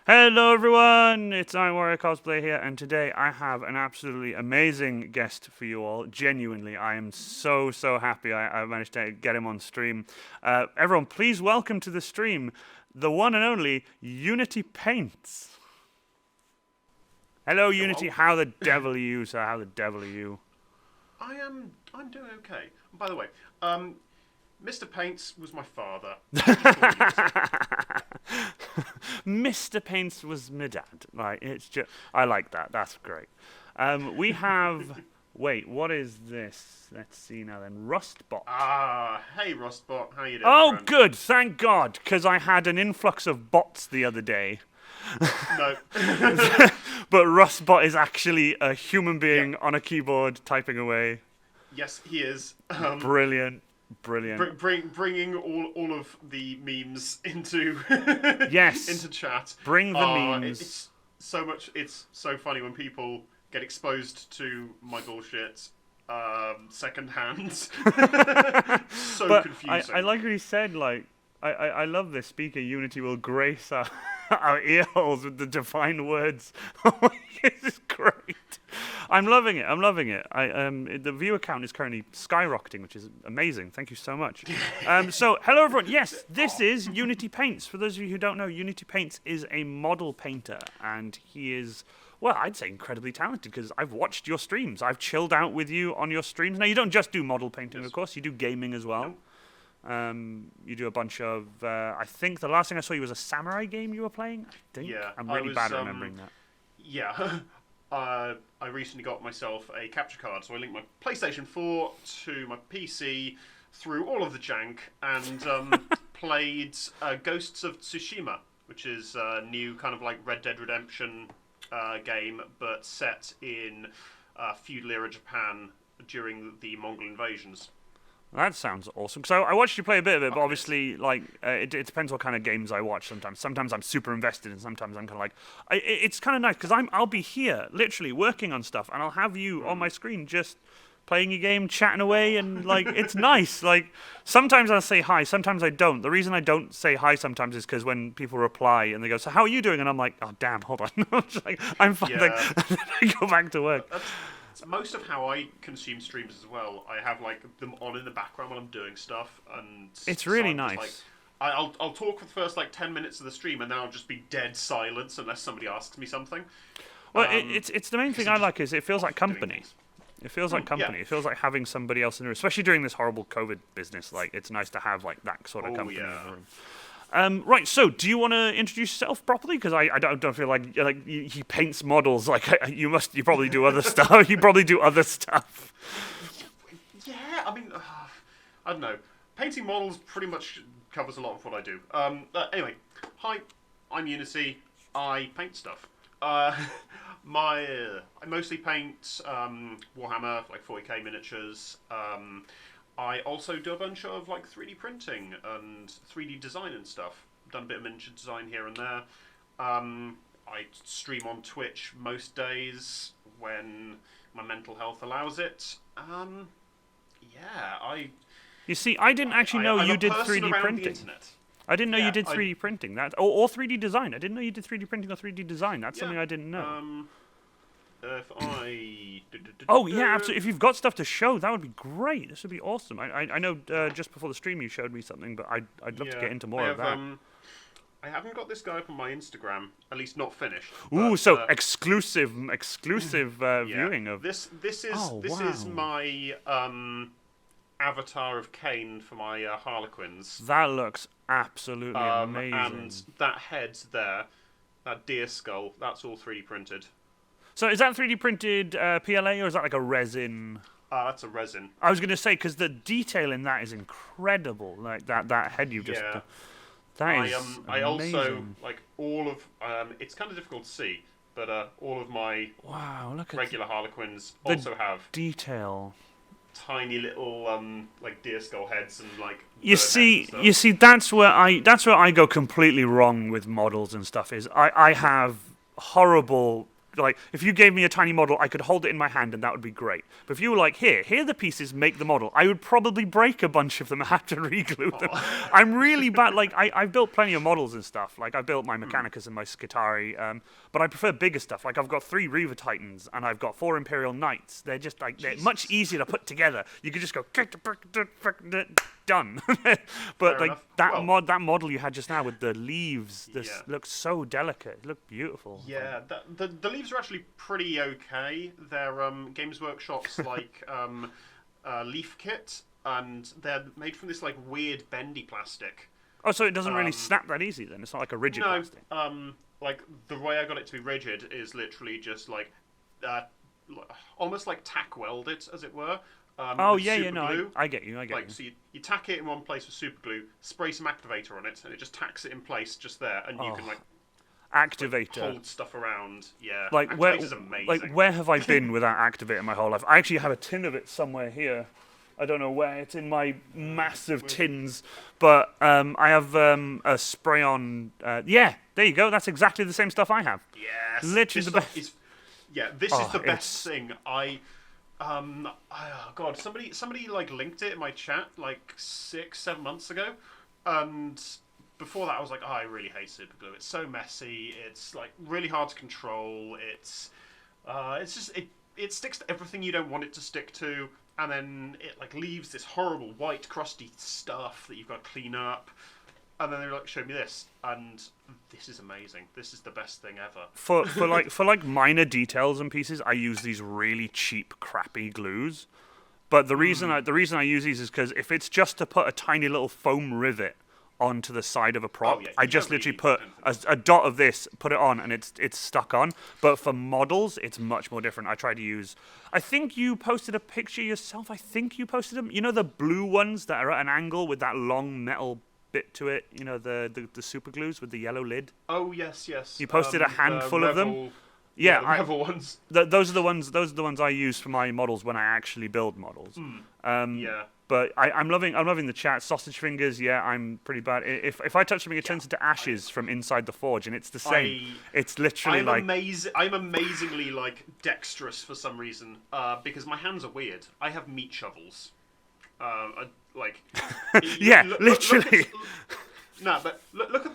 Hello everyone, it's I Warrior Cosplay here, and today I have an absolutely amazing guest for you all. Genuinely, I am so happy I managed to get him on stream. Everyone, please welcome to the stream the one and only Unity Paints. Hello Unity, how the devil are you, sir? How the devil are you? I'm doing okay. By the way, Mr. Paints was my father. Mr. Paints was my dad. Like it's just, I like that. That's great. We have. Wait, what is this? Let's see now. Then Rustbot. Hey Rustbot, how you doing? Oh, friend? good. Thank God, because I had an influx of bots the other day. No. But Rustbot is actually a human being Yeah. on a keyboard typing away. Yes, he is. Brilliant. Brilliant. Bringing all of the memes into Yes. into chat. Bring the memes. It's so much. It's so funny when people get exposed to my bullshit secondhand. So But confusing. I like what he said, like, I love this speaker. Unity will grace our ear holes with the divine words. This is great. I'm loving it. I'm loving it. The viewer count is currently skyrocketing, which is amazing. Thank you so much. So, hello everyone. Yes, this is Unity Paints. For those of you who don't know, Unity Paints is a model painter, and he is, well, I'd say incredibly talented because I've watched your streams. I've chilled out with you on your streams. Now, you don't just do model painting, Yes. of course. You do gaming as well. No. You do a bunch of. I think the last thing I saw you was a samurai game you were playing. I think. Yeah, I'm I really was, bad at remembering that. Yeah. I recently got myself a capture card, so I linked my PlayStation 4 to my PC through all of the jank and played Ghosts of Tsushima, which is a new kind of like Red Dead Redemption game, but set in feudal era Japan during the Mongol invasions. That sounds awesome. So I watched you play a bit of it, but Okay. obviously, like, it depends what kind of games I watch. Sometimes I'm super invested, and sometimes I'm kind of like, it's kind of nice because I'll be here, literally working on stuff, and I'll have you on my screen just playing your game, chatting away, and like, it's nice. Like, sometimes I'll say hi, sometimes I don't. The reason I don't say hi sometimes is because when people reply and they go, "So how are you doing?" and I'm like, "Oh damn, hold on," I'm just like, "I'm fine." Yeah. Like, and then I go back to work. That's most of how I consume streams as well. I have like them on in the background while I'm doing stuff, and It's so really I'm just, nice. like, I'll talk for the first like 10 minutes of the stream, and then I'll just be dead silence unless somebody asks me something. Well, it's the main thing I like is it feels like Doing company. things. It feels like company. yeah. It feels like having somebody else in the room, especially during this horrible COVID business. Like, it's nice to have like that sort of Oh, company yeah. in the room. Right. So, do you want to introduce yourself properly? Because I don't feel like he paints models. Like you probably do other stuff. You probably do other stuff. Yeah, I mean, I don't know. Painting models pretty much covers a lot of what I do. Anyway, hi, I'm Unity. I paint stuff. I mostly paint Warhammer, like 40k miniatures. I also do a bunch of like 3D printing and 3D design and stuff. Done a bit of miniature design here and there. I stream on Twitch most days when my mental health allows it. You see, I didn't actually know I'm you a did person 3D around the printing. internet. I didn't know you Yeah, did 3D printing. Or 3D design. I didn't know you did 3D printing or 3D design. That's something I didn't know. If I. Oh yeah, absolutely. If you've got stuff to show, that would be great. This would be awesome. I know just before the stream you showed me something, but I'd love to get into more of that. I haven't got this guy up on my Instagram, at least not finished. Ooh, but, so exclusive viewing of. this is Oh, this is wow. my avatar of Kane for my Harlequins. That looks absolutely amazing. And that head there, that deer skull, that's all 3D printed. So is that 3D printed PLA or is that like a resin? That's a resin. I was going to say because the detail in that is incredible. Like that head you just. Yeah. That is I also amazing. like all of it's kind of difficult to see, but all of my Wow, look at regular Harlequins the also have detail. tiny little like deer skull heads and like You bird see, heads and you stuff. see, that's where I go completely wrong with models and stuff. Is I have horrible like if you gave me a tiny model, I could hold it in my hand and that would be great. But if you were like, here are the pieces, make the model, I would probably break a bunch of them and have to re-glue them. I'm really bad. Like I've built plenty of models and stuff. Like I built my Mechanicus and my Skitarii, but I prefer bigger stuff. Like I've got 3 Reaver Titans and I've got 4 Imperial Knights. They're just like they're much easier to put together. You could just go done. But Fair like enough. that model you had just now with the leaves, this looks so delicate. It looked beautiful. Yeah, the leaves are actually pretty okay. They're Games Workshop's like leaf kit, and they're made from this like weird bendy plastic. Oh, so it doesn't really snap that easy then? It's not like a rigid plastic. Like the way I got it to be rigid is literally just like almost like tack weld it, as it were. Oh with yeah, super no, glue. I get you. Like, so you tack it in one place with super glue, spray some activator on it, and it just tacks it in place just there, and you can like Activator. hold stuff around. Yeah, Like where? Activator's amazing. Like where have I been without Activator my whole life? I actually have a tin of it somewhere here. I don't know where. It's in my massive tins, but I have a spray-on. Yeah, there you go. That's exactly the same stuff I have. Yes, Literally this the stuff best. is the best thing. God, somebody like linked it in my chat like 6-7 months ago, and before that I was like, oh, I really hate superglue. It's so messy. It's like really hard to control. It's just it sticks to everything you don't want it to stick to, and then it like leaves this horrible white crusty stuff that you've got to clean up. And then they like showed me this, and this is amazing. This is the best thing ever. For like minor details and pieces, I use these really cheap, crappy glues. But the reason I use these is because if it's just to put a tiny little foam rivet onto the side of a prop, I just literally put a dot of this, put it on, and it's stuck on. But for models, it's much more different. I try to use. I think you posted a picture yourself. I think you posted them. You know the blue ones that are at an angle with that long metal bit to it, you know, the super glues with the yellow lid. Oh yes. You posted a handful of them. Yeah, the Revel ones. Those are the ones I use for my models when I actually build models. Yeah. But I'm loving the chat. Sausage fingers, yeah, I'm pretty bad. If I touch something, it turns into ashes from inside the forge, and it's the same. It's literally I'm amazingly like dexterous for some reason, because my hands are weird. I have meat shovels. Yeah, literally. No, but look at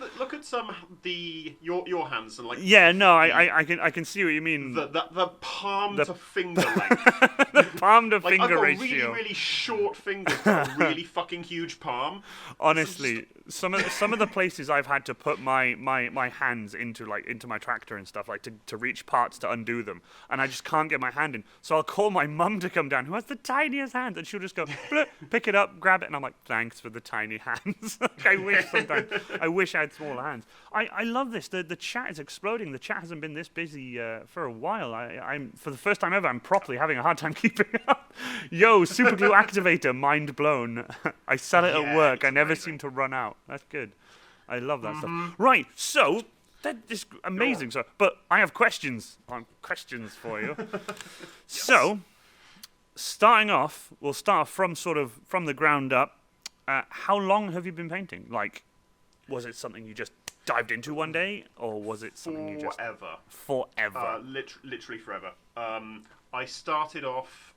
your hands and like. Yeah, no, I can see what you mean. The palm to finger length. The palm to Like, finger I've got ratio. really, really short fingers, but a really fucking huge palm. Honestly, some of the places I've had to put my hands into my tractor and stuff, like to reach parts to undo them, and I just can't get my hand in. So I'll call my mum to come down, who has the tiniest hands, and she'll just go "Bleh," pick it up, grab it, and I'm like, thanks for the tiny hands. Like, I wish I had smaller hands. I love this. The chat is exploding. The chat hasn't been this busy for a while. I'm for the first time ever, I'm properly having a hard time keeping up. Yo, superglue activator, mind blown. I sell it at work. I never seem to run out. That's good. I love that stuff. Right, so that is amazing. So, but I have questions. Questions for you. So, starting off, we'll start from the ground up. How long have you been painting? Like, was it something you just dived into one day, or was it something you just forever? Literally forever. I started off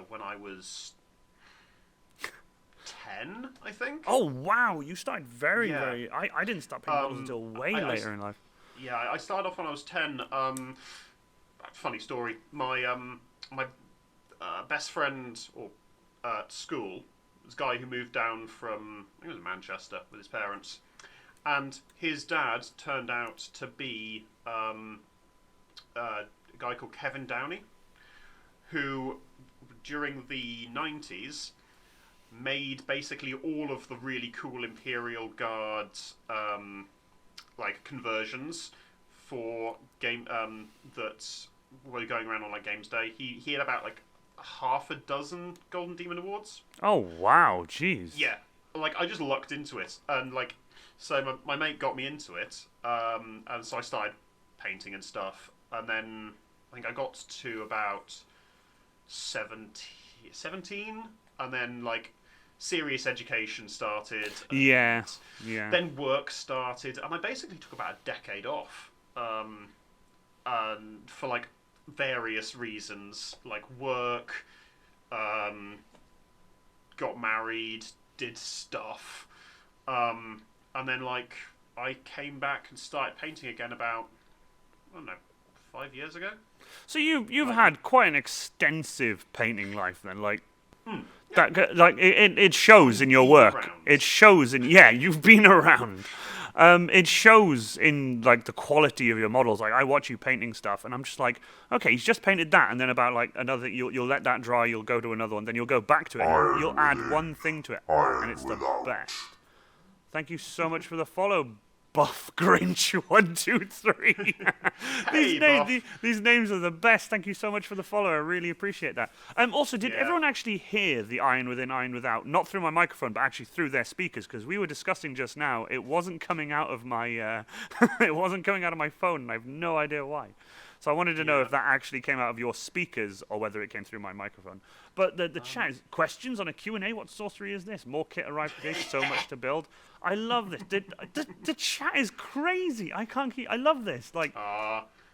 when I was 10, I think. Oh wow, you started very. I didn't start painting models until way later in life. Yeah, I started off when I was 10. Funny story. My best friend at school was a guy who moved down from, I think it was Manchester, with his parents. And his dad turned out to be a guy called Kevin Downey, who, during the 90s, made basically all of the really cool Imperial Guard like conversions for game that were going around on like Games Day. He had about like half a dozen Golden Demon Awards. Oh wow, jeez. Yeah, like I just lucked into it, and like so my mate got me into it, and so I started painting and stuff, and then I think I got to about 17, and then like serious education started. Yeah. Then work started, and I basically took about a decade off. for like various reasons, like work, um, got married, did stuff, and then like I came back and started painting again about, I don't know, 5 years ago. So you've Like, had quite an extensive painting life then, like yeah, like it shows in your been work. around. It shows in yeah, you've been around. It shows in like the quality of your models. Like I watch you painting stuff, and I'm just like, okay, he's just painted that, and then about like another, you'll let that dry, you'll go to another one, then you'll go back to it, and you'll add one thing to it, and it's the best. Thank you so much for the follow, Buff Grinch 123. Hey, Buff. These names are the best. Thank you so much for the follow. I really appreciate that. Also, did Yeah. everyone actually hear the Iron Within, Iron Without? Not through my microphone, but actually through their speakers, because we were discussing just now. It wasn't coming out of my it wasn't coming out of my phone, and I have no idea why. So I wanted to know Yeah. if that actually came out of your speakers or whether it came through my microphone. But the chat is questions on a Q&A. What sorcery is this? More kit arrived today, so much to build. I love this. The chat is crazy. I can't keep. I love this. Like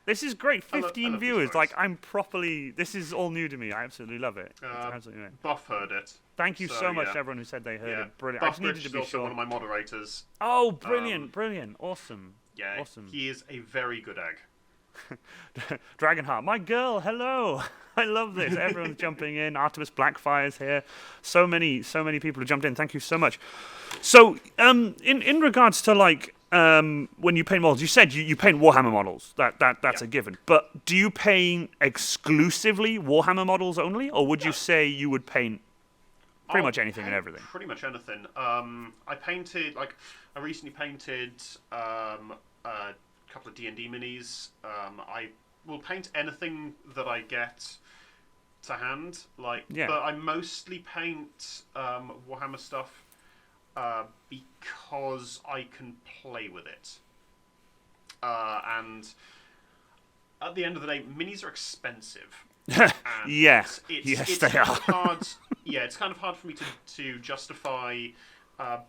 this is great. I 15 love these viewers. guys. Like I'm properly. This is all new to me. I absolutely love it. It's absolutely amazing. Buff heard it. Thank you so much yeah. to everyone who said they heard Yeah. it. Brilliant. I Buff just needed Bridge to is be also sure. one of my moderators. Oh, brilliant, brilliant, awesome. Yeah, Awesome. he is a very good egg. Dragonheart, my girl, hello. I love this. Everyone's jumping in. Artemis Blackfire's here. So many people have jumped in. Thank you so much. So, in regards to like when you paint models, you said you paint Warhammer models. That's Yeah. a given. But do you paint exclusively Warhammer models only, or would you say you would paint pretty I'll much anything and paint everything? Pretty much anything. I recently painted a couple of D&D minis. I will paint anything that I get to hand. Yeah. But I mostly paint Warhammer stuff because I can play with it. And at the end of the day, minis are expensive. And Yeah. it's Yes, kind they of are. hard. Yeah, it's kind of hard for me to justify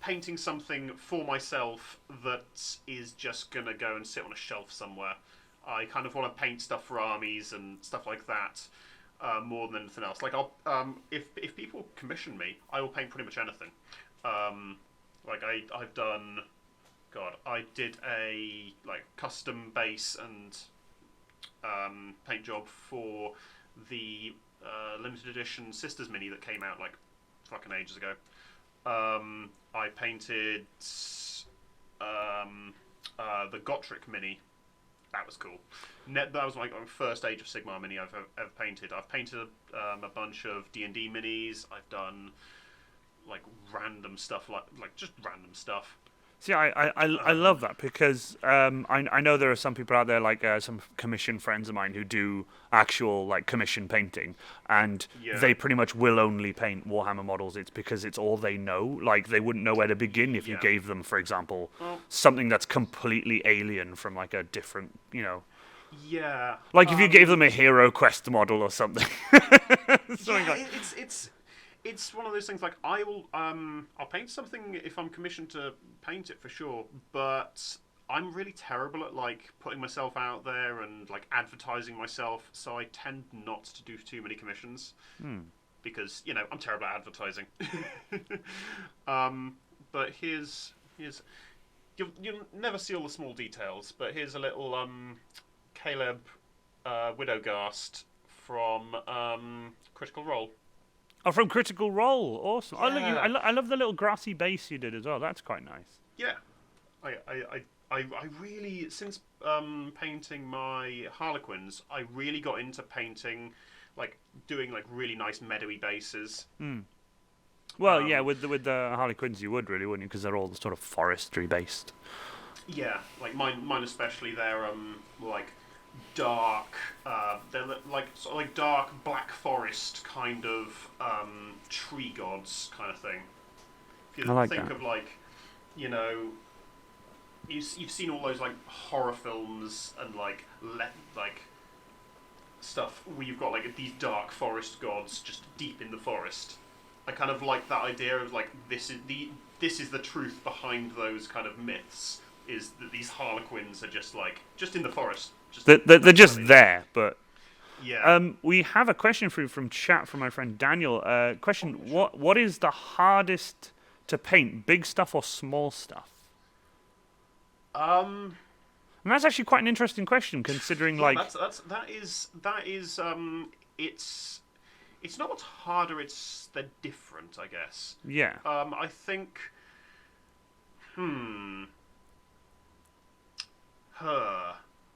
painting something for myself that is just gonna go and sit on a shelf somewhere. I kind of want to paint stuff for armies and stuff like that more than anything else. Like if people commission me, I will paint pretty much anything. I've done, God, I did a custom base and paint job for the limited edition Sisters mini that came out like fucking ages ago. I painted the Gotrek mini. That was cool. That was like my first Age of Sigmar mini I've ever painted. I've painted a bunch of D&D minis. I've done like random stuff, like just random stuff. See, I love that because I know there are some people out there, like some commission friends of mine who do actual like commission painting, and Yeah. they pretty much will only paint Warhammer models. It's because it's all they know. Like they wouldn't know where to begin if you Yeah. gave them, for example, Well, something that's completely alien from like a different, yeah. like if you gave them a Hero Quest model or something. Something Yeah, like, it's one of those things. Like I'll paint something if I'm commissioned to paint it for sure, but I'm really terrible at like putting myself out there and like advertising myself. So I tend not to do too many commissions because I'm terrible at advertising. But here's you'll never see all the small details. But here's a little Caleb Widowgast from Critical Role. oh, from Critical Role, awesome. Oh, look, Yeah. I love the little grassy base you did as well. That's quite nice. Yeah, I really, since painting my Harlequins, I really got into painting, like doing like really nice meadowy bases. Well, yeah, with the Harley Quinns you would really, wouldn't you? Because they're all sort of forestry based. Yeah, like mine especially. They're like dark. They're like sort of like dark black forest kind of tree gods kind of thing. If you I like think that. of like, you've seen all those like horror films and like stuff where you've got like these dark forest gods just deep in the forest. I kind of like that idea of like this is the truth behind those kind of myths, is that these Harlequins are just in the forest Just They're very just funny. there, but. Yeah. We have a question from chat from my friend Daniel. Question: Oh, yeah, sure. what is the hardest to paint, big stuff or small stuff? Um, And that's actually quite an interesting question, considering yeah, like that is it's it's not what's harder, it's they're different, I guess. yeah, I think hmm her.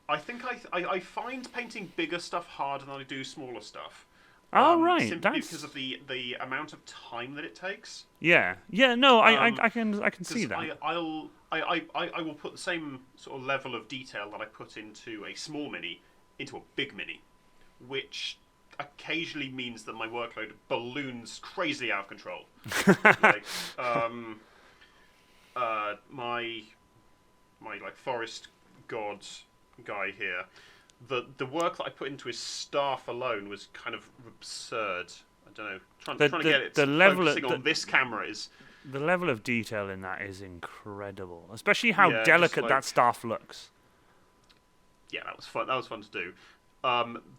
I think I find painting bigger stuff harder than I do smaller stuff. all right, Simply because that's of the amount of time that it takes. yeah. No, Um, I can see because that. I will put the same sort of level of detail that I put into a small mini into a big mini, which occasionally means that my workload balloons crazily out of control. Like my like forest god guy here, the work that I put into his staff alone was kind of absurd. I don't know. Trying to get it The level focusing on this camera is the level of detail in that is incredible, especially how yeah, just delicate like that staff looks. yeah, that was fun. That was fun to do.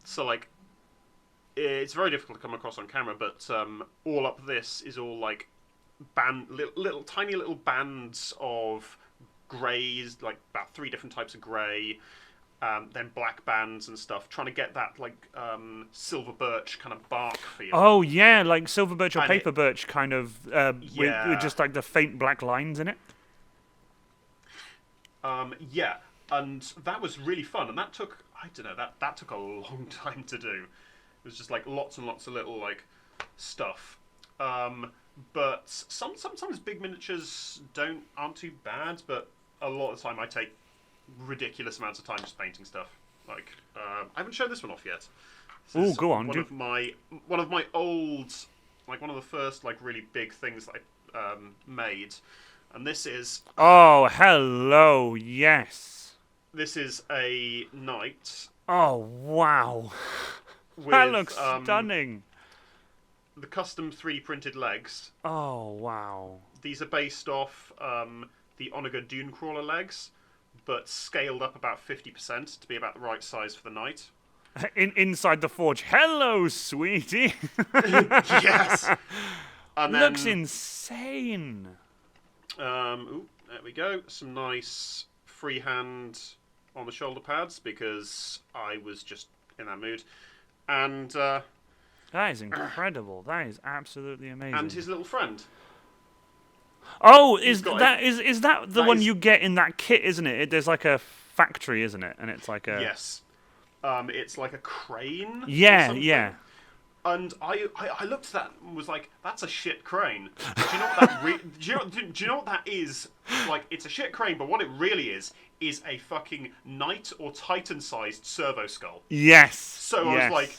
So like it's very difficult to come across on camera, but all up this is all like little tiny little bands of greys, like about 3 different types of grey, then black bands and stuff, trying to get that like silver birch kind of bark feel. Oh yeah, like silver birch or And paper birch, kind of with yeah, just like the faint black lines in it. yeah, and that was really fun, and that took I don't know that took a long time to do. It was just like lots and lots of little like stuff. But sometimes big miniatures aren't too bad, but a lot of the time I take ridiculous amounts of time just painting stuff. Like I haven't shown this one off yet. Oh, This is go on, one of my old, like one of the first like really big things that I made, and Oh, hello, yes. this is a knight Oh, wow. That with looks stunning. the custom 3D printed legs. Oh, wow. These are based off the Onaga Dunecrawler legs, but scaled up about 50% to be about the right size for the knight. Inside the forge. Hello, sweetie. Yes. And Looks then, insane. there we go. Some nice freehand on the shoulder pads because I was just in that mood. And That is incredible. That is absolutely amazing. and his little friend. Oh, He's got a, is that the that one is you get in that kit, isn't it? There's like a factory, isn't it? And it's like a yes. It's like a crane. Or yeah, something. yeah. And I looked at that and was like, "That's a shit crane." Do you know what that? Do you know what that is? Like, it's a shit crane, but what it really is a fucking knight or titan-sized servo skull. Yes. So I yes. was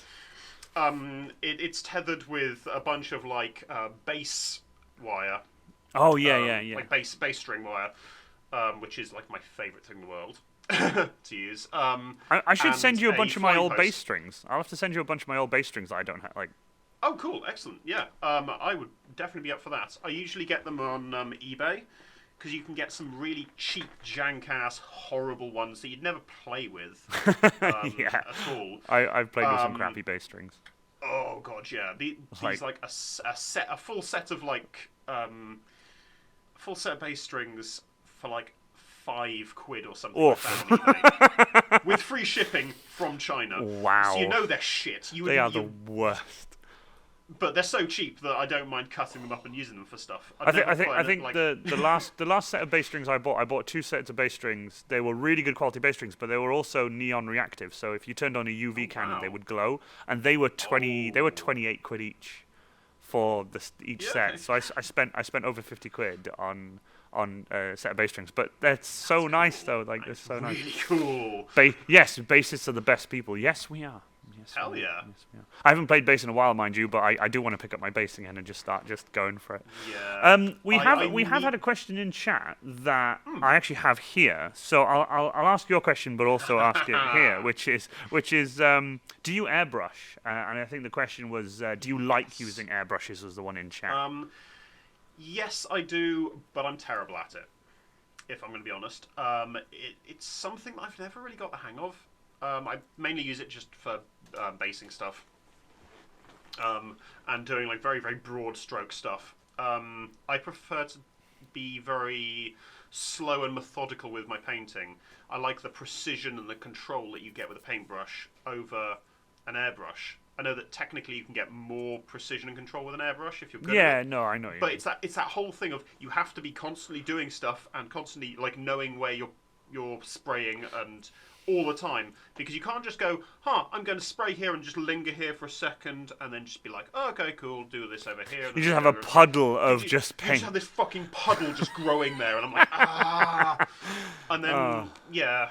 like, it's tethered with a bunch of like bass wire. Oh yeah, yeah. Like bass string wire, which is like my favorite thing in the world to use. I should send you a bunch of my flying old post. bass strings. I'll have to send you a bunch of my old bass strings that I don't have. Like, Oh, cool, excellent. Yeah, I would definitely be up for that. I usually get them on eBay because you can get some really cheap, jank-ass, horrible ones that you'd never play with yeah. at all. I've played with some crappy bass strings. Oh god, yeah. These like a full set of like full set of bass strings for like £5 or something like that on eBay. With free shipping from China. Wow. So you know they're shit. They are the worst. But they're so cheap that I don't mind cutting them up and using them for stuff. I think the last set of bass strings I bought 2 sets of bass strings. They were really good quality bass strings, but they were also neon reactive. So if you turned on a UV cannon, they would glow, and they were 28 quid each for each set. So I spent over 50 quid on a set of bass strings, but they're so nice though. Like they're so nice. Really cool. Yes, bassists are the best people. Yes, we are. Yes, Hell yeah. Yes, we are. I haven't played bass in a while, mind you, but I do want to pick up my bass again and just start going for it. Yeah. We have had a question in chat that I actually have here, so I'll ask your question, but also ask it here, which is do you airbrush? And I think the question was do you like using airbrushes? Was the one in chat. Yes, I do, but I'm terrible at it. If I'm going to be honest, it's something that I've never really got the hang of. I mainly use it just for basing stuff, and doing like very very broad stroke stuff. I prefer to be very slow and methodical with my painting. I like the precision and the control that you get with a paintbrush over an airbrush. I know that technically you can get more precision and control with an airbrush if you're good at Yeah, it. no, I know. What you But mean. it's that whole thing of you have to be constantly doing stuff and constantly like knowing where you're spraying and all the time, because you can't just go, I'm going to spray here and just linger here for a second and then just be like, oh, okay, cool, do this over here. And You then just have go a over here. puddle of You just just paint. have this fucking puddle just growing there, and I'm like, ah. And then Oh. yeah,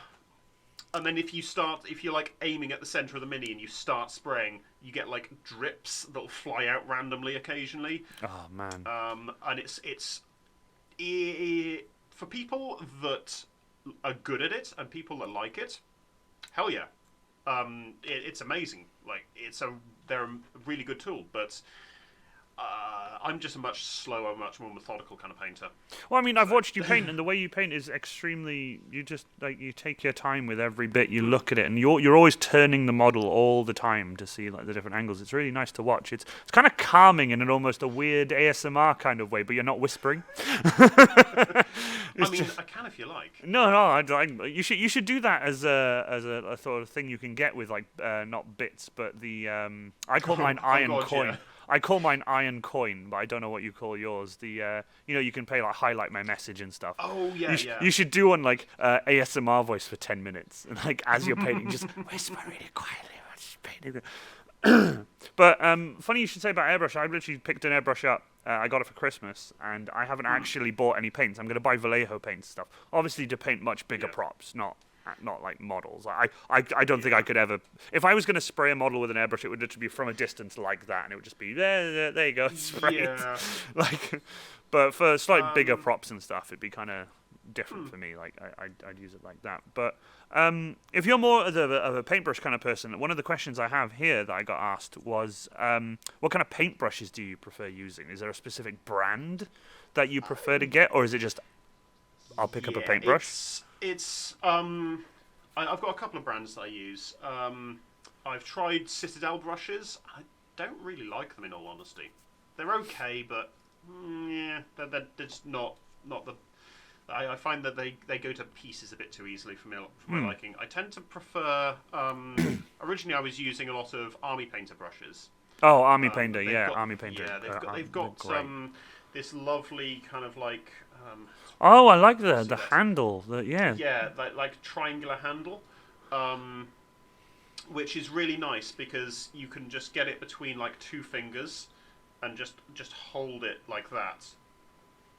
and then if you're like aiming at the center of the mini and you start spraying, you get like drips that'll fly out randomly occasionally. Oh man. And for people that are good at it and people that like it, hell yeah, it's amazing. Like they're a really good tool, but I'm just a much slower, much more methodical kind of painter. Well, I mean, I've watched you paint, and the way you paint is extremely. You just like you take your time with every bit. You look at it, and you're always turning the model all the time to see like the different angles. It's really nice to watch. It's kind of calming in an almost a weird ASMR kind of way, but you're not whispering. I mean, I can if you like. No, you should do that as a sort of thing you can get with like not bits, but the I call mine iron God, coin. yeah. I call mine iron coin, but I don't know what you call yours. The you can pay like highlight my message and stuff. Oh yeah, yeah. You should do one like ASMR voice for 10 minutes, and like as you're painting, just whisper really quietly. I'm just painting. But funny you should say about airbrush. I literally picked an airbrush up. I got it for Christmas, and I haven't actually bought any paints. I'm going to buy Vallejo paint stuff, obviously to paint much bigger Yeah. props, not like models. I don't think I could ever. If I was going to spray a model with an airbrush, it would literally be from a distance like that, and it would just be there you go, sprayed. Yeah. Like, but for slightly bigger props and stuff, it'd be kind of different for me. Like I'd use it like that. But if you're more of a paintbrush kind of person, one of the questions I have here that I got asked was, what kind of paintbrushes do you prefer using? Is there a specific brand that you prefer to get, or is it just I'll pick up a paintbrush? I've got a couple of brands that I use. I've tried Citadel brushes. I don't really like them, in all honesty. They're okay, but yeah, they're just not the. I find that they go to pieces a bit too easily for my liking. I tend to prefer. Originally, I was using a lot of Army Painter brushes. Oh, Army Painter, They've yeah, got- Army Painter. Yeah, they've they're got great. this lovely kind of like. Oh, I like the that. handle. Yeah. Yeah, like triangular handle, which is really nice because you can just get it between like two fingers, and just hold it like that.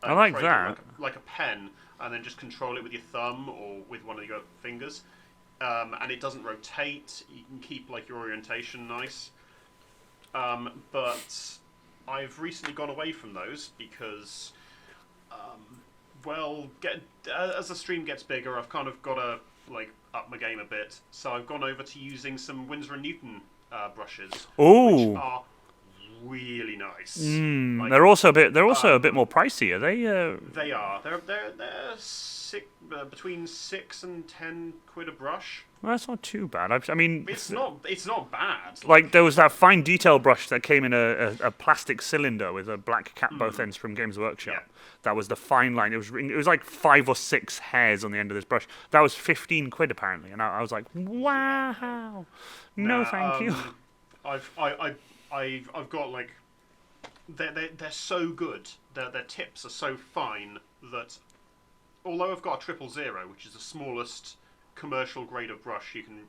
I like trade it that. like a pen, and then just control it with your thumb or with one of your fingers, and it doesn't rotate. You can keep like your orientation nice, but I've recently gone away from those because. As the stream gets bigger, I've kind of got to like up my game a bit. So I've gone over to using some Winsor and Newton brushes, Ooh. which are really nice. Like, They're also a bit more pricey. Are they? they are. They're between £6 and £10 a brush. Well, that's not too bad. I mean, It's not bad. like there was that fine detail brush that came in a plastic cylinder with a black cap both ends from Games Workshop. Yeah. That was the fine line. It was like 5 or 6 hairs on the end of this brush. That was £15 apparently, and I was like, wow, no, thank you. I've got like they're so good. Their tips are so fine that although I've got a 000, which is the smallest commercial grade of brush you can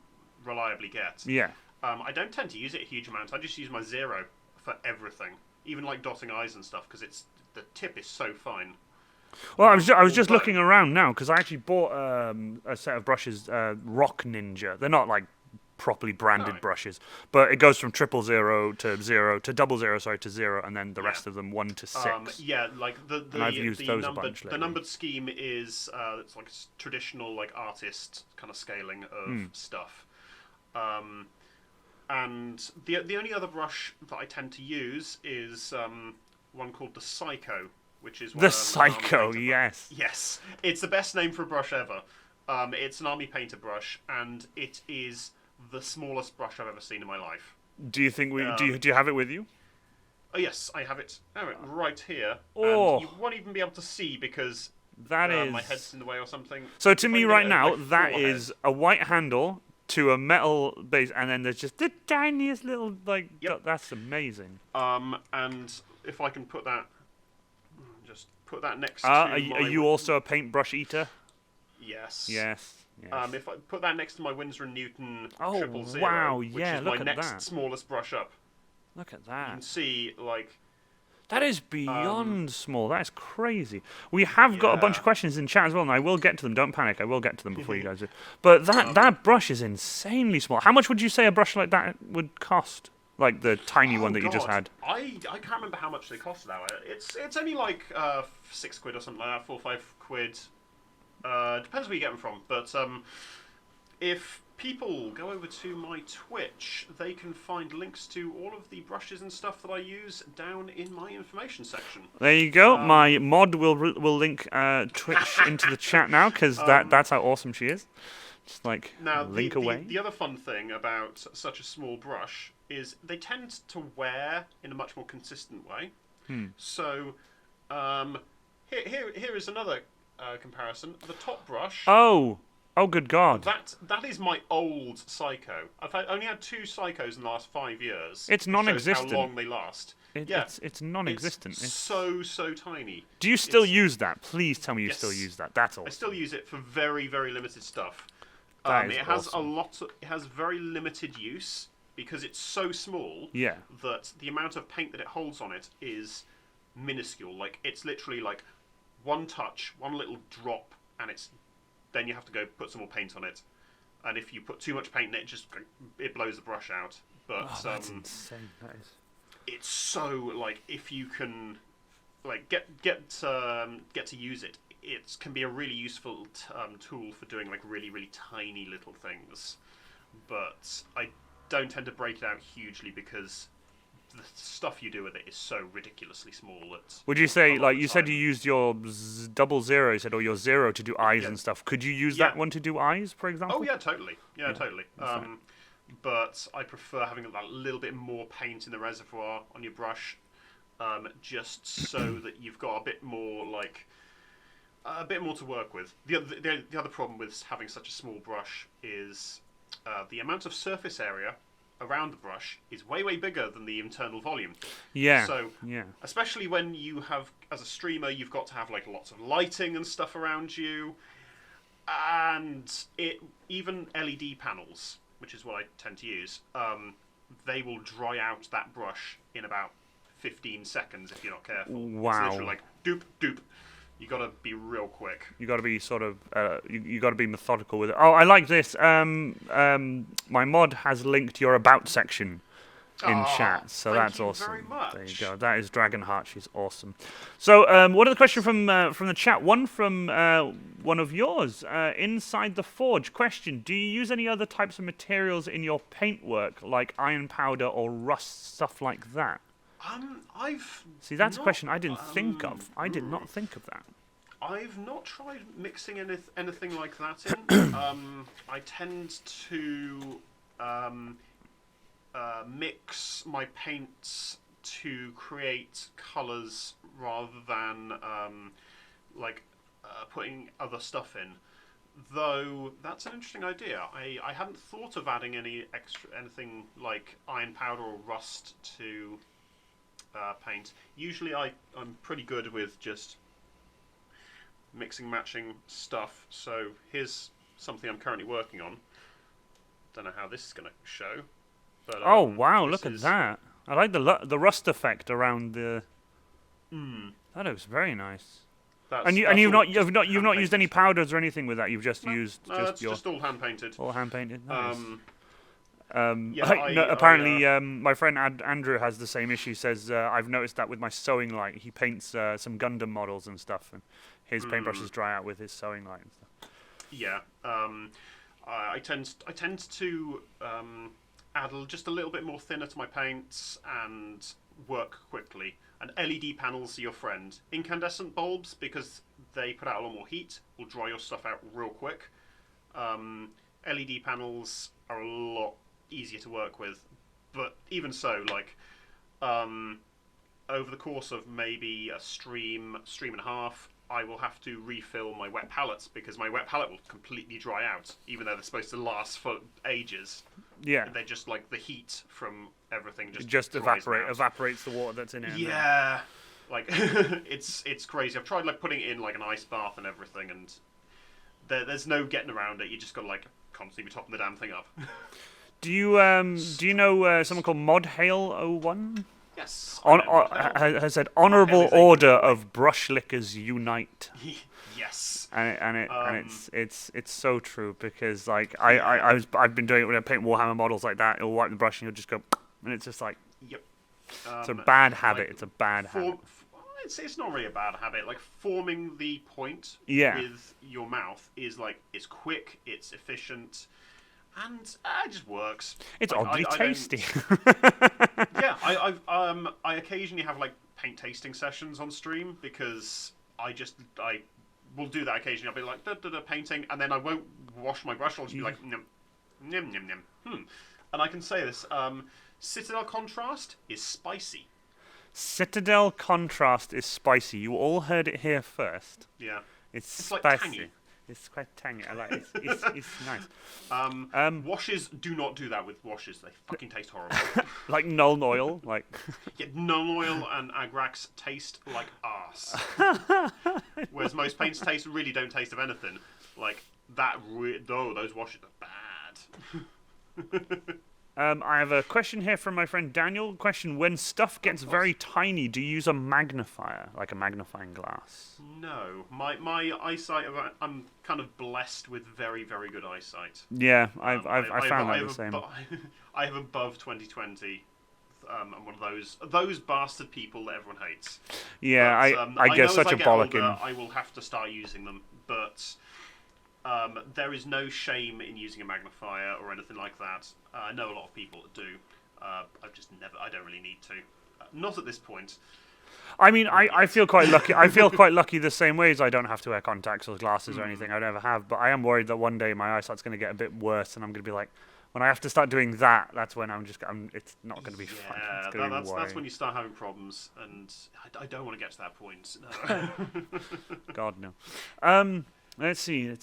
reliably get, Yeah. I don't tend to use it a huge amount. I just use my 0 for everything, even like dotting eyes and stuff, because the tip is so fine. Well, I was just Although- looking around now because I actually bought a set of brushes, Rock Ninja. They're not like properly branded No. brushes, but it goes from 000 to 0 to 00, sorry, to 0, and then the rest of them 1 to 6. Yeah, like And I've used the those a numbered bunch the lately. numbered scheme is it's like traditional like artist kind of scaling of stuff. And the only other brush that I tend to use is one called the Psycho, which is The an Army Psycho, Painter brush. yes. Yes, it's the best name for a brush ever. It's an army painter brush, and it is the smallest brush I've ever seen in my life. Do you think do you have it with you? Oh yes, I have it. Right here, and Oh, you won't even be able to see because that my is. head's in the way or something. So to If I me can get right it over now, my that forehead. is a white handle to a metal base, and then there's just the tiniest little like. Yep. That's amazing. And if I can just put that next to Are my. you also a paintbrush eater? Yes. Yes. Yes. If I put that next to my Winsor and Newton Oh, 000, wow, which yeah, is my look at next that. smallest brush up, Look at you can that. see like That is beyond small. That is crazy. We have got a bunch of yeah. questions in chat as well, and I will get to them. Don't panic. I will get to them before you guys do. But that brush is insanely small. How much would you say a brush like that would cost? Like the tiny one that you just had. I can't remember how much they cost now. It's only like £6 or something like that, £4 or £5. Depends where you get them from. But if people go over to my Twitch, they can find links to all of the brushes and stuff that I use down in my information section. There you go. My mod will link Twitch into the chat now because that's how awesome she is. Just like Now, link away. the other fun thing about such a small brush is they tend to wear in a much more consistent way. So, here is another comparison. The top brush. Oh, good God! That is my old Psycho. Only had 2 Psychos in the last 5 years. It's non-existent. Shows how long they last. It's non-existent. It's so tiny. Do you still use that? Please tell me you Yes. still use that. That's all. I still use it for very, very limited stuff. That is it has awesome. it has very limited use because it's so small Yeah. that the amount of paint that it holds on it is minuscule. Like it's literally like one touch, one little drop, and then you have to go put some more paint on it. And if you put too much paint in it, it blows the brush out. But That's insane. That is. it's so like if you can like get to use it, it can be a really useful tool for doing like really really tiny little things. But I don't tend to break it out hugely because the stuff you do with it is so ridiculously small that. Would you say, a lot like of the you said, time- you used your 00, you said, or your 0 to do eyes Yeah. and stuff? Could you use Yeah. that one to do eyes, for example? Oh yeah, totally. Yeah, totally. that's But I prefer having that little bit more paint in the reservoir on your brush, just so that you've got a bit more to work with. The other problem with having such a small brush is the amount of surface area around the brush is way bigger than the internal volume. Yeah. So yeah. especially when you have, as a streamer, you've got to have like lots of lighting and stuff around you, and even LED panels, which is what I tend to use, they will dry out that brush in about 15 seconds if you're not careful. Wow. It's literally like doop doop. You got to be real quick. You got to be sort of, you got to be methodical with it. Oh, I like this. My mod has linked your about section in chat, so thank that's you awesome. very much. There you go. That is Dragonheart. She's awesome. So, one other question from the chat. One from one of yours. Inside the Forge. Question: do you use any other types of materials in your paintwork, like iron powder or rust, stuff like that? I've See, that's a not, question I didn't think of. I did not think of that. I've not tried mixing anything like that in. I tend to mix my paints to create colours rather than putting other stuff in. Though that's an interesting idea. I hadn't thought of adding anything like iron powder or rust to paint. Usually I'm pretty good with just mixing matching stuff. So here's something I'm currently working on. Don't know how this is going to show. But, Oh wow! this Look at is- that. I like the rust effect around the. Mm, That looks very nice. that's, And you've that's all not just you've not used hand-painted. any powders or anything with that. You've just used No, just it's your just all hand painted. all hand painted. Nice. Yeah, Apparently, my friend Andrew has the same issue. Says I've noticed that with my sewing light. He paints some Gundam models and stuff, and his paintbrushes dry out with his sewing light and stuff. Yeah, I tend to add just a little bit more thinner to my paints and work quickly. And LED panels are your friend. Incandescent bulbs, because they put out a lot more heat, will dry your stuff out real quick. LED panels are a lot easier to work with, but even so, like over the course of maybe a stream and a half, I will have to refill my wet pallets because my wet pallet will completely dry out, even though they're supposed to last for ages. Yeah. They're just like the heat from everything It just dries them out. evaporates the water that's in it. Yeah, like it's crazy. I've tried like putting it in like an ice bath and everything, and there's no getting around it. You just got to like constantly be topping the damn thing up. Do you know someone called ModHale01? Yes. Has said honourable order of brush lickers unite. Yes. And it's so true because like I've been doing it when I paint Warhammer models like that. It'll wipe the brush and you'll just go, and it's just like, yep. It's a bad habit. Like, it's a bad habit. It's not really a bad habit. Like forming the point with your mouth is like it's quick, it's efficient, and it just works. It's like, oddly tasty. Yeah, I occasionally have like paint tasting sessions on stream because I will do that occasionally. I'll be like painting, and then I won't wash my brush. I'll just be like nim nim nim nim. And I can say this: Citadel Contrast is spicy. Citadel Contrast is spicy. You all heard it here first. Yeah, it's spicy. Like tangy. It's quite tangy. I like it. It's nice. Washes do not do that with washes. They fucking taste horrible. Like Nuln Oil, like. Yeah, Nuln Oil and Agrax taste like arse. Whereas most paints really don't taste of anything. Like that. Those washes are bad. I have a question here from my friend Daniel. Question: when stuff gets very tiny, do you use a magnifier, like a magnifying glass? No, my eyesight. I'm kind of blessed with very, very good eyesight. Yeah, I found that the same. I have above 20/20. I'm one of those bastard people that everyone hates. Yeah, but, I get such a bollocking. Older, I will have to start using them, but there is no shame in using a magnifier or anything like that. I know a lot of people that do. I've just never. I don't really need to. Not at this point. I mean, I feel quite lucky. I feel quite lucky the same way as I don't have to wear contacts or glasses or anything. I never have, but I am worried that one day my eyesight's going to get a bit worse, and I'm going to be like, when I have to start doing that, that's when it's not going to be fun. It's that's when you start having problems, and I don't want to get to that point. No. God no. Let's see.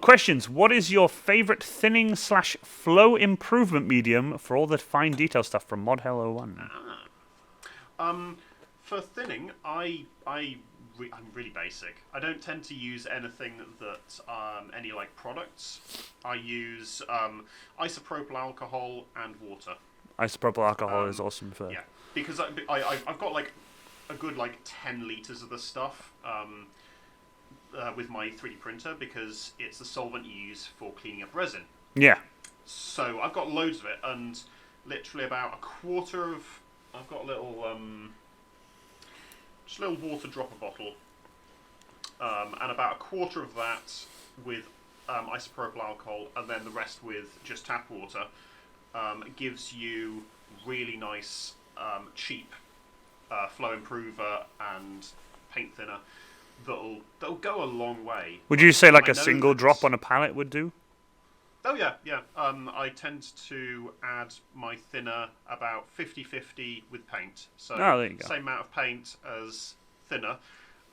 Questions. What is your favorite thinning / flow improvement medium for all the fine detail stuff from ModHale01? For thinning, I'm really basic. I don't tend to use anything that any like products. I use isopropyl alcohol and water. Isopropyl alcohol is awesome for. Yeah, because I've got like a good like 10 liters of this stuff. With my 3D printer because it's the solvent you use for cleaning up resin. Yeah. So I've got loads of it, and literally about a quarter of I've got a little just a little water dropper bottle, and about a quarter of that with isopropyl alcohol, and then the rest with just tap water. Gives you really nice cheap flow improver and paint thinner. That'll go a long way. Would you say like a single drop on a palette would do? Oh yeah. I tend to add my thinner about 50/50 with paint. So there you go. Same amount of paint as thinner,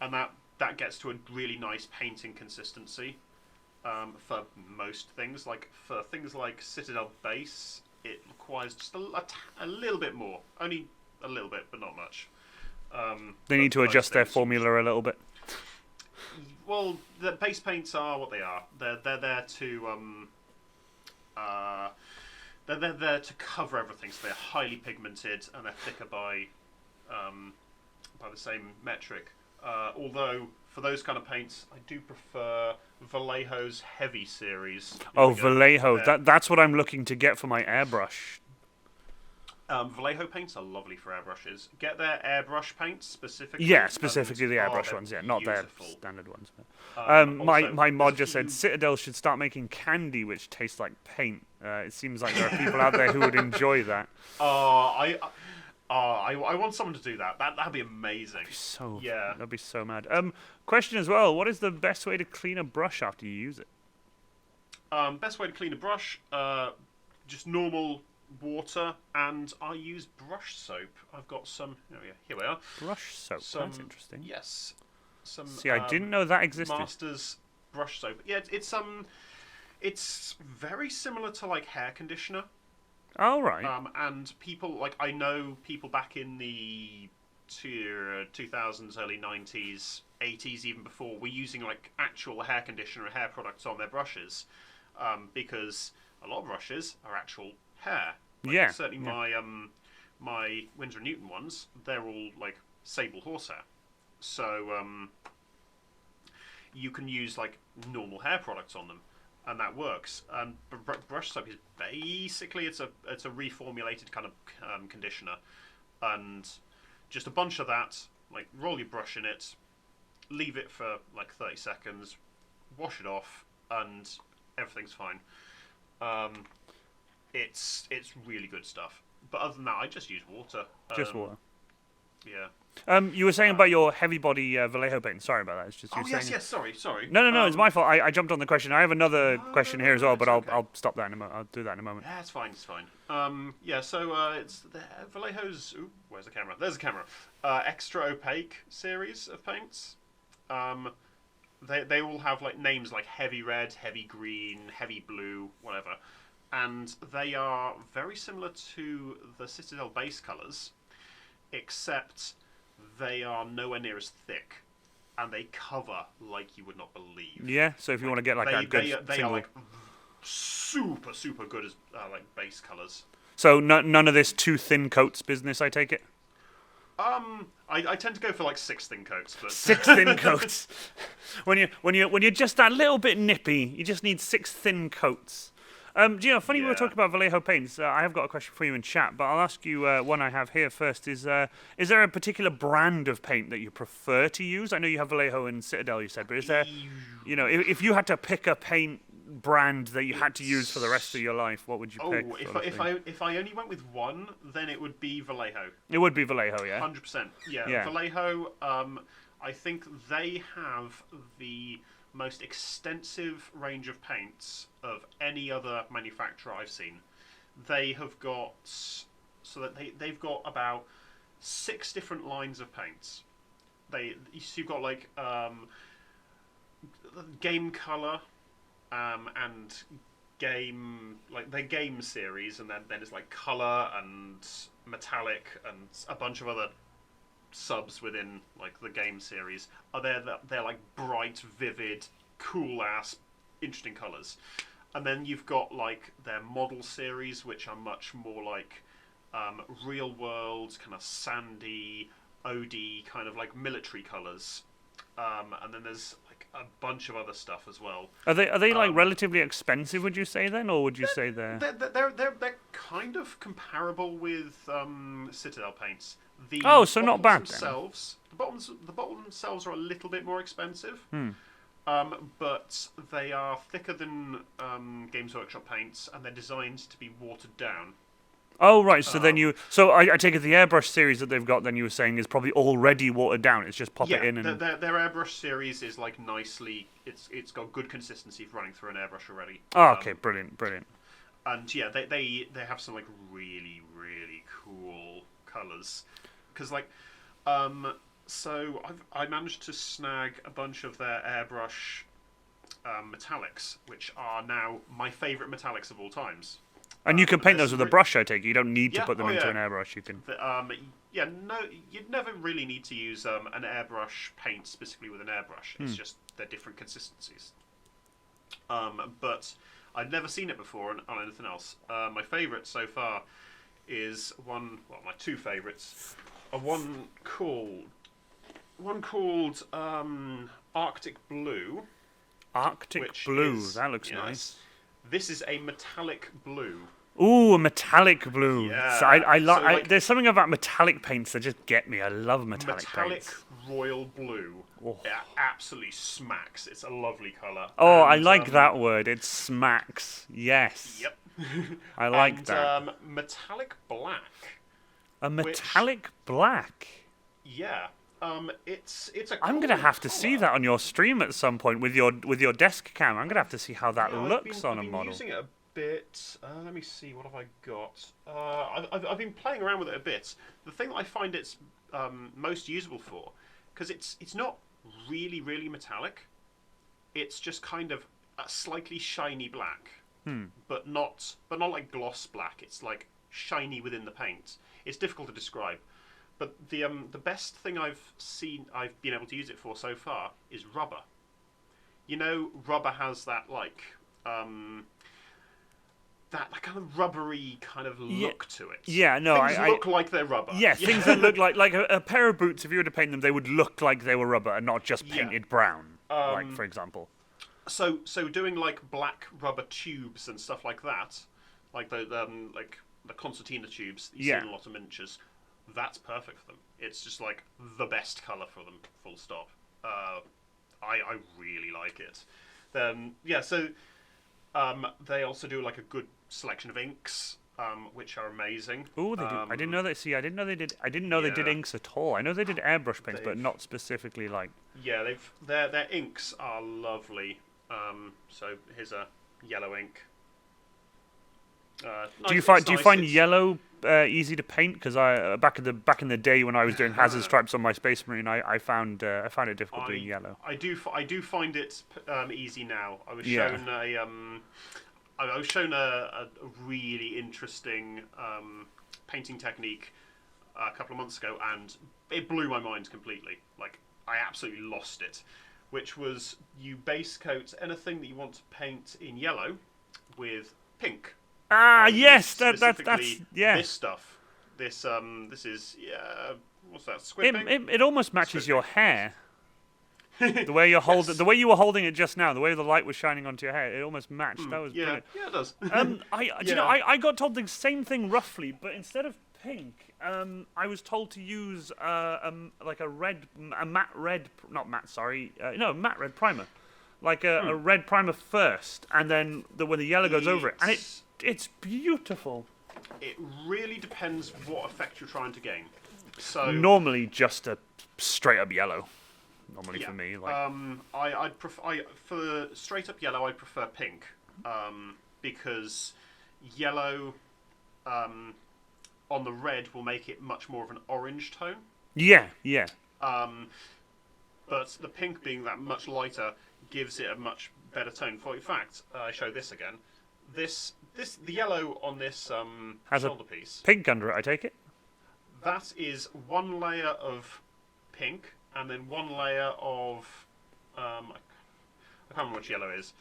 and that gets to a really nice painting consistency. For most things, like for things like Citadel base, it requires just a little bit more. Only a little bit, but not much. They need to adjust their formula a little bit. Well, the base paints are what they are. They're there to they're there to cover everything. So they're highly pigmented and they're thicker by the same metric. Although for those kind of paints, I do prefer Vallejo's Heavy series. Vallejo. That's what I'm looking to get for my airbrush. Vallejo paints are lovely for airbrushes. Get their airbrush paints specifically. Yeah, specifically the airbrush ones. Yeah, not their standard ones. My mod just said Citadel should start making candy which tastes like paint. It seems like there are people out there who would enjoy that. I want someone to do that. That'd be amazing. That'd be so mad. Question as well. What is the best way to clean a brush after you use it? Best way to clean a brush, just normal water, and I use brush soap. I've got some. Oh yeah, here we are. Brush soap. That's interesting. Yes, some. See, I didn't know that existed. Masters brush soap. Yeah, it's very similar to like hair conditioner. Oh, right. And people like I know people back in the 2000s, early 90s, 80s, even before, were using like actual hair conditioner and hair products on their brushes, because a lot of brushes are actual hair. Like, Yeah. certainly my Winsor & Newton ones, they're all like sable horsehair. So you can use like normal hair products on them, and that works. And brush soap is basically it's a reformulated kind of conditioner, and just a bunch of that. Like roll your brush in it, leave it for like 30 seconds, wash it off, and everything's fine. It's really good stuff. But other than that, I just use water. Just water. Yeah. You were saying about your heavy body Vallejo paint. Sorry about that. It's just you yes, saying... Sorry. No. It's my fault. I jumped on the question. I have another question here as well, but okay. I'll stop that in a moment. I'll do that in a moment. Yeah, it's fine. So it's the Vallejo's. Ooh, where's the camera? There's the camera. Extra opaque series of paints. They all have like names like heavy red, heavy green, heavy blue, whatever, and they are very similar to the Citadel base colours, except they are nowhere near as thick, and they cover like you would not believe. Yeah. So if you want to get like a good they single... are like super good as like base colours. So none of this too thin coats business, I take it. I tend to go for like 6 thin coats, but 6 thin coats. When you're just that little bit nippy, you just need 6 thin coats. Funny we were talking about Vallejo paints. I have got a question for you in chat, but I'll ask you one I have here first. Is there a particular brand of paint that you prefer to use? I know you have Vallejo and Citadel, you said, but is there, if you had to pick a paint brand that you had to use for the rest of your life, what would you pick? If I only went with one, then it would be Vallejo. It would be Vallejo, yeah. 100%. Yeah. Vallejo. I think they have the most extensive range of paints of any other manufacturer I've seen. They have got they've got about 6 different lines of paints. You've got like game color. And game, like their game series, and then it's like color and metallic and a bunch of other subs within like the game series. They're like bright, vivid, cool ass, interesting colors. And then you've got like their model series, which are much more like real world, kind of sandy, OD kind of like military colors. And then there's like a bunch of other stuff as well. Are they like relatively expensive? Would you say then, or would you say they're kind of comparable with Citadel paints? So not bad. Themselves, the bottom themselves are a little bit more expensive, but they are thicker than Games Workshop paints, and they're designed to be watered down. Oh, right. So then I take it the airbrush series that they've got, then you were saying, is probably already watered down. It's just pop it in and... their airbrush series is like nicely... It's got good consistency for running through an airbrush already. Oh, okay. Brilliant. And yeah, they have some like really, really cool colours. Because like... so I managed to snag a bunch of their airbrush metallics, which are now my favourite metallics of all times. And you can paint those with a brush, I take it. You don't need to put them into an airbrush. You can. You'd never really need to use an airbrush paint specifically with an airbrush. It's just they're different consistencies. But I'd never seen it before on anything else. My favourite so far is my 2 favourites are one called Arctic Blue. Arctic Blue. That looks nice. This is a metallic blue. Ooh, a metallic blue. Yeah. So I like. There's something about metallic paints that just get me. I love metallic paints. Metallic royal blue. Oh. It absolutely smacks. It's a lovely colour. Oh, I like that word. It smacks. Yes. Yep. I like that. Metallic black. A metallic black. Yeah. It's a I'm cool gonna have to see colour. that on your stream at some point with your desk cam. I'm gonna have to see how that Yeah, looks on I've a been model. using it a bit. Let me see, what have I got? I've been playing around with it a bit. The thing that I find it's most usable for, because it's not really metallic. It's just kind of a slightly shiny black, but not like gloss black. It's like shiny within the paint. It's difficult to describe. But the best thing I've been able to use it for so far is rubber. You know, rubber has that um, that kind of rubbery kind of Yeah, look to it. yeah. No, Things look like they're rubber. yeah, things that look like a pair of boots. If you were to paint them, they would look like they were rubber and not just Yeah. painted brown. Like for example. So doing like black rubber tubes and stuff like that, like the concertina tubes that you see Yeah. in a lot of miniatures, that's perfect for them. It's just like the best color for them. Full stop. I really like it. Yeah. So they also do like a good selection of inks, which are amazing. Oh, they do. I didn't know that. See, I didn't know they did. I didn't know they did Yeah. inks at all. I know they did airbrush paints, but They've- not specifically like. Yeah, their inks are lovely. So here's a yellow ink. Do you It's find nice. It's- yellow easy to paint? Because I back in the day when I was doing hazard stripes on my Space Marine, I found it difficult doing yellow. I do find it easy now. I was Yeah. shown I was shown a really interesting painting technique a couple of months ago, and it blew my mind completely. Like I absolutely lost it. Which was you base coat anything that you want to paint in yellow with pink. Ah, yes, that's Specifically yeah. this stuff. This is what's that? Squid paint? It almost matches your hair. The way the way you were holding it just now, the way the light was shining onto your hair, it almost matched. That was Yeah, brilliant. yeah, it does. Do you know, I got told the same thing roughly, but instead of pink, I was told to use like a matte red, not matte, sorry, no, matte red primer, like a red primer first, and then when the yellow goes over it, and it's beautiful. It really depends what effect you're trying to gain. So Normally, just a straight up yellow. Normally yeah, for me, like I'd prefer for straight up yellow. I prefer pink, because yellow on the red will make it much more of an orange tone. yeah. But the pink being that much lighter gives it a much better tone. For in fact, I show this again. The yellow on this Has a shoulder piece. Pink under it, I take it. That is one layer of pink and then one layer of I can't remember which yellow is.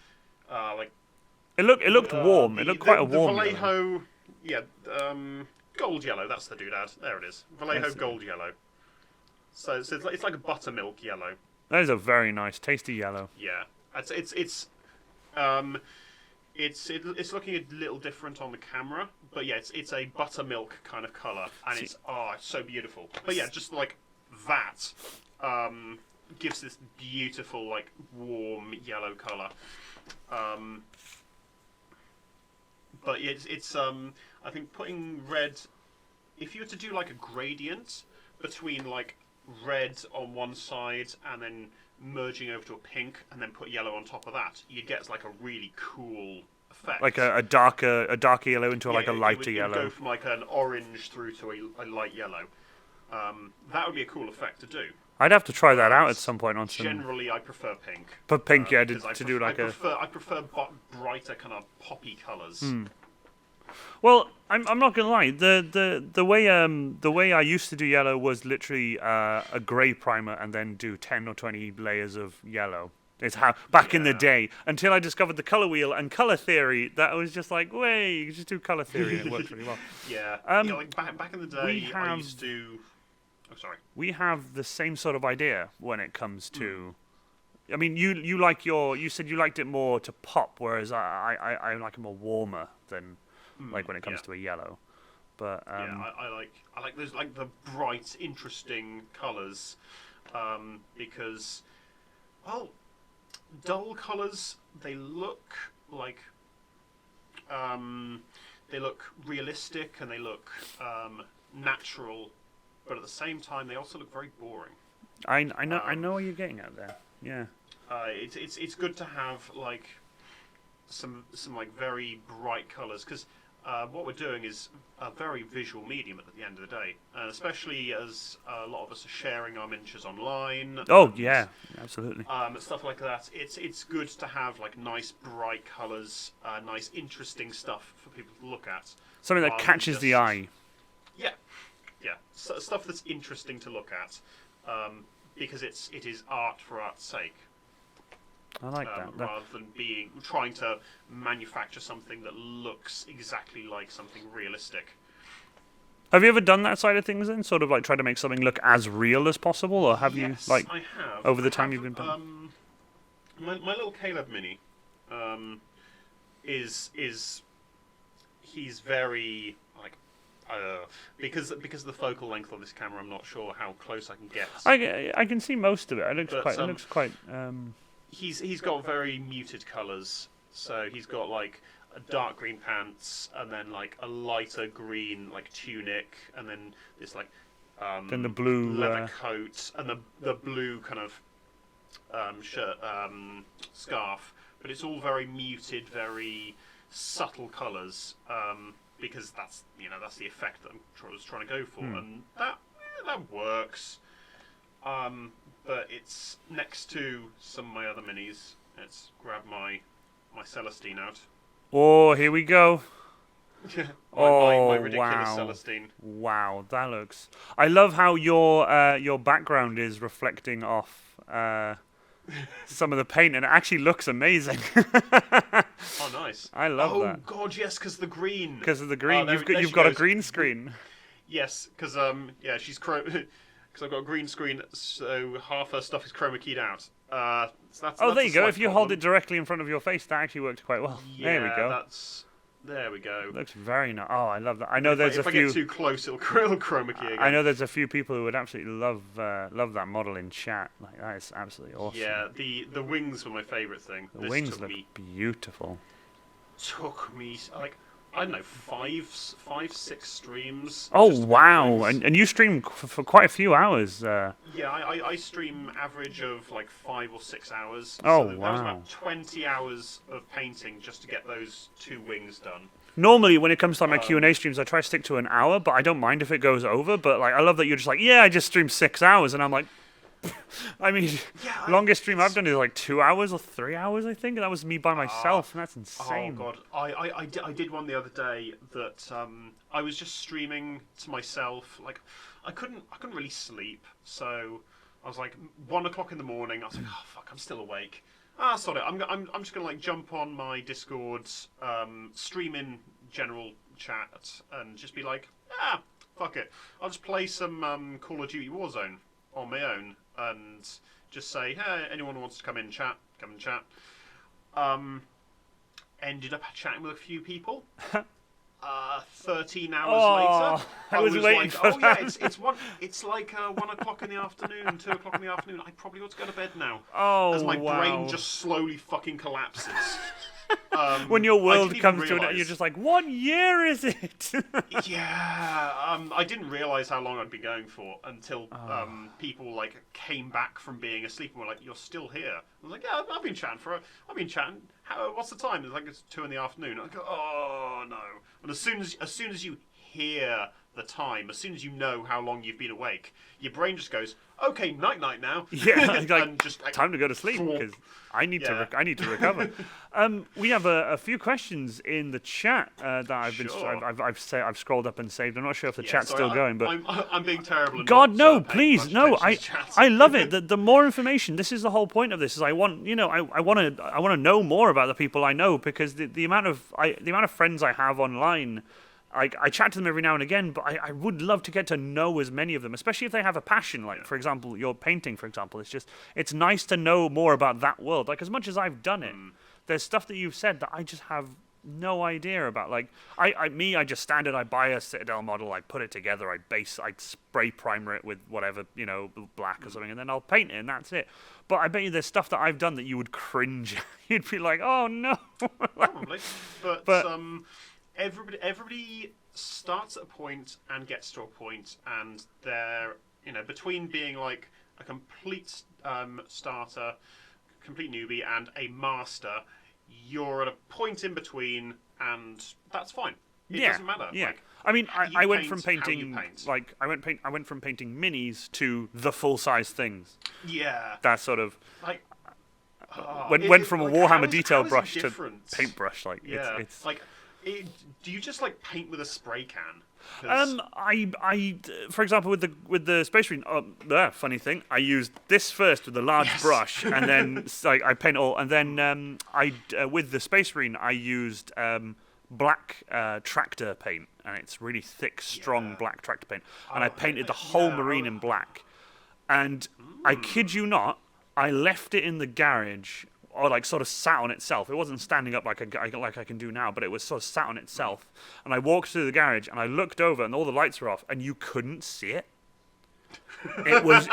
Like It looked warm. It looked quite a warm the yellow. Vallejo, yeah, gold yellow. That's the doodad. There it is. Vallejo That's it. gold yellow. So it's like a buttermilk yellow. That is a very nice, tasty yellow. Yeah, it's looking a little different on the camera, but yeah, it's a buttermilk kind of color, and it's so beautiful. But yeah, just like that, gives this beautiful like warm yellow color. But it's I think putting red, if you were to do like a gradient between like red on one side and then merging over to a pink and then put yellow on top of that, you get like a really cool effect. Like a darker yellow into like a lighter it would yellow. go from like an orange through to a light yellow. That would be a cool effect to do. I'd have to try that out at some point on some. Generally, I prefer pink. But pink, yeah, because to do like I prefer brighter kind of poppy colours. Well, I'm not gonna lie. The way I used to do yellow was literally a grey primer and then do 10 or 20 layers of yellow. It's how back in the Yeah. day until I discovered the color wheel and color theory. That was just like, wait, you can just do color theory and it works really well. Yeah. Like back in the day, I used to. Oh, sorry. We have the same sort of idea when it comes to. I mean, you said you liked it more to pop, whereas I like it more warmer than like when it comes yeah. to a yellow. But Yeah, I like those like the bright, interesting colours, because, well, dull colours they look like they look realistic and they look natural, but at the same time they also look very boring. I know what you're getting at there. Yeah. It's good to have like some like very bright colours because what we're doing is a very visual medium at the end of the day, and especially as a lot of us are sharing our miniatures online. Oh And, yeah, absolutely. stuff like that. It's good to have like nice bright colours, nice interesting stuff for people to look at. Something that rather than catches the just- eye. Yeah, yeah, stuff that's interesting to look at, because it is art for art's sake. I like that. Rather than trying to manufacture something that looks exactly like something realistic. Have you ever done that side of things then? Sort of like try to make something look as real as possible, or have Yes, you like I have. over the time you've been playing? My little Caleb mini, is he's very like because of the focal length of this camera. I'm not sure how close I can get. I can see most of it. It looks But, quite. It um, looks quite. He's got very muted colours. So he's got like a dark green pants, and then like a lighter green like tunic, and then this like Then the blue leather coat, and the blue kind of shirt scarf. But it's all very muted, very subtle colours, because that's the effect that I was trying to go for, and that works. But it's next to some of my other minis. Let's grab my Celestine out. Oh, here we go. my ridiculous wow. Celestine. Wow, that looks. I love how your background is reflecting off some of the paint, and it actually looks amazing. Oh, nice. I love that. Oh God, yes, because the green. Because of the green, there you've she got a goes. green screen. Yes, because she's because I've got a green screen, so half her stuff is chroma keyed out. So that's Oh, there a you go. slight If you hold problem. it directly in front of your face, that actually works quite well. Yeah, there we go. There we go. Looks very nice. Oh, I love that. I know there's if a I few. get too close, it'll chroma key again. I know there's a few people who would absolutely love that model in chat. Like that is absolutely awesome. Yeah, the wings were my favourite thing. The This wings took look me beautiful. like I don't know 5-6 streams. Oh just to make wow! things. And you stream for quite a few hours. Yeah, I stream average of like 5 or 6 hours. Oh, so that was wow. about 20 hours of painting just to get those 2 wings done. Normally, when it comes to like, my Q&A streams, I try to stick to an hour, but I don't mind if it goes over. But like, I love that you're just like, yeah, I just streamed 6 hours, and I'm like, I mean, Yeah, longest stream I've done is like 2 hours or 3 hours, I think, and that was me by myself, and that's insane. Oh god, I did one the other day that I was just streaming to myself. Like, I couldn't really sleep, so I was like 1 o'clock in the morning. I was like, oh fuck, I'm still awake. Sorry, I'm just gonna like jump on my Discord, stream in general chat, and just be like, fuck it. I'll just play some Call of Duty Warzone on my own, and just say, hey, anyone who wants to come in chat, come and chat. Ended up chatting with a few people. 13 hours later, I was waiting like, for yeah, that. it's like 1 o'clock in the afternoon, 2 o'clock in the afternoon. I probably ought to go to bed now. Oh, As my wow. brain just slowly fucking collapses. When your I world didn't comes even to an end, realise. you're just like, what year is it? Yeah, I didn't realise how long I'd been going for until people like came back from being asleep and were like, "You're still here." I was like, "Yeah, I've been chatting. What's the time?" It's like it's 2 in the afternoon. I go, "Oh no!" And as soon as you hear the time, as soon as you know how long you've been awake, your brain just goes, "Okay, night now." Yeah, like, and just like, time to go to sleep because I need Yeah. I need to recover. We have a few questions in the chat that I've been Sure. I've scrolled up and saved. I'm not sure if the Yeah, chat's sorry, still going, but I'm being terrible. And God, not, no, paying please, much no. attention to chat. I love it. The more information. This is the whole point of this. Is I want I want to know more about the people I know because the amount of friends I have online. I chat to them every now and again, but I would love to get to know as many of them, especially if they have a passion. Like, for example, your painting, for example. It's nice to know more about that world. Like, as much as I've done it, there's stuff that you've said that I just have no idea about. Like, I just standard, I buy a Citadel model, I put it together, I spray primer it with whatever, black or something, and then I'll paint it, and that's it. But I bet you there's stuff that I've done that you would cringe. You'd be like, oh, no. Probably, but everybody starts at a point and gets to a point, and they're between being like a complete starter, complete newbie, and a master, you're at a point in between, and that's fine. It Yeah, doesn't matter. yeah. Like, I mean, you I went paint from how you painting paint. like I went from painting minis to the full size things. Yeah, That sort of like went from a like, Warhammer detail how is it brush to different? paintbrush. Like Yeah, it's. like, do you just like paint with a spray can? 'Cause- For example, with the space marine, funny thing, I used this first with a large Yes. brush, and then like I paint all, and then with the space marine, I used black tractor paint, and it's really thick, strong Yeah. black tractor paint, and I Oh, painted the whole yeah, marine in black. And I kid you not, I left it in the garage, or like sort of sat on itself. It wasn't standing up like I can do now, but it was sort of sat on itself. And I walked through the garage, and I looked over, and all the lights were off, and you couldn't see it. It was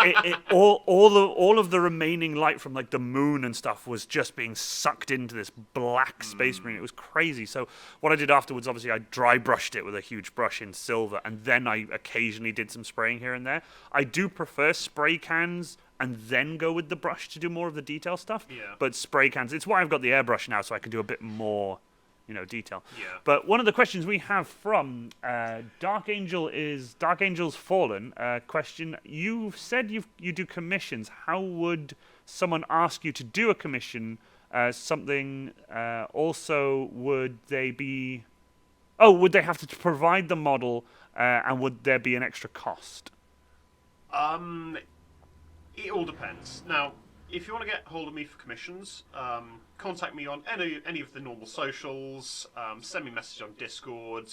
all of the remaining light from like the moon and stuff was just being sucked into this black space marine. It was crazy. So what I did afterwards, obviously, I dry brushed it with a huge brush in silver, and then I occasionally did some spraying here and there. I do prefer spray cans and then go with the brush to do more of the detail stuff. Yeah. But spray cans, it's why I've got the airbrush now, so I can do a bit more, detail. Yeah. But one of the questions we have from Dark Angel's Fallen question. You said you do commissions. How would someone ask you to do a commission? Something also would they be? Oh, would they have to provide the model, and would there be an extra cost? It all depends. Now, if you want to get hold of me for commissions, contact me on any of the normal socials. Send me a message on Discord.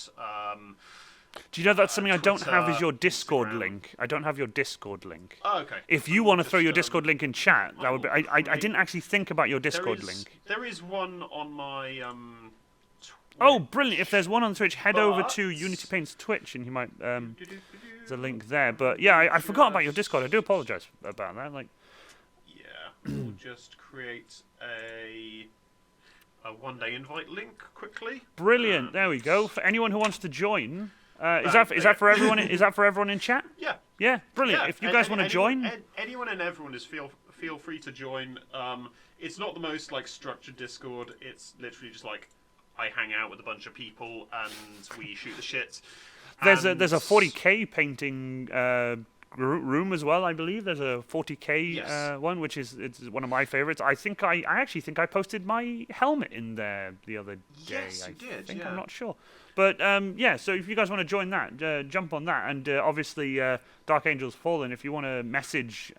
Do you know that's something I don't have is Twitter, your Discord Instagram. link? I don't have your Discord link. Oh, okay. If you want to throw your Just, Discord link in chat, that would be. I didn't actually think about your Discord link. There is one on my. Oh, brilliant! If there's one on Twitch, head over to But- Unity Paint's Twitch, and you might. There's a link there. But yeah, I forgot about your Discord. I do apologise about that. Like, Yeah, we'll just create a one-day invite link quickly. brilliant. There we go. For anyone who wants to join, is Bang, that for everyone? Is that for everyone in chat? Yeah. Yeah, brilliant. Yeah, If you guys want to join, anyone and everyone is feel free to join. It's not the most like structured Discord. It's literally just like I hang out with a bunch of people and we shoot the shit. there's And- a 40k painting room as well. I believe there's a 40k Yes. one, which is it's one of my favorites. I actually think I posted my helmet in there the other day. Yes, I you did, think yeah. I'm not sure, but yeah. So if you guys want to join that, jump on that, and obviously Dark Angels Fallen. If you want to message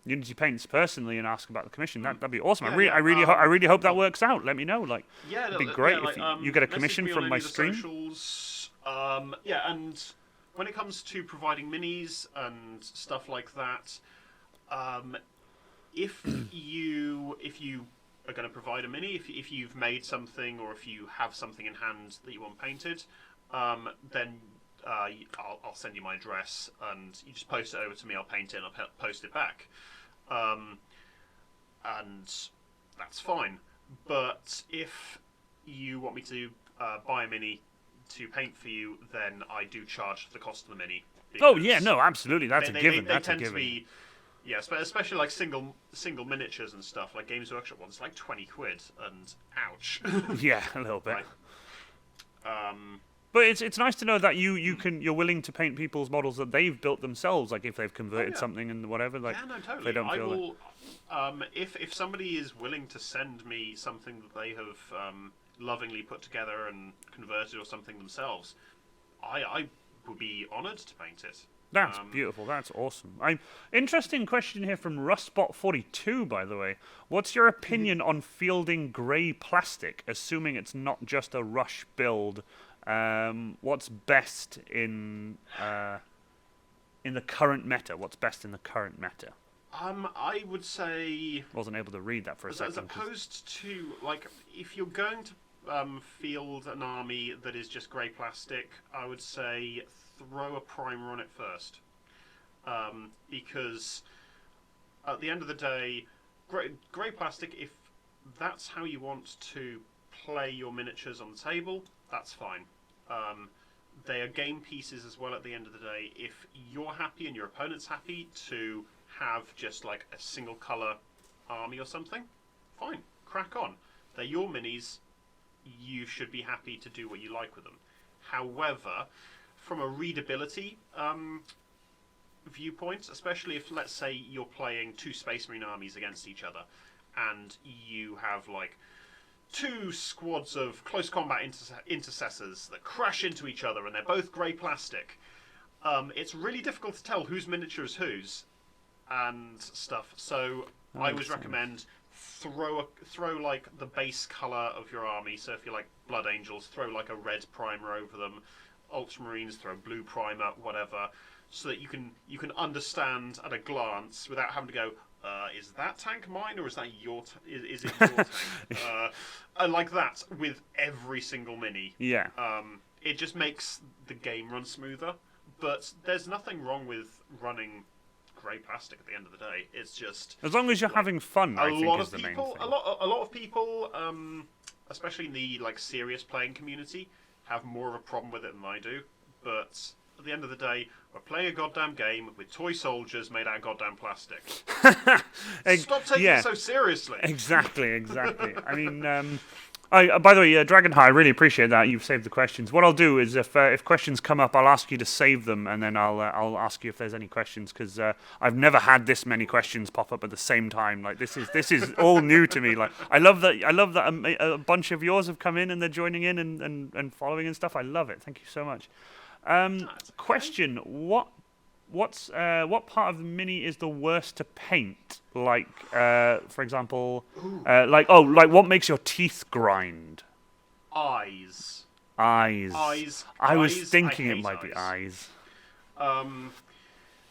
Unity Paints personally and ask about the commission, that'd be awesome. Yeah, I really hope that works out. Let me know. Like, Yeah, it'd be yeah, great like, if you get a message commission me on from any my of the stream. Socials. Yeah, and when it comes to providing minis and stuff like that, if you are going to provide a mini, if you've made something or if you have something in hand that you want painted, then I'll send you my address and you just post it over to me. I'll paint it and I'll post it back, and that's fine. But if you want me to buy a mini to paint for you, then I do charge the cost of the mini. Oh because yeah, no, absolutely. That's a given. They That's a tend to given. be, yeah, especially like single miniatures and stuff. Like Games Workshop ones, like 20 quid, and ouch. Yeah, a little bit. Right. But it's nice to know that you're willing to paint people's models that they've built themselves, like if they've converted yeah. something and whatever. Like, Yeah, no, totally. they don't I feel will. If somebody is willing to send me something that they have lovingly put together and converted or something themselves, I would be honoured to paint it. That's beautiful. That's awesome. Interesting question here from Rustbot42, by the way. What's your opinion on fielding grey plastic, assuming it's not just a rush build? What's best in the current meta? What's best in the current meta? I would say, Wasn't able to read that for a as second. 'cause- opposed to like, if you're going to field an army that is just grey plastic, I would say throw a primer on it first, because at the end of the day, grey plastic, if that's how you want to play your miniatures on the table, that's fine. they are game pieces as well at the end of the day. If you're happy and your opponent's happy to have just like a single colour army or something, fine, crack on. They're your minis. You should be happy to do what you like with them. However, from a readability viewpoint, especially if, let's say, you're playing two Space Marine armies against each other, and you have like two squads of close combat intercessors that crash into each other, and they're both grey plastic. It's really difficult to tell whose miniature is whose and stuff. So I always recommend throw like the base colour of your army. So if you're like Blood Angels, throw like a red primer over them. Ultramarines, throw blue primer, whatever, so that you can understand at a glance without having to go, is that tank mine or is that your is it your tank? And like that with every single mini. Yeah. It just makes the game run smoother. But there's nothing wrong with running grey plastic at the end of the day. It's just as long as you're having fun. I think is the main thing. A lot of people, especially in the like serious playing community, have more of a problem with it than I do. But at the end of the day, we're playing a goddamn game with toy soldiers made out of goddamn plastic. Stop taking it so seriously. Exactly. I mean, by the way, Dragonheart, I really appreciate that. You've saved the questions. What I'll do is, if questions come up, I'll ask you to save them, and then I'll ask you if there's any questions, because I've never had this many questions pop up at the same time. Like this is all new to me. Like I love that a bunch of yours have come in and they're joining in and following and stuff. I love it. Thank you so much. Question: What part of the mini is the worst to paint? Like, for example, what makes your teeth grind? Eyes. I was thinking it might be eyes.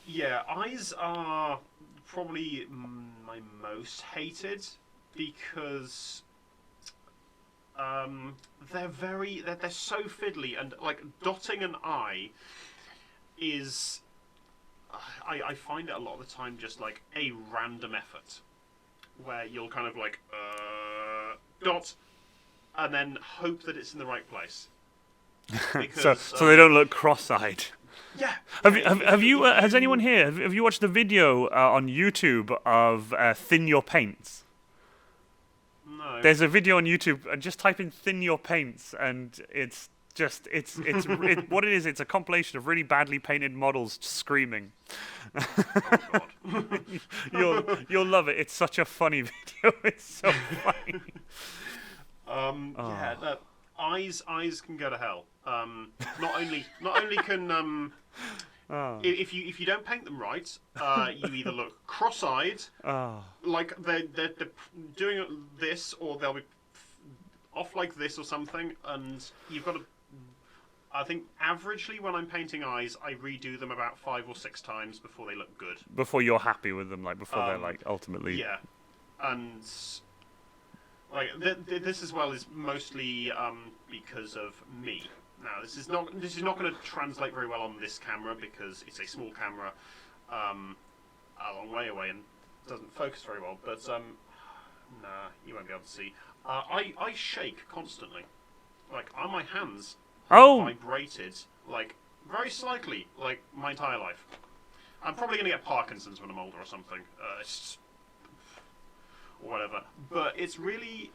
Yeah, eyes are probably my most hated because they're so fiddly, and like dotting an eye is. I find it a lot of the time just like a random effort where you'll kind of like dot and then hope that it's in the right place. Because, so they don't look cross-eyed. Yeah. Has anyone here? Have you watched the video on YouTube of thin your paints? No. There's a video on YouTube. Just type in thin your paints, and it's what it is. It's a compilation of really badly painted models screaming. Oh God. You'll love it. It's such a funny video. It's so funny. Yeah, that eyes can go to hell. Not only can if you don't paint them right, you either look cross-eyed, like they're doing this, or they'll be off like this or something, and you've got to. I think averagely when I'm painting eyes, I redo them about 5 or 6 times before they look good. Before you're happy with them, like before they're like ultimately. Yeah, and like this as well is mostly because of me. Now this is not going to translate very well on this camera because it's a small camera, a long way away and doesn't focus very well. But nah, you won't be able to see. I shake constantly, like on my hands. Vibrated like very slightly, like my entire life. I'm probably gonna get Parkinson's when I'm older or something, or whatever. But it's really,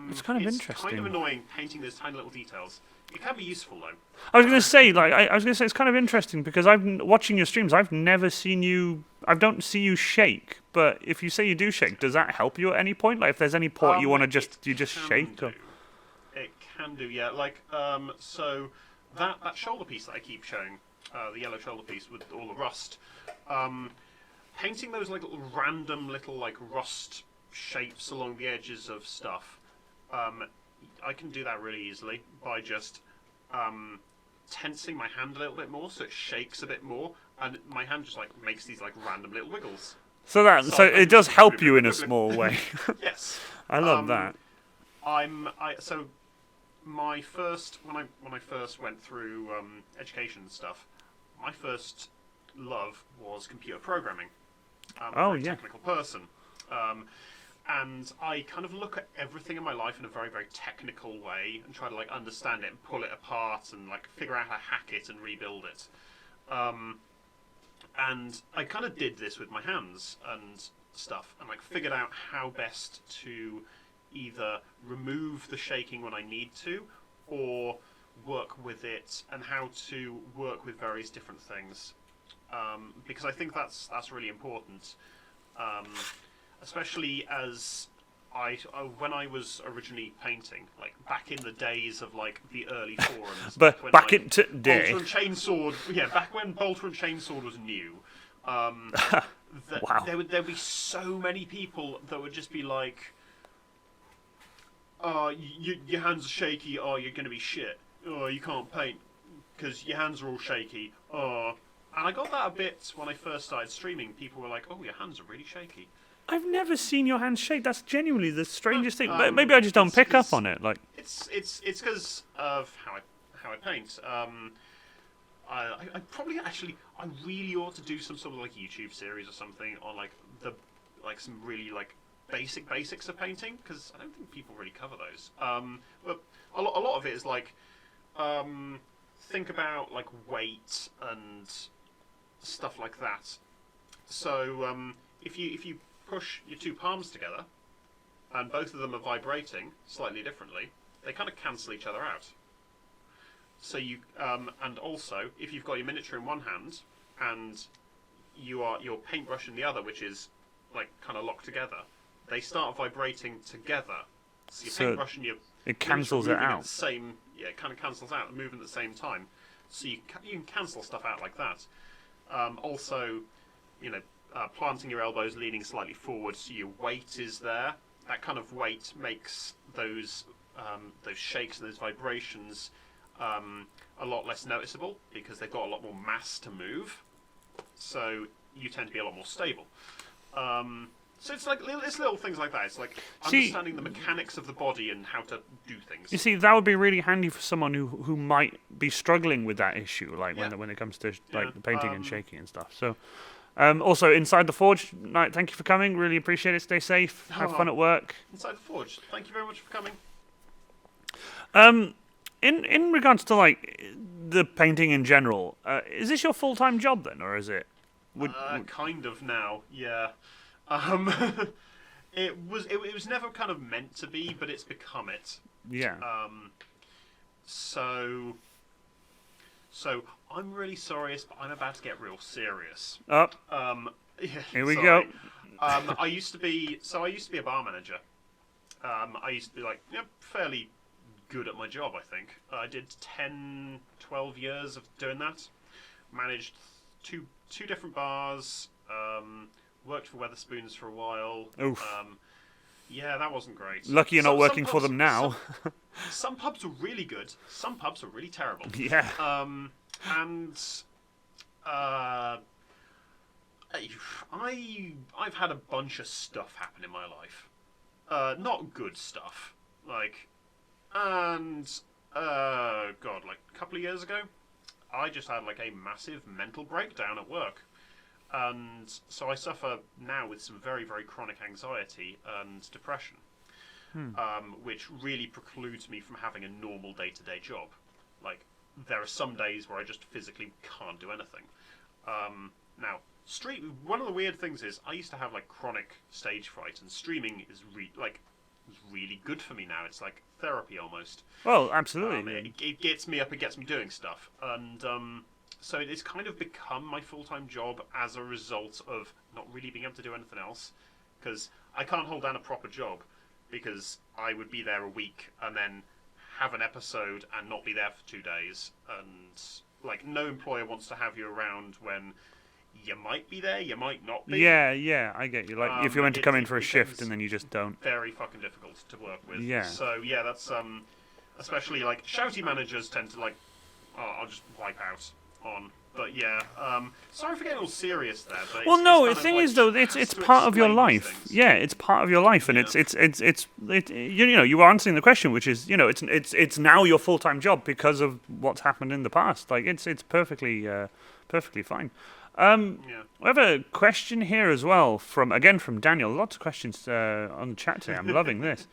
it's kind of interesting. It's kind of annoying painting those tiny little details. It can be useful though. I was gonna say, it's kind of interesting because I've watching your streams. I've never seen you. I don't see you shake. But if you say you do shake, does that help you at any point? Like if there's any point you want to just shake? Or? It can do, yeah. Like, so that shoulder piece that I keep showing, the yellow shoulder piece with all the rust, painting those like random little like rust shapes along the edges of stuff, I can do that really easily by just tensing my hand a little bit more so it shakes a bit more, and my hand just like makes these like random little wiggles. So it does help you in a small way. Yes. I love that. So my first when I first went through education and stuff, my first love was computer programming. I'm a very technical person, and I kind of look at everything in my life in a very, very technical way and try to like understand it and pull it apart and like figure out how to hack it and rebuild it. And I kind of did this with my hands and stuff, and like figured out how best to either remove the shaking when I need to, or work with it, and how to work with various different things. Because I think that's really important, especially as when I was originally painting, like back in the days of like the early forums. But when, back like, in today, Bolter and Chainsword, yeah, back when Bolter and Chainsword was new, wow. there'd be so many people that would just be like, "Oh, your hands are shaky. Oh, you're gonna be shit. Oh, you can't paint because your hands are all shaky. Oh." And I got that a bit when I first started streaming. People were like, "Oh, your hands are really shaky." I've never seen your hands shake. That's genuinely the strangest thing. Maybe I just don't pick up on it. Like it's because of how I paint. I probably I really ought to do some sort of like YouTube series or something on like some really like basics of painting, because I don't think people really cover those. But a lot of it is like think about like weight and stuff like that. So if you push your two palms together and both of them are vibrating slightly differently, they kind of cancel each other out. So you and also if you've got your miniature in one hand and your paintbrush in the other, which is like kind of locked together, they start vibrating together. So your paintbrush and your it cancels it out. It kind of cancels out, moving at the same time. So you can cancel stuff out like that. Also, planting your elbows, leaning slightly forward, so your weight is there. That kind of weight makes those shakes and those vibrations a lot less noticeable, because they've got a lot more mass to move. So you tend to be a lot more stable. So it's like it's little things like that. It's like understanding the mechanics of the body and how to do things. You see, that would be really handy for someone who might be struggling with that issue, like when it comes to like the painting and shaking and stuff. So, also Inside the Forge, thank you for coming. Really appreciate it. Stay safe. Have fun at work. Inside the Forge, thank you very much for coming. In regards to like the painting in general, is this your full-time job then, or is it? Kind of now, yeah. It was never kind of meant to be, but it's become it. Yeah. So I'm really sorry, but I'm about to get real serious. Yeah, here we go. I used to be a bar manager. I used to be like fairly good at my job, I think. I did 10, 12 years of doing that. Managed two different bars. Worked for Weatherspoons for a while. Oof. Yeah, that wasn't great. Lucky you're not working for them now. Some pubs were really good. Some pubs were really terrible. Yeah. I've had a bunch of stuff happen in my life. Not good stuff. Like a couple of years ago, I just had like a massive mental breakdown at work. And so I suffer now with some very, very chronic anxiety and depression, which really precludes me from having a normal day-to-day job. Like, there are some days where I just physically can't do anything. Now, one of the weird things is I used to have like chronic stage fright, and streaming is really good for me now. It's like therapy almost. Well, absolutely. It gets me up, it gets me doing stuff, and so it's kind of become my full-time job as a result of not really being able to do anything else, because I can't hold down a proper job, because I would be there a week and then have an episode and not be there for 2 days, and like no employer wants to have you around when you might be there, you might not be. Yeah, I get you. Like if you're meant to come in for a shift and then you just don't. Very fucking difficult to work with. Yeah. So yeah, that's especially like shouty managers tend to like, I'll just wipe out on. But yeah, sorry for getting all serious there. But well, no, the thing is though, it's part of your life. Yeah, it's part of your life, and you were answering the question, which is it's now your full-time job because of what's happened in the past. Like it's perfectly perfectly fine. Yeah. We have a question here as well from Daniel. Lots of questions on the chat today. I'm loving this.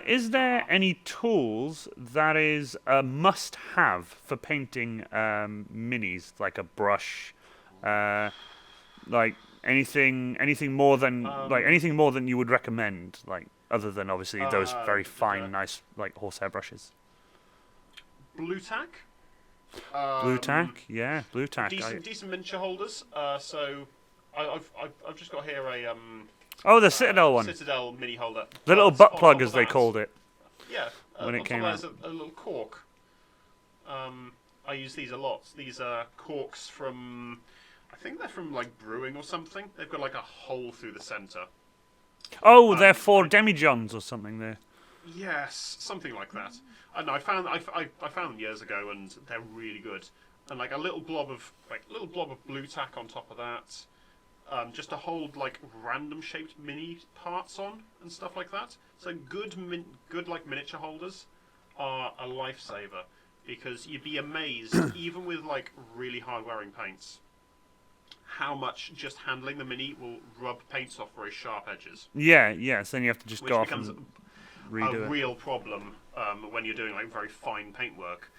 Is there any tools that is a must-have for painting minis, like a brush, like anything more than anything more than you would recommend, like other than obviously those very fine, nice like horsehair brushes? Blue tack. Blue tack, yeah, blue tack. Decent miniature holders. So I've just got here a Oh, the Citadel one. Citadel mini holder. The little butt plug, as they called it. Yeah. When it came out. A little cork. I use these a lot. These are corks from, I think they're from like brewing or something. They've got like a hole through the centre. Oh, they're for demijohns or something there. Yes, something like that. And I found them years ago, and they're really good. And like a little blob of blue tack on top of that, just to hold like random shaped mini parts on and stuff like that. So good like miniature holders are a lifesaver, because you'd be amazed even with like really hard wearing paints how much just handling the mini will rub paints off very sharp edges. Yeah, yes. Then you have to just Which go off becomes and redo it. real problem when you're doing like very fine paintwork.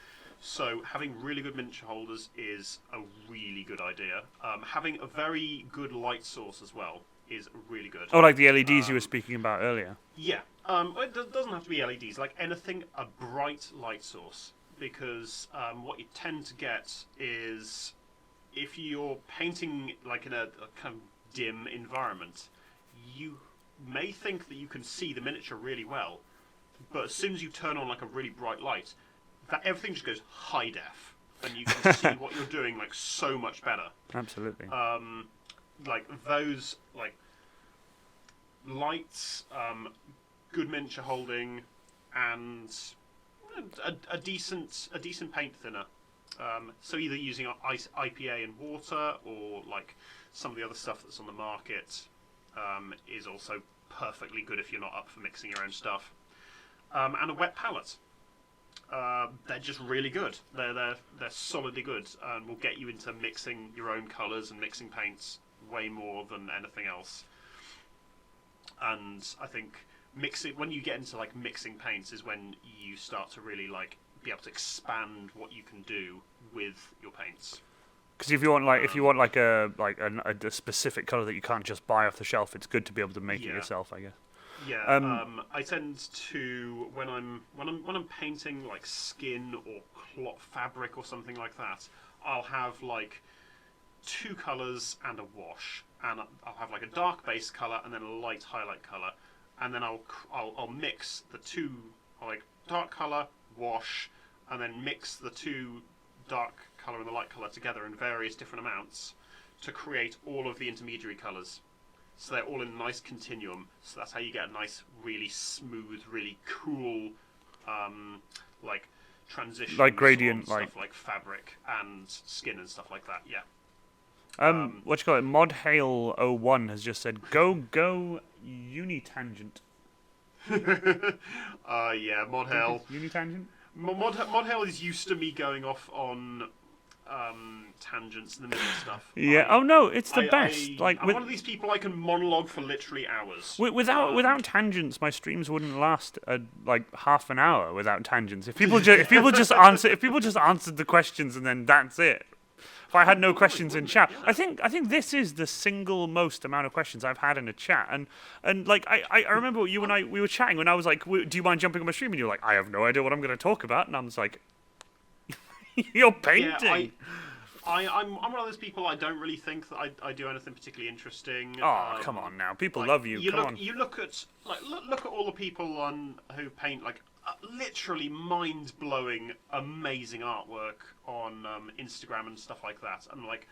So having really good miniature holders is a really good idea. Having a very good light source as well is really good. Oh, like the LEDs you were speaking about earlier. Yeah. It doesn't have to be LEDs. Like anything, a bright light source. Because what you tend to get is, if you're painting like in a kind of dim environment, you may think that you can see the miniature really well, but as soon as you turn on like a really bright light, that everything just goes high def, and you can see what you're doing like so much better. Absolutely. Like those like lights, good miniature holding, and a decent paint thinner. So either using IPA and water, or like some of the other stuff that's on the market, is also perfectly good if you're not up for mixing your own stuff. And a wet palette. They're just really good. They're solidly good, and will get you into mixing your own colours and mixing paints way more than anything else. And I think when you get into like mixing paints is when you start to really like be able to expand what you can do with your paints. Because if you want a specific color that you can't just buy off the shelf, it's good to be able to make it yourself, I guess. Yeah. I tend to when I'm painting like skin or cloth fabric or something like that, I'll have like two colors and a wash, and I'll have like a dark base color and then a light highlight color, and then I'll mix the two, like dark color, wash, and then mix the two dark color and the light color together in various different amounts to create all of the intermediary colors. So they're all in a nice continuum. So that's how you get a nice, really smooth, really cool, like transition, like gradient, stuff like fabric and skin and stuff like that. Yeah. What you call it? Modhale01 has just said, "Go unitangent." Yeah, Modhale. Unitangent. Modhale is used to me going off on tangents in the middle of stuff. Yeah. Oh no, it's the best. I'm one of these people I can monologue for literally hours. Without tangents, my streams wouldn't last like half an hour without tangents. If people just answered the questions and then that's it. If I had no questions in chat, I think this is the single most amount of questions I've had in a chat, and like I remember you and we were chatting when I was like, do you mind jumping on my stream? And you're like, I have no idea what I'm going to talk about, and I was like, you're painting. Yeah, I'm one of those people. I don't really think that I do anything particularly interesting. Oh, come on now, people love you. You look at all the people who paint like literally mind-blowing, amazing artwork on Instagram and stuff like that, and like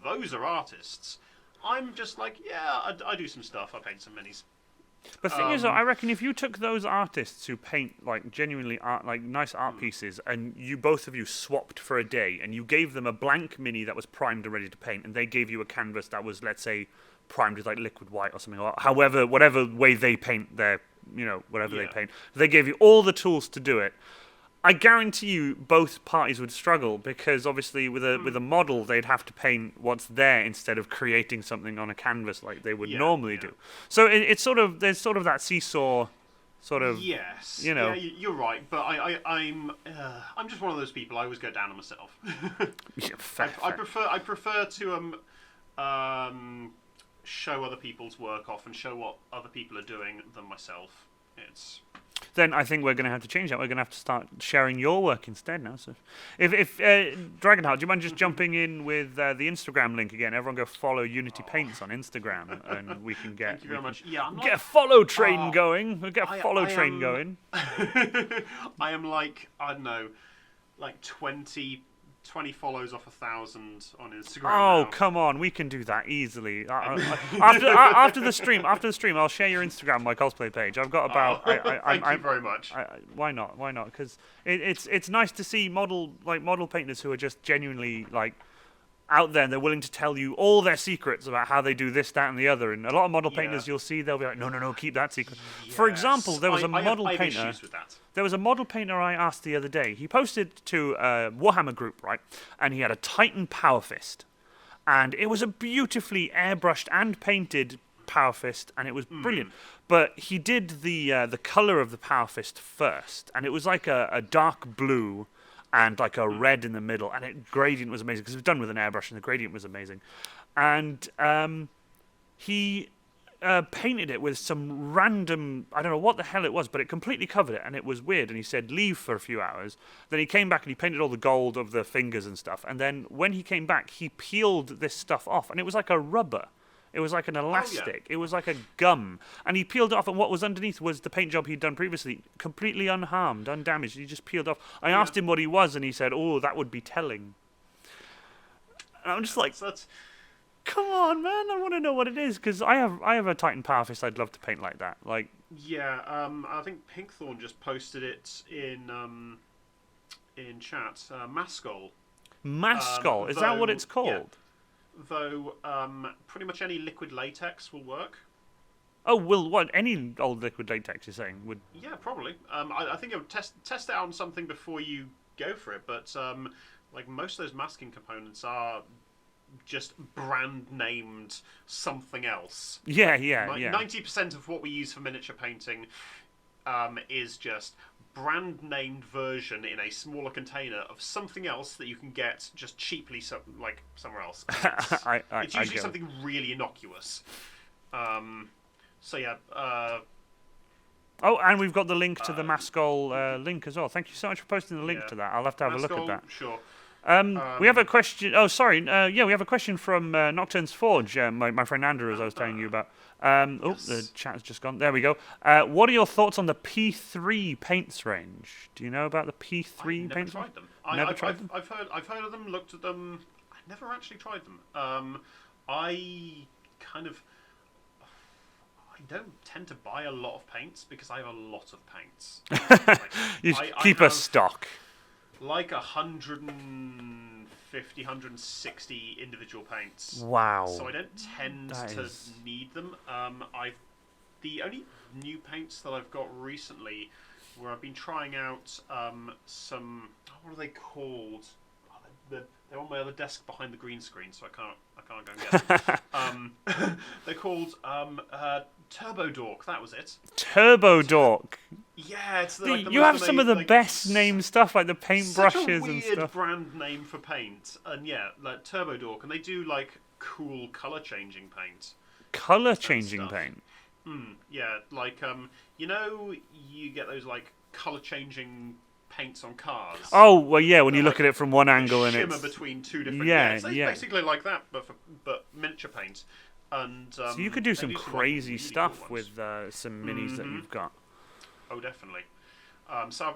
those are artists. I'm just like, yeah, I do some stuff. I paint some minis. The thing is, I reckon if you took those artists who paint like genuinely nice art pieces, and both of you swapped for a day, and you gave them a blank mini that was primed and ready to paint, and they gave you a canvas that was, let's say, primed with like liquid white or something, or whatever way they paint their, whatever they paint, they gave you all the tools to do it. I guarantee you both parties would struggle because obviously with a model they'd have to paint what's there instead of creating something on a canvas like they would normally do. So it's sort of there's sort of that seesaw sort of Yes, know. yeah, you're right, but I'm just one of those people. I always go down on myself. Yeah, fair. I prefer to show other people's work off and show what other people are doing than myself. It's Then I think we're going to have to change that. We're going to have to start sharing your work instead now. So, if Dragonheart, do you mind just jumping in with the Instagram link again? Everyone go follow Unity Paints on Instagram, and we can get. Thank you very much. Yeah, get a follow train going. We'll get a follow train going. I am like, I don't know, like 20 follows off 1,000 on Instagram. Oh, now. come on, we can do that easily. After the stream, I'll share your Instagram, my cosplay page. I've got about. Thank you very much. Why not? Why not? Because it's nice to see model painters who are just genuinely like out there and they're willing to tell you all their secrets about how they do this, that, and the other. And a lot of model painters you'll see they'll be like, no, keep that secret. Yes. For example, there was a model I have painter. issues with that. There was a model painter I asked the other day. He posted to a Warhammer group, right? And he had a Titan Power Fist. And it was a beautifully airbrushed and painted Power Fist, and it was brilliant. But he did the color of the Power Fist first, and it was like a dark blue and like a red in the middle, and it gradient was amazing because it was done with an airbrush, and the gradient was amazing. And he painted it with some random, I don't know what the hell it was, but it completely covered it, and it was weird. And he said leave for a few hours. Then he came back and he painted all the gold of the fingers and stuff. And then when he came back, he peeled this stuff off, and it was like a rubber. It was like an elastic. It was like a gum. And he peeled it off, and what was underneath was the paint job he'd done previously, completely unharmed, undamaged. He just peeled off. I asked him what he was, and he said, oh, that would be telling. And I'm just like, come on, man! I want to know what it is because I have a Titan Power Fist. I'd love to paint like that. Like, yeah, I think Pinkthorn just posted it in chat. Mascol. Mascol, is that what it's called? Yeah. Though pretty much any liquid latex will work. Oh, well, what any old liquid latex you're saying would? Yeah, probably. I think I would test it out on something before you go for it. But like most of those masking components are just brand named something else. Yeah. 90% of what we use for miniature painting is just brand named version in a smaller container of something else that you can get just cheaply somewhere else. It's usually something really innocuous. So yeah. Oh, and we've got the link to the Mascol link as well. Thank you so much for posting the link to that. I'll have to have a look at that. Sure. We have a question. Oh, sorry. We have a question from Nocturne's Forge, my friend Andrew, as I was telling you about. Yes. The chat's just gone. There we go. What are your thoughts on the P3 paints range? Do you know about the P3 paints? Tried them. Never tried them. I've heard of them. Looked at them. I never actually tried them. I don't tend to buy a lot of paints because I have a lot of paints. You keep a stock. Like 150, 160 individual paints. Wow. So I don't tend to need them. The only new paints that I've got recently, where I've been trying out some. What are they called? They're on my other desk behind the green screen, so I can't go and get them. They're called Turbo Dork. That was it. Turbo Dork. Yeah, it's you have some of the best named stuff, like the paintbrushes and stuff. Such a weird brand name for paint, and yeah, like Turbo Dork, and they do like cool color changing paint. Color changing paint. Yeah, like you get those like color changing paints on cars. Oh well, yeah. When you look at it from one angle and shimmer it's between two different. It's basically like that, but miniature paint. And so you could do some crazy stuff cool with some minis that you've got. Oh, definitely. So I've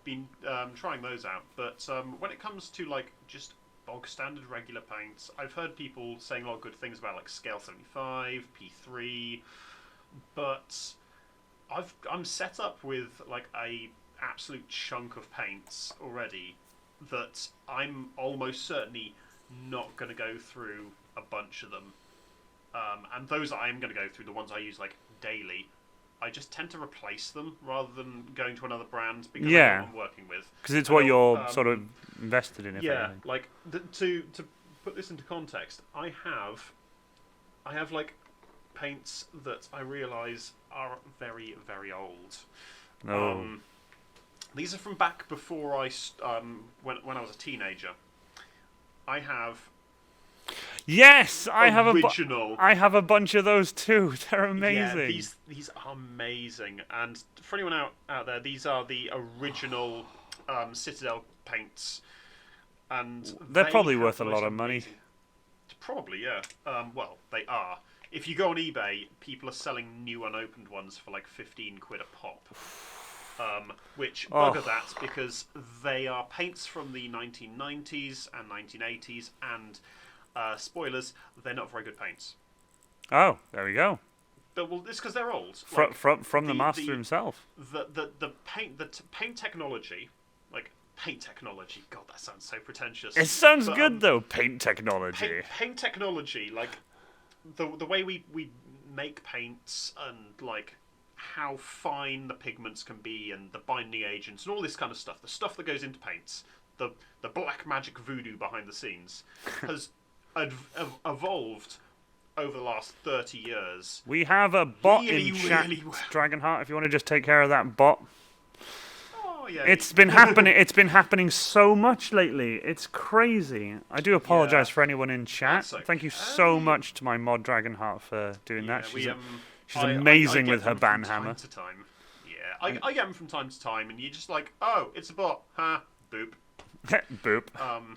been trying those out, but when it comes to like just bog standard regular paints, I've heard people saying a lot of good things about like Scale 75, P3, but I'm set up with like a absolute chunk of paints already that I'm almost certainly not going to go through a bunch of them. And those that I am going to go through, the ones I use like daily, I just tend to replace them rather than going to another brand because I know Yeah. what I'm working with. Because it's I what don't, you're sort of invested in, if yeah, anything. like to put this into context, I have like paints that I realise are very very old. No. These are from back before when I was a teenager. I have Yes, original. I have a bunch of those too. They're amazing. Yeah, these are amazing. And for anyone out there, these are the original Citadel paints, and They're they probably have worth the a most lot of money. amazing- Probably, yeah. Well, they are. If you go on eBay, people are selling new unopened ones for like 15 quid a pop. Which bugger that because they are paints from the 1990s and 1980s, and spoilers, they're not very good paints. Oh, there we go. But well, it's because they're old. From the master himself. The paint technology, like paint technology. God, that sounds so pretentious. It sounds But, good though. Paint technology. paint technology, like the way we make paints and like how fine the pigments can be and the binding agents and all this kind of stuff, the stuff that goes into paints, the black magic voodoo behind the scenes, has evolved over the last 30 years. We have a bot Really, in chat, really well. Dragonheart. If you want to just take care of that bot. Oh yeah, It's been happening. It's been happening so much lately. It's crazy. I do apologise for anyone in chat. That's Thank you okay. so much to my mod Dragonheart for doing that. Yeah, She's I amazing get with her them ban from hammer. Time to time. Yeah, I get them from time to time, and you're just like, oh, it's a bot, huh? Boop. Boop. Um,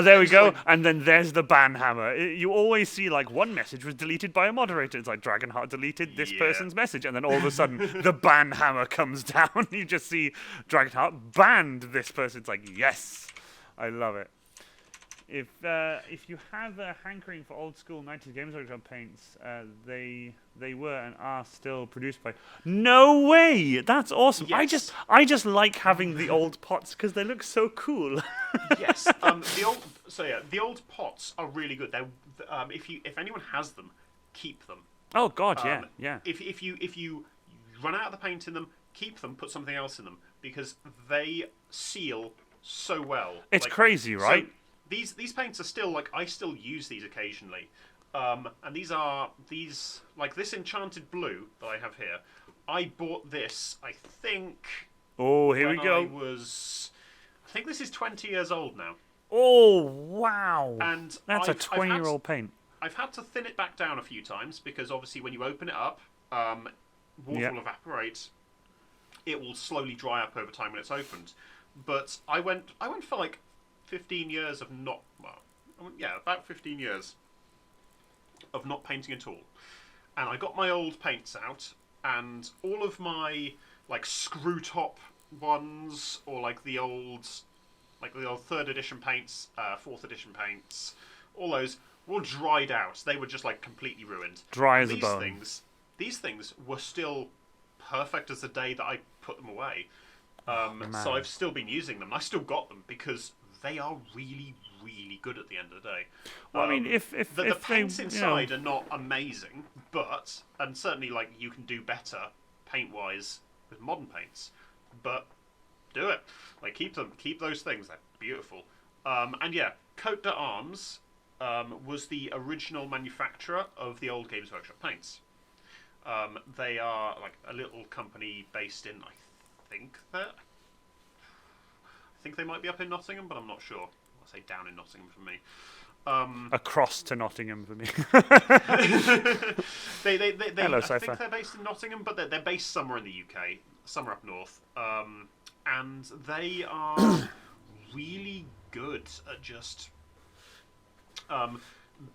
There we it's go. like- And then there's the ban hammer. You always see like one message was deleted by a moderator. It's like Dragonheart deleted this Yeah. person's message, and then all of a sudden the ban hammer comes down. You just see Dragonheart banned this person. It's like yes, I love it. If you have a hankering for old school 90s Games Workshop paints, they were and are still produced by. No way! That's awesome. Yes. I just like having the old pots because they look so cool. yes. The old pots are really good. They're if anyone has them, keep them. Oh God, yeah. If you run out of the paint in them, keep them. Put something else in them because they seal so well. It's Like, crazy, right? So these paints are still like I still use these occasionally, and these like this enchanted blue that I have here. I bought this I think. Oh, here we when go. I think this is 20 years old now. Oh wow! And That's I've a 20-year-old paint. I've had to thin it back down a few times because obviously when you open it up, water will evaporate. It will slowly dry up over time when it's opened. But I went for like 15 years of not about 15 years of not painting at all. And I got my old paints out, and all of my like screw top ones or like the old 3rd edition paints, 4th edition paints, all those were dried out. They were just like completely ruined. Dry as a bone. These things were still perfect as the day that I put them away. So I've still been using them. I still got them because they are really, really good at the end of the day. Well, I mean, if the paints they, inside are not amazing, and certainly like you can do better paint-wise with modern paints, but do it. Like keep those things. They're beautiful. And yeah, Cote d'Arms was the original manufacturer of the old Games Workshop paints. They are like a little company based in, I think they might be up in Nottingham, but I'm not sure. I'll say down in Nottingham for me. across to Nottingham for me. Hello, I think they're based in Nottingham, but they're based somewhere in the UK, somewhere up north. And they are really good at just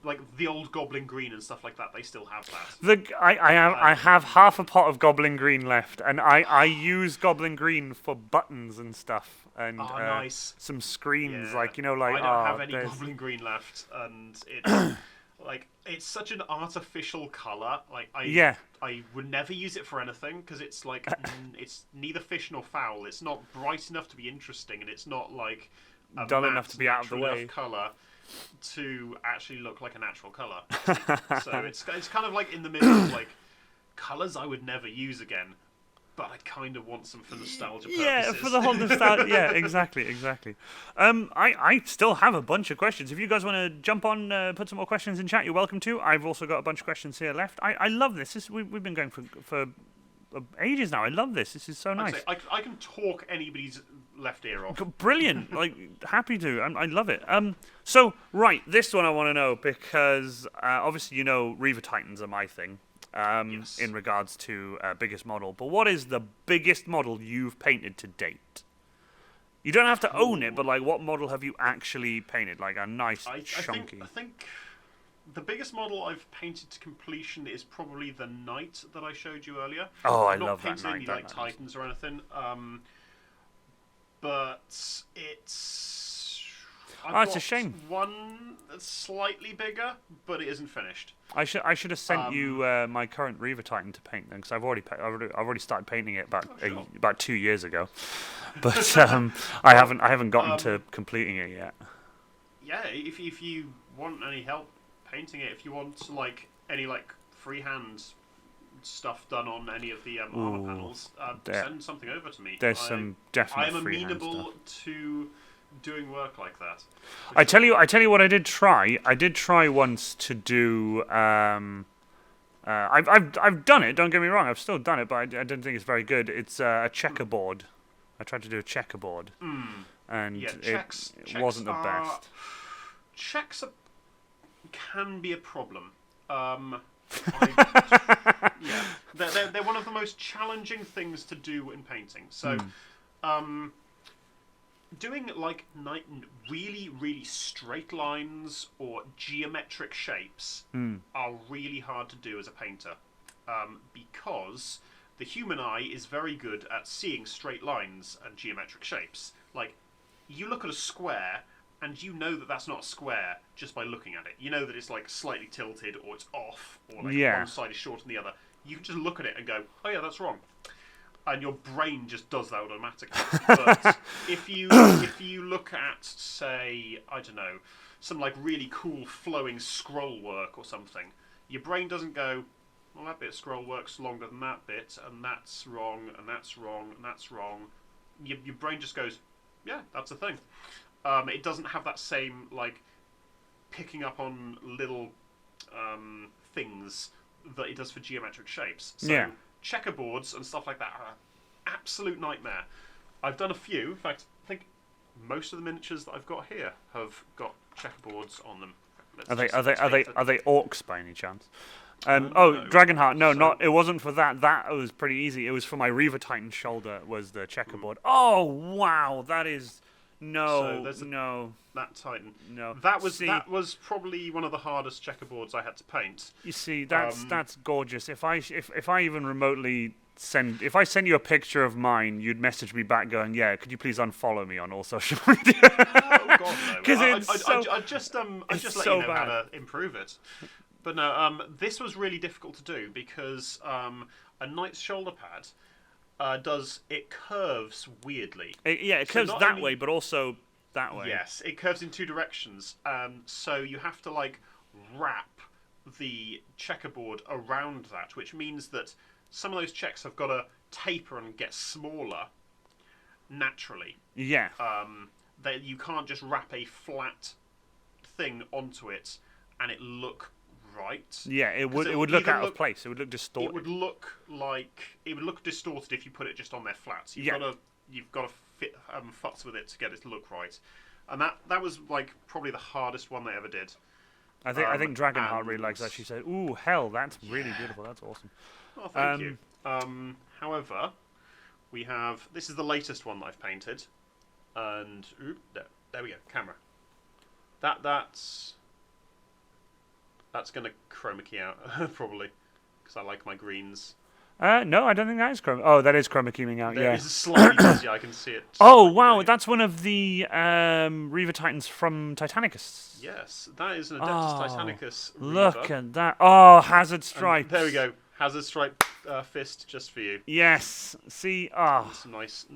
like the old Goblin Green and stuff like that. They still have that. I have half a pot of Goblin Green left, and I use Goblin Green for buttons and stuff, and nice. some screens, Yeah. like I don't have any Goblin Green left, and it's like it's such an artificial color. Like I would never use it for anything because it's like it's neither fish nor fowl. It's not bright enough to be interesting, and it's not like a dull matte, enough to be out of the natural way. enough color to actually look like a natural color. So it's kind of like in the middle of like colours I would never use again, but I kind of want some for nostalgia purposes. Yeah, for the whole nostalgia. Yeah, exactly. I still have a bunch of questions. If you guys want to jump on, put some more questions in chat, you're welcome to. I've also got a bunch of questions here left. I love this. We've been going for ages now. I love this. This is so nice. I can talk anybody's left ear off. Brilliant. Like, happy to. I love it. So, right, this one I want to know because obviously, you know, Reaver Titans are my thing. Yes. In regards to biggest model. But what is the biggest model you've painted to date? You don't have to own it, but like, what model have you actually painted? Like a nice chunky. I think the biggest model I've painted to completion is probably the Knight that I showed you earlier. Oh, I've I love that not painted Knight. any like Titans or anything. But it's. It's a shame. One that's slightly bigger, but it isn't finished. I should have sent you my current Reaver Titan to paint then, because I've already started painting it about 2 years ago, but I haven't gotten to completing it yet. Yeah, if you want any help painting it, if you want like any like freehand stuff done on any of the armor panels, send something over to me. There's some definite I'm freehand amenable stuff. to doing work like that. I tell you what I did try. I did try once to do. I've done it. Don't get me wrong. I've still done it, but I don't think it's very good. It's a checkerboard. I tried to do a checkerboard, and checks wasn't the best. Checks can be a problem. They're one of the most challenging things to do in painting. So, doing like really straight lines or geometric shapes are really hard to do as a painter, because the human eye is very good at seeing straight lines and geometric shapes. Like, you look at a square and you know that that's not a square just by looking at it. You know that it's like slightly tilted or it's off or like one side is shorter than the other. You can just look at it and go, oh yeah, that's wrong. And your brain just does that automatically. But if you look at, say, I don't know, some like really cool flowing scroll work or something, your brain doesn't go, well, that bit of scroll work's longer than that bit, and that's wrong, and that's wrong, and that's wrong. Your brain just goes, yeah, that's a thing. It doesn't have that same like picking up on little things that it does for geometric shapes. So checkerboards and stuff like that are an absolute nightmare. I've done a few. In fact, I think most of the miniatures that I've got here have got checkerboards on them. Are they orcs by any chance? No. Dragonheart. No, not. It wasn't for that. That was pretty easy. It was for my Reaver Titan shoulder. Was the checkerboard? Oh wow, that is no. That Titan. No. That was probably one of the hardest checkerboards I had to paint. You see, that's gorgeous. If I even remotely if I send you a picture of mine, you'd message me back going, yeah, could you please unfollow me on all social media? Oh God, no. Because I just let you know how to improve it. But no, this was really difficult to do because a knight's shoulder pad it curves weirdly. It curves that way, but also that way. Yes, it curves in two directions. So you have to like wrap the checkerboard around that, which means that some of those checks have got to taper and get smaller naturally. Yeah. That you can't just wrap a flat thing onto it and it look right. Yeah, it would look out of place. It would look distorted. It would look distorted if you put it just on there flat. So you've got to fit futz with it to get it to look right. And that was like probably the hardest one they ever did. I think Dragonheart really likes that. She said, "Ooh, hell, that's really beautiful. That's awesome." Oh, thank you. However, we have this is the latest one that I've painted, and there we go, camera. That's going to chroma key out probably because I like my greens. No, I don't think that is chroma. Oh, that is chroma keying out. There is a slightly busy. I can see it. Oh wow, that's one of the Reaver Titans from Titanicus. Yes, that is an Adeptus Titanicus Reaver. Look at that! Oh, hazard stripe. There we go. Hazard stripe fist just for you. Yes. See, Some nice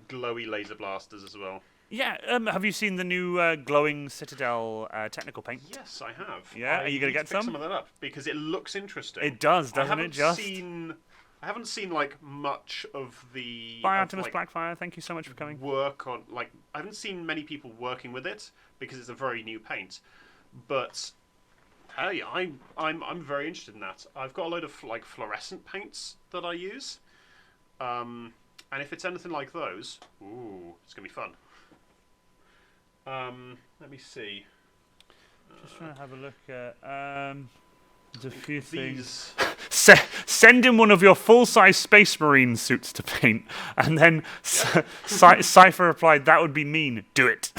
glowy laser blasters as well. Yeah. Have you seen the new glowing Citadel technical paint? Yes, I have. Yeah. Are I you gonna need to get pick some? some of that up because it looks interesting. It does, I doesn't it? haven't Just seen. I haven't seen like much of Bye, of Artemis like Blackfire. Thank you so much for coming. work on like I haven't seen many people working with it because it's a very new paint. But hey, I'm very interested in that. I've got a load of like fluorescent paints that I use, and if it's anything like those, ooh, it's gonna be fun. Let me see. Just trying to have a look at. There's a few things. These. Send him one of your full-size Space Marine suits to paint, and then Cypher replied, "That would be mean. Do it."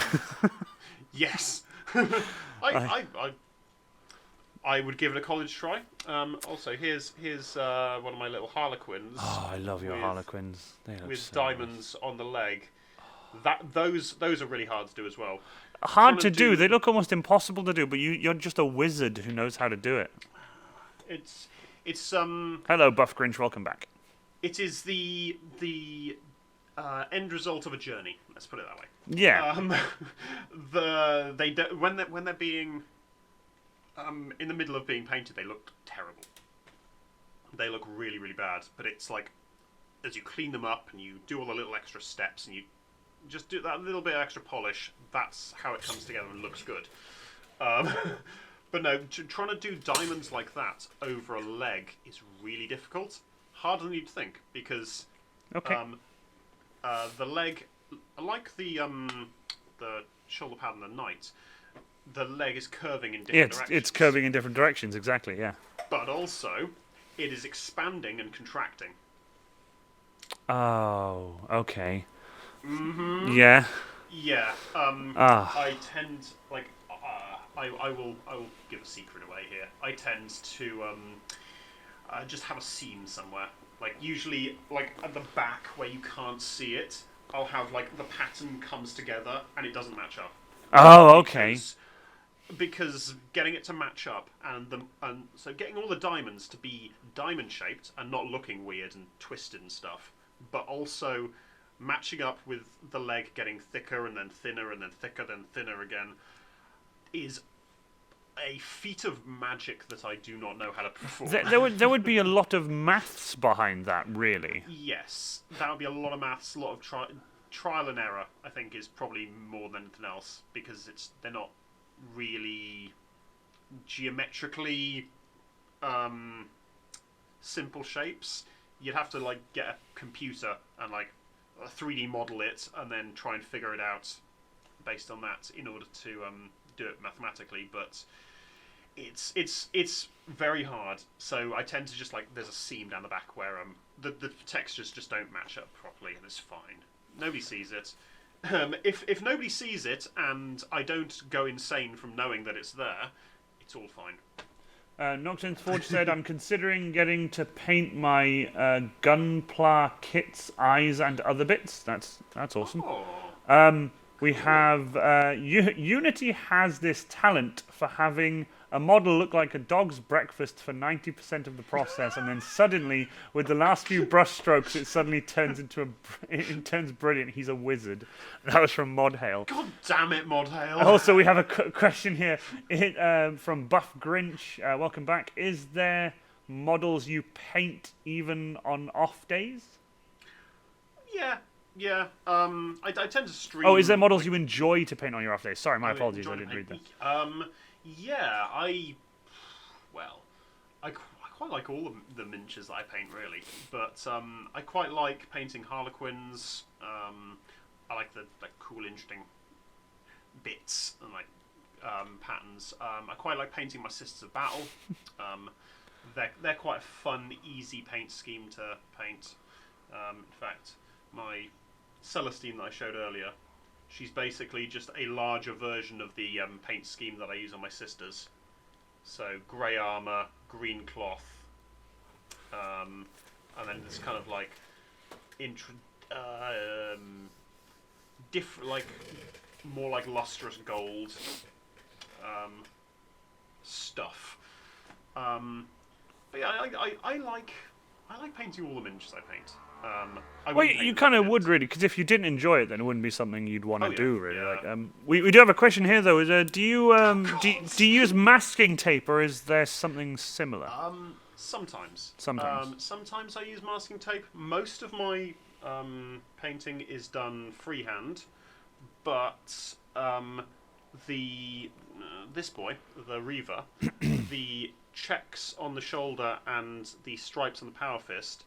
Yes. I would give it a college try. Also, here's one of my little harlequins. Oh, I love your with, harlequins. They look with so diamonds on the leg. Those are really hard to do as well. nice. Hard to Trying to do. do- They look almost impossible to do, but you're just a wizard who knows how to do it. It's Hello, Buff Grinch. Welcome back. it is the end result of a journey. Let's put it that way. Yeah. When they're being in the middle of being painted, they look terrible. They look really, really bad. But it's like as you clean them up and you do all the little extra steps and you just do that little bit of extra polish, that's how it comes together and looks good. But no, trying to do diamonds like that over a leg is really difficult. Harder than you'd think because Okay. the leg, like the shoulder pad and the knight, the leg is curving in Yeah, different directions. it's curving in different directions. Exactly. Yeah. But also, it is expanding and contracting. Oh. Okay. Mm-hmm. Yeah. Yeah. Ah. I tend like I will give a secret away here. I tend to just have a seam somewhere. Like usually like at the back where you can't see it, I'll have like the pattern comes together and it doesn't match up. Oh. Okay. Because getting it to match up and so getting all the diamonds to be diamond shaped and not looking weird and twisted and stuff, but also matching up with the leg getting thicker and then thinner and then thicker then thinner again is a feat of magic that I do not know how to perform. There would be a lot of maths behind that, really. Yes, that would be a lot of maths, a lot of trial and error. I think is probably more than anything else because they're not really geometrically simple shapes. You'd have to like get a computer and like 3D model it and then try and figure it out based on that in order to do it mathematically. But it's very hard. So I tend to just like there's a seam down the back where the textures just don't match up properly and it's fine. Nobody sees it. If nobody sees it and I don't go insane from knowing that it's there, it's all fine. Nocturne's Forge said, I'm considering getting to paint my Gunpla kit's eyes and other bits. That's awesome. Oh, We have Unity has this talent for having a model look like a dog's breakfast for 90% of the process, and then suddenly, with the last few brush strokes, it suddenly turns into it turns brilliant. He's a wizard. That was from Modhail. God damn it, Modhail. Also, we have a question here from Buff Grinch. Welcome back. Is there models you paint even on off days? Yeah. I tend to stream. Oh, is there models you enjoy to paint on your off days? Sorry, my I apologies. enjoy I didn't read that. Yeah, I quite like all the miniatures that I paint, really. But I quite like painting Harlequins. I like the cool, interesting bits and like patterns. I quite like painting my Sisters of Battle. They're quite a fun, easy paint scheme to paint. In fact, my Celestine that I showed earlier, she's basically just a larger version of the paint scheme that I use on my sisters. So grey armour, green cloth, and then this kind of like different, like more like lustrous gold stuff. But yeah, I like painting all the miniatures I paint. I Well, wouldn't hate you kind of looking would at. really, because if you didn't enjoy it, then it wouldn't be something you'd want Oh to yeah, do, really. yeah. Like, we do have a question here though. Is Oh God. do you use masking tape, or is there something similar? Sometimes. Sometimes. Sometimes I use masking tape. Most of my painting is done freehand, but the this boy, the Reaver, the checks on the shoulder and the stripes on the power fist,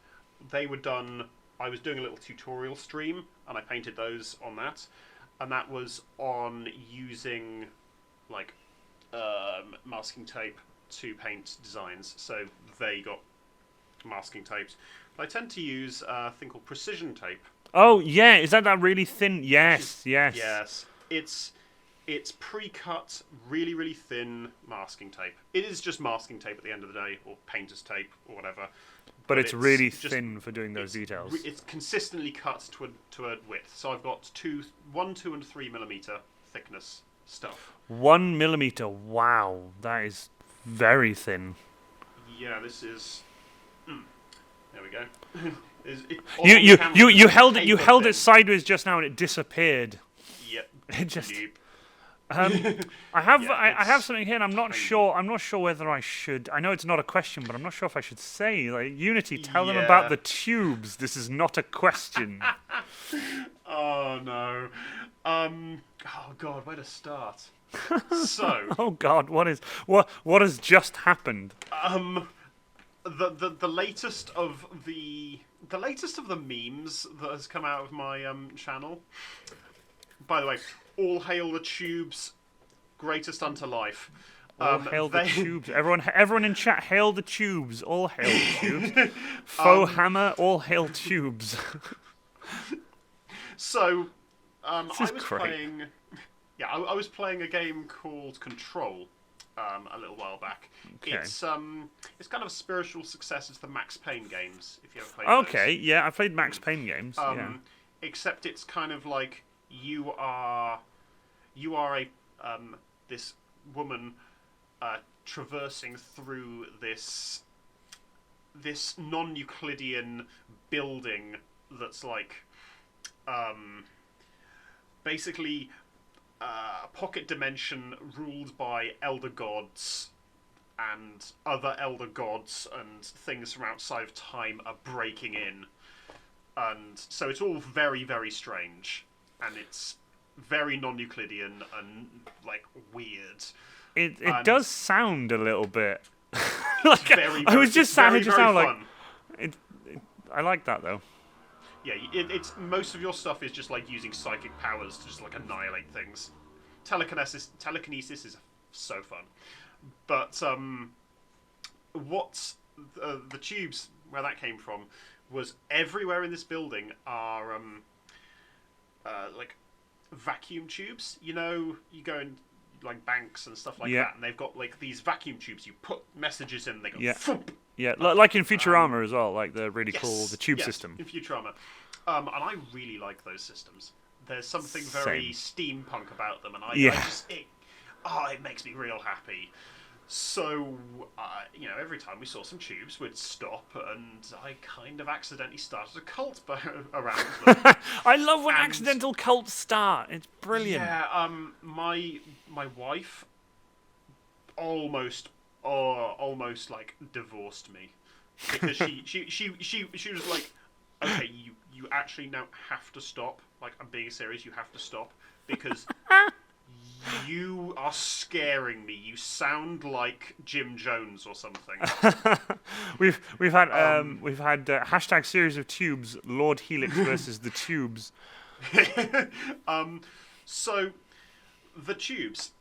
they were done. I was doing a little tutorial stream, and I painted those on that, and that was on using like masking tape to paint designs. So they got masking tapes. But I tend to use a thing called precision tape. Oh yeah, is that really thin? Yes, yes. Yes, it's pre-cut, really really thin masking tape. It is just masking tape at the end of the day, or painter's tape, or whatever. But it's really just thin for doing those details. It's consistently cut to a width. So I've got 1, 2, and 3 millimeter thickness stuff. 1 millimeter. Wow, that is very thin. Yeah, this is. There we go. You held it sideways just now and it disappeared. Yep. It just. Nope. I have Yeah, I have it's something here, and I'm not tiny. sure. I'm not sure whether I should. I know it's not a question, but I'm not sure if I should say. Like, Unity, tell them about Yeah. the tubes. This is not a question. Oh no. Oh god, where to start? So, Oh God, what has just happened? the latest of the latest of the memes that has come out of my channel. By the way, all hail the tubes, greatest unto life. All hail the they- tubes. Everyone in chat, hail the tubes. All hail the tubes. Faux hammer, all hail tubes. So, This I is was great. playing. Yeah, I was playing a game called Control a little while back. Okay. It's kind of a spiritual successor to the Max Payne games. If you ever played those. Okay, yeah, I played Max Payne games. Yeah. Except it's kind of like you are a this woman traversing through this non-Euclidean building that's like basically a pocket dimension ruled by elder gods, and other elder gods and things from outside of time are breaking in. And so it's all very, very strange. And it's very non-Euclidean and, like, weird. It and- does sound a little bit. Like, Very, I was just it's saying, very, it just very sounded like fun. I like that though. Yeah, it's most of your stuff is just like using psychic powers to just like annihilate things. Telekinesis is so fun, but what the tubes, where that came from, was everywhere in this building are like vacuum tubes. You know, you go in like banks and stuff like Yeah. that, and they've got like these vacuum tubes. You put messages in, and they go Yeah. thump. Yeah, like in Futurama as well, like the really cool Yes, the tube yes, system. in Futurama, and I really like those systems. There's something very steampunk about them, and I just it makes me real happy. So you know, every time we saw some tubes, we'd stop, and I kind of accidentally started a cult around them. I love when And- accidental cults start. It's brilliant. Yeah, my wife almost like divorced me because she was like, okay, you actually now have to stop. Like, I'm being serious. You have to stop because you are scaring me. You sound like Jim Jones or something. We've had hashtag series of tubes, Lord Helix versus the tubes. So the tubes,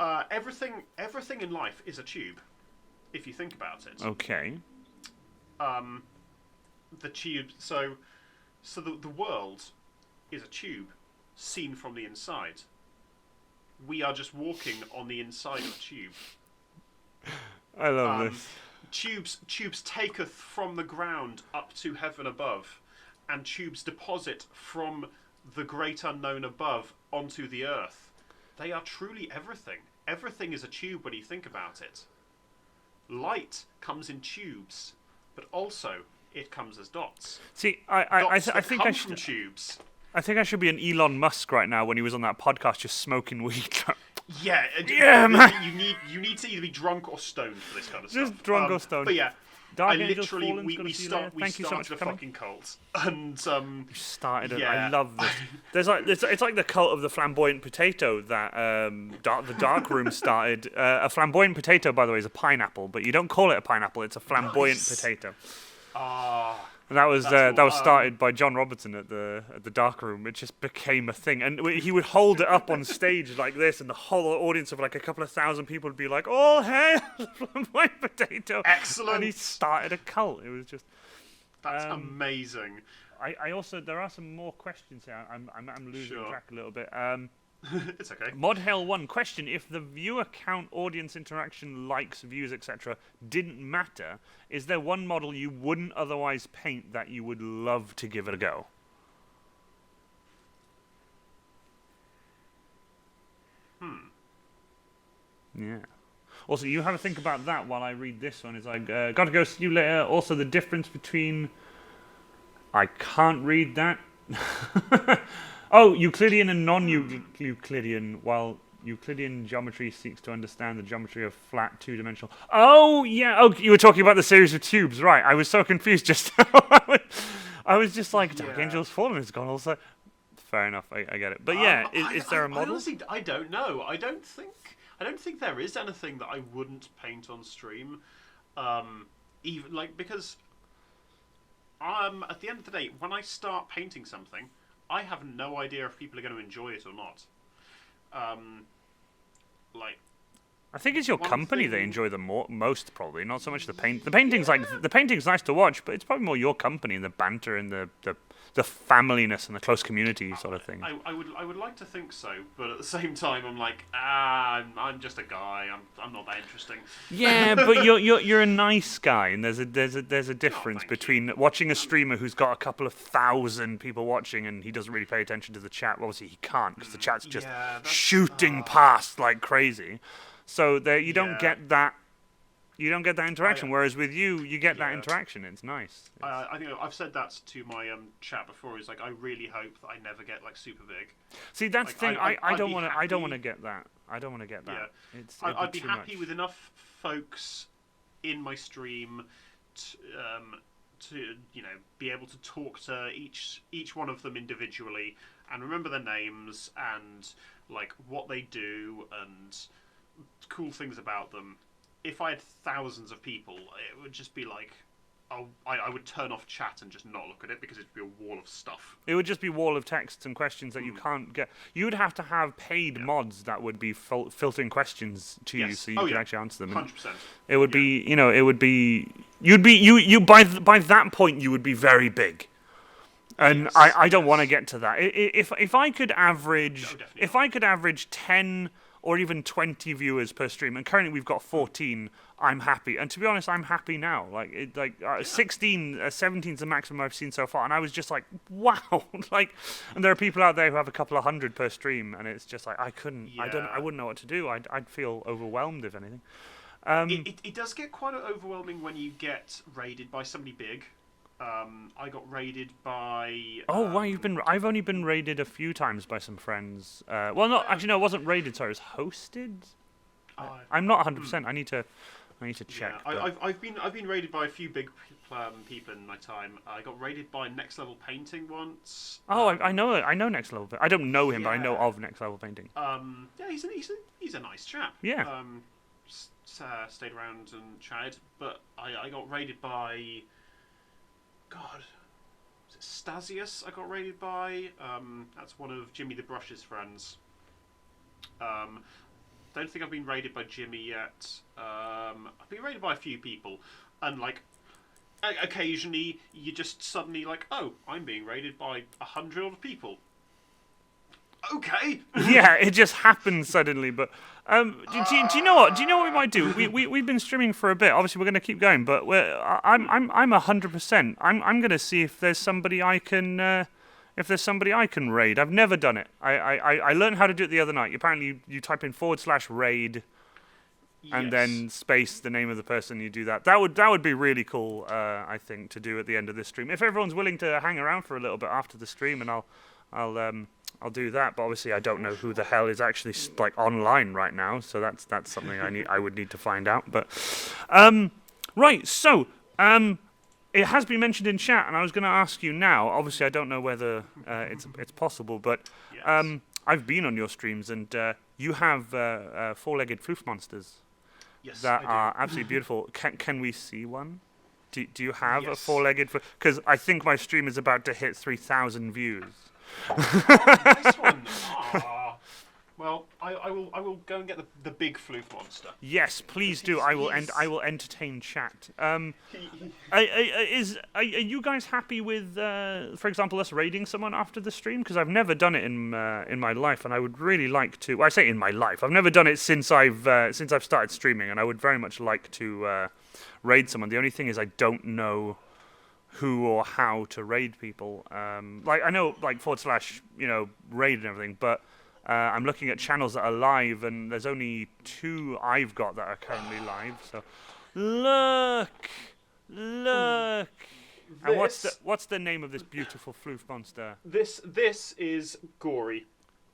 everything in life is a tube, if you think about it. Okay. The tube. So the world is a tube seen from the inside. We are just walking on the inside of a tube. I love this. Tubes taketh from the ground up to heaven above, and tubes deposit from the great unknown above onto the earth. They are truly everything. Everything is a tube when you think about it. Light comes in tubes, but also it comes as dots. See, Dots I that think come I from should. tubes. I think I should be an Elon Musk right now when he was on that podcast just smoking weed. Yeah, Yeah, man. You need to either be drunk or stoned for this kind of Just stuff. drunk or stoned. But yeah, Dark I Angels literally Fallen's gotta see you later. we Thank you so much started for a coming. fucking cult, and Started it. yeah. I love this. There's like it's like the cult of the flamboyant potato that the dark room started. A flamboyant potato, by the way, is a pineapple, but you don't call it a pineapple. It's a flamboyant Nice. potato. Ah, And that was That's cool. that was started by John Robertson at the dark room. It just became a thing, and he would hold it up on stage like this, and the whole audience of like a couple of thousand people would be like, "Oh, hail the flamboyant potato!" excellent. And he started a cult. It was just. That's amazing. I also there are some more questions here. I'm losing Sure. track a little bit. It's okay. Modhale1 question: if the viewer count, audience interaction, likes, views, etc. didn't matter, is there one model you wouldn't otherwise paint that you would love to give it a go? Yeah. Also, you have to think about that while I read this one. It's like, gotta go, see you later. Also, the difference between... I can't read that. Oh, Euclidean and non-Euclidean, while Euclidean geometry seeks to understand the geometry of flat two-dimensional... Oh, yeah. Oh, you were talking about the series of tubes. Right. I was so confused just now. I was just like, Dark Yeah. Angels Fallen has gone also... Fair enough. I get it. But yeah, is there a model? Honestly, I don't know. I don't think there is anything that I wouldn't paint on stream. Even like because at the end of the day, when I start painting something, I have no idea if people are going to enjoy it or not. Like I think it's your one company that thing- enjoy the most, probably. Not so much the paint. The painting's like the painting's nice to watch, but it's probably more your company and the banter and the familyness and the close community sort of thing. I would like to think so, but at the same time, I'm like, I'm just a guy. I'm not that interesting. Yeah, but you're a nice guy, and there's a difference thank between watching a streamer who's got a couple of thousand people watching and he doesn't really pay attention to the chat. Well, obviously, he can't because the chat's just yeah, that's- shooting past like crazy. So there, you don't Yeah. get that. You don't get that interaction, I- whereas with you get that Yeah. interaction. It's nice. I think I've said that to my chat before. Is like I really hope that I never get like super big. See, that's Like, the thing. I'd I don't be want to. I happy- don't want to get that. I don't want to get that. Yeah. It'd I'd be too happy much. with enough folks in my stream to be able to talk to each one of them individually and remember their names and like what they do and cool things about them. If I had thousands of people, it would just be like, I would turn off chat and just not look at it because it'd be a wall of stuff. It would just be wall of texts and questions that you can't get. You would have to have paid mods that would be filtering questions to you, Yes. so you Oh, could yeah. actually answer them. And 100%. it would be, it would be. You'd be you by that point you would be very big. And Yes, I don't want to yes. get to that. If I could average, No, definitely if I could average 10 or even 20 viewers per stream, and currently we've got 14, I'm happy. And to be honest, I'm happy now. 16, 17 is the maximum I've seen so far, and I was just like, wow. And there are people out there who have a couple of hundred per stream, and it's just like I couldn't, I Yeah. wouldn't know what to do. I'd feel overwhelmed if anything. It does get quite overwhelming when you get raided by somebody big. I got raided by. Oh, wow! I've only been raided a few times by some friends. Well, no, actually, no, it wasn't raided. Sorry, it was hosted. I'm not 100%. I need to check. Yeah, I've been raided by a few big people in my time. I got raided by Next Level Painting once. Oh, I know it. I know Next Level. I don't know him, but I know Yeah. of Next Level Painting. Yeah, he's a nice chap. Yeah. Stayed around and chatted, but I got raided by. God, was it Stasius? I got raided by. That's one of Jimmy the Brush's friends. Don't think I've been raided by Jimmy yet. I've been raided by a few people, and like occasionally you just suddenly like, oh, I'm being raided by 100 other people. Okay. Yeah, it just happened suddenly. But do you know what? Do you know what we might do? We've been streaming for a bit. Obviously, we're going to keep going, but I'm 100%. I'm going to see if there's somebody I can raid. I've never done it. I learned how to do it the other night. Apparently, you type in /raid. and Yes. then space the name of the person you do that. That would be really cool, I think, to do at the end of this stream. If everyone's willing to hang around for a little bit after the stream, and I'll do that. But obviously, I don't know who the hell is actually like online right now, so that's something I would need to find out. But right, so it has been mentioned in chat, and I was going to ask you now. Obviously, I don't know whether it's possible, but Yes. I've been on your streams, and you have four-legged floof monsters Yes, that I do. are absolutely beautiful. Can we see one? Do you have a Yes. four-legged? Because I think my stream is about to hit 3,000 views. Nice one. Ah. Well, I will go and get the big floof monster. Yes, please do. He's- I will entertain chat. He- Are you guys happy with, for example, us raiding someone after the stream? Because I've never done it in my life, and I would really like to. Well, I say in my life. I've never done it since I've started streaming, and I would very much like to raid someone. The only thing is I don't know who or how to raid people. Like I know like / raid and everything, but I'm looking at channels that are live, and there's only 2 I've got that are currently live. So look. And what's the name of this beautiful floof monster? This is Gory.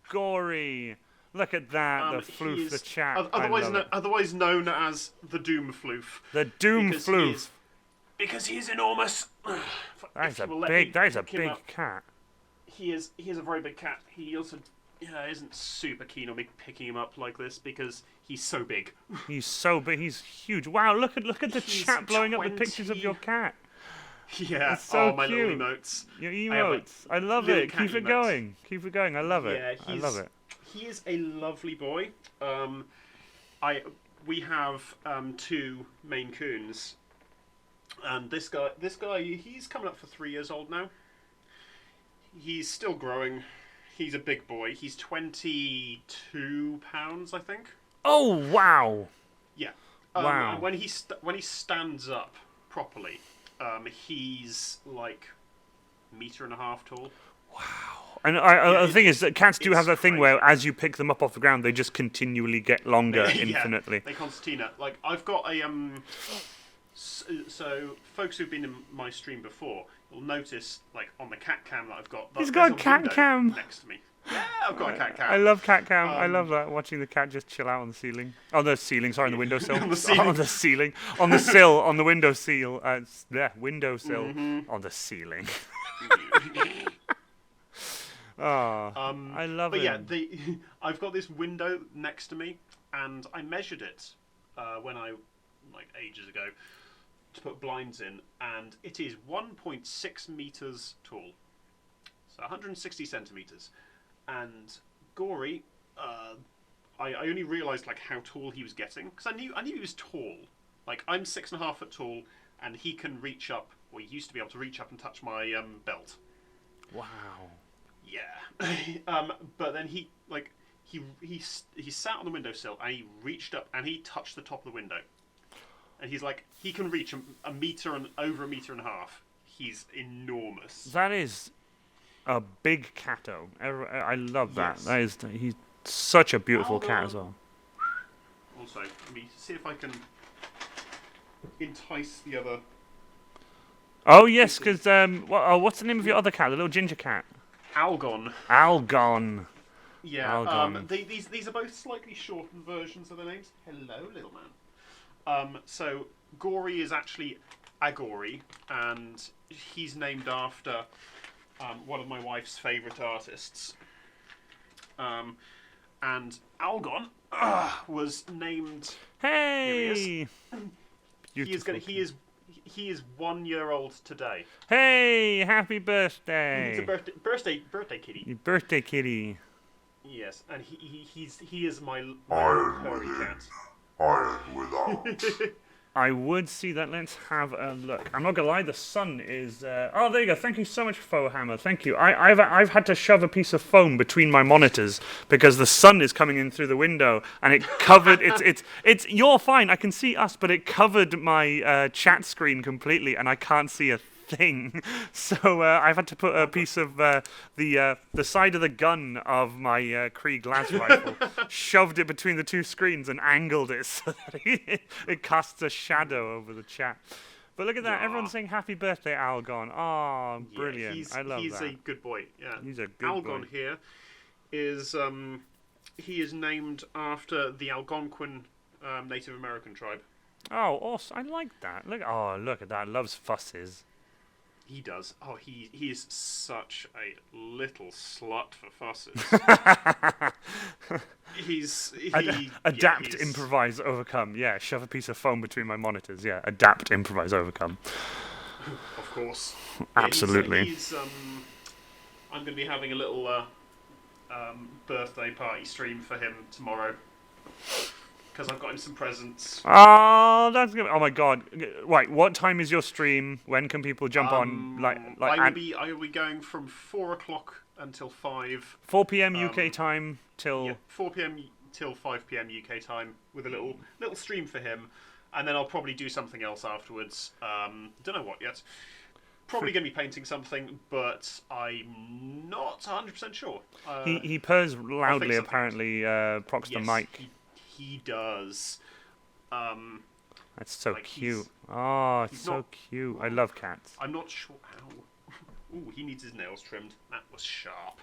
Gory. Look at that, the He floof, is the chat. otherwise known as the Doom Floof. The Doom because floof. Because he is enormous. That is If a you will let me big pick him up. cat. He is a very big cat. He also isn't super keen on me picking him up like this because he's so big. He's so big. He's huge. Wow, look at the He's chat blowing up the pictures of 20. your cat. Yeah. It's so my cute. little emotes. Your I have, like, emotes. I love little it. cat Keep it emotes. going. Keep it going. I love it. Yeah, I love it. He is a lovely boy. We have 2 Maine Coons, and this guy, he's coming up for 3 years old now. He's still growing. He's a big boy. He's 22 pounds, I think. Oh wow. Yeah. Wow. And when he stands up properly, he's like 1.5 meters tall. And Yeah, the thing is that cats do it's have that thing crazy. where, as you pick them up off the ground, they just continually get longer Yeah, infinitely. they concertina. Like I've got a So folks who've been in my stream before will notice, like on the cat cam that I've got. He's there's got a a cat window cam. next to me. Yeah, I've got a cat cam. I love cat cam. I love Um, that. Watching the cat just chill out on the ceiling. On the ceiling, sorry, on the windowsill. On the ceiling. On the ceiling. On the sill. On the windowsill. Windowsill. Mm-hmm. On the ceiling. Oh, I love But it. yeah, I've got this window next to me, and I measured it when I ages ago to put blinds in, and it is 1.6 meters tall, so 160 centimeters. And Gory, I only realised like how tall he was getting because I knew he was tall. Like I'm 6.5 foot tall, and he can reach up, or he used to be able to reach up and touch my belt. Wow. Yeah. But then he sat on the windowsill and he reached up and he touched the top of the window. And he's like, he can reach a meter and over 1.5 meters. He's enormous. That is a big catto. I love that. Yes. He's such a beautiful I'll go cat on. as well. Also, let me see if I can entice the other. Oh yes, because what's the name of your other cat? The little ginger cat. Algon. Algon. Yeah. Algon. These are both slightly shortened versions of their names. Hello, little man. So Gory is actually Agory, and he's named after one of my wife's favourite artists. And Algon was named. Hey. He is 1 year old today. Hey, happy birthday. It's a birthday kitty. Your birthday kitty. Yes, and he is my furry cat. Iron without. I would see that. Let's have a look. I'm not gonna lie. The sun is. Oh, there you go. Thank you so much, Faux Hammer. Thank you. I've had to shove a piece of foam between my monitors because the sun is coming in through the window and it covered. It's. You're fine. I can see us, but it covered my chat screen completely, and I can't see a thing. So I've had to put a piece of the side of the gun of my Krieg las rifle, shoved it between the two screens and angled it so that it casts a shadow over the chat. But look at that, everyone's saying happy birthday, Algon. Oh, brilliant. He's, I love he's that. a good boy. Yeah. He's a good Algon boy. here is he is named after the Algonquin Native American tribe. Oh, awesome. I like that. Look at that. Loves fusses. He does. Oh, he is such a little slut for fusses. Adapt, he's, improvise, overcome. Yeah, shove a piece of foam between my monitors. Yeah, adapt, improvise, overcome. Of course. Absolutely. I'm going to be having a little birthday party stream for him tomorrow because I've got him some presents. Oh, that's good. Oh my god. Right, what time is your stream? When can people jump on? I will be going from 4:00 until 5. 4 p.m. UK time till 4 p.m. till 5 p.m. UK time with a little stream for him, and then I'll probably do something else afterwards. Don't know what yet. Probably going to be painting something, but I'm not 100% sure. he purrs loudly. something Apparently, prox the Yes, mic. he does. That's so like, cute. Oh, it's he's so not- cute. I love cats. I'm not sure how. Ooh, he needs his nails trimmed. That was sharp.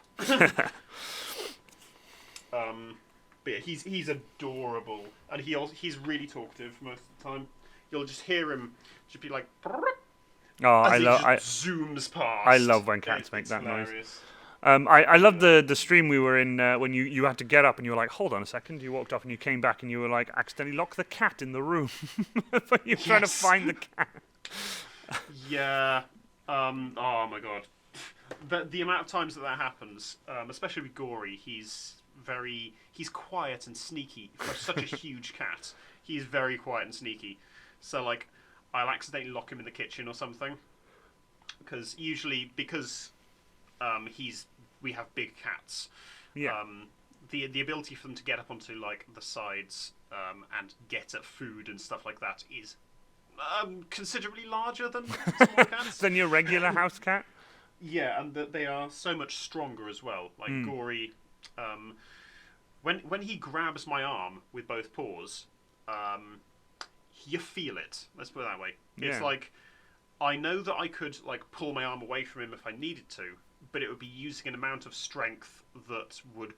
But yeah, he's adorable, and he's really talkative most of the time. You'll just hear him just be like, Oh, as I he love. just zooms past. I love when cats make It's that noise. hilarious. I love the stream we were in when you had to get up and you were like, hold on a second. You walked off and you came back and you were like, accidentally lock the cat in the room. But you're trying to Yes. find the cat. Yeah. Oh my god. The amount of times that happens, especially with Gory, he's quiet and sneaky. For such a huge cat, he's very quiet and sneaky. So like, I'll accidentally lock him in the kitchen or something, because we have big cats. Yeah. The ability for them to get up onto like the sides and get at food and stuff like that is considerably larger than small cats. Than your regular house cat. Yeah, and they are so much stronger as well. Like Gory, when he grabs my arm with both paws, you feel it. Let's put it that way. It's Yeah. like, I know that I could like pull my arm away from him if I needed to, but it would be using an amount of strength that would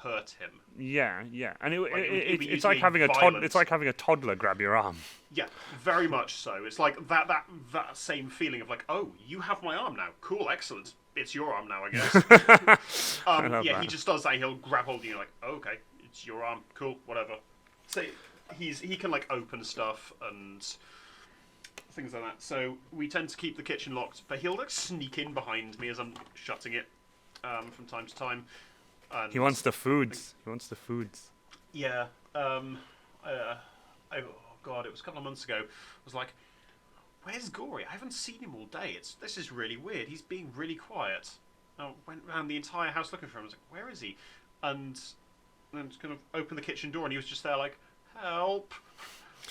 hurt him. Yeah, and It'd be it's like usually having violent. it's like having a toddler grab your arm. Yeah, very much so. It's like that same feeling of like, oh, you have my arm now. Cool, excellent. It's your arm now, I guess. love yeah, that. he just does that. He'll grab hold of you, like, oh, okay, it's your arm. Cool, whatever. So he can like open stuff and things like that. So we tend to keep the kitchen locked, but he'll like sneak in behind me as I'm shutting it from time to time. And He wants the foods. yeah. Oh god, it was a couple of months ago. I was like, "Where's Gory? I haven't seen him all day. This is really weird. He's being really quiet." I went around the entire house looking for him. I was like, "Where is he?" And then just kind of opened the kitchen door, and he was just there, like, "Help!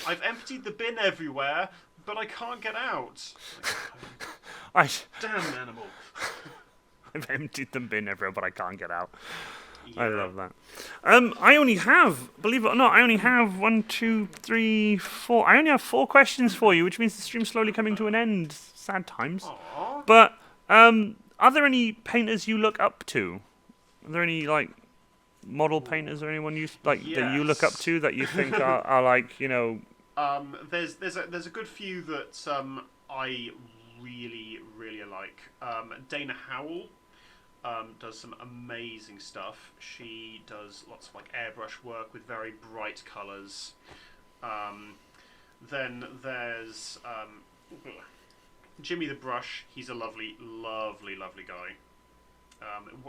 I've emptied the bin everywhere, but I can't get out." Like, damn animal. I've emptied the bin everywhere, but I can't get out. Yeah. I love that. I only have, believe it or not, 1, 2, 3, 4. I only have 4 questions for you, which means the stream's slowly coming to an end. Sad times. Aww. But are there any painters you look up to? Are there any like model painters or anyone that you look up Yes. to that you think are like, you know? There's a good few that I really like. Dana Howell does some amazing stuff. She does lots of like airbrush work with very bright colours. Then there's Jimmy the Brush. He's a lovely guy.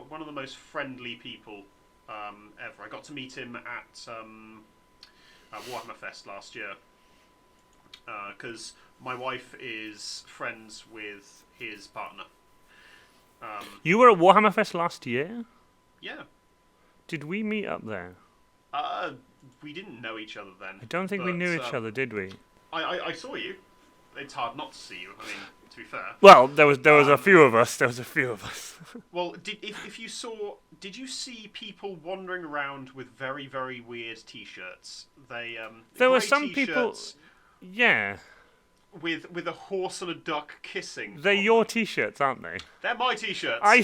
One of the most friendly people ever. I got to meet him at Warhammer Fest last year because my wife is friends with his partner. You were at Warhammer Fest last year? Yeah. Did we meet up there? We didn't know each other then. I don't think we but, knew each other, did we? I saw you. it's hard not to see you. I mean, to be fair. Well, there was a few of us. There was a few of us. Well, if you saw, did you see people wandering around with very very weird T-shirts? There were grey some people. T-shirts Yeah, with a horse and a duck kissing. they're on your them. T-shirts, aren't they? They're my T-shirts. I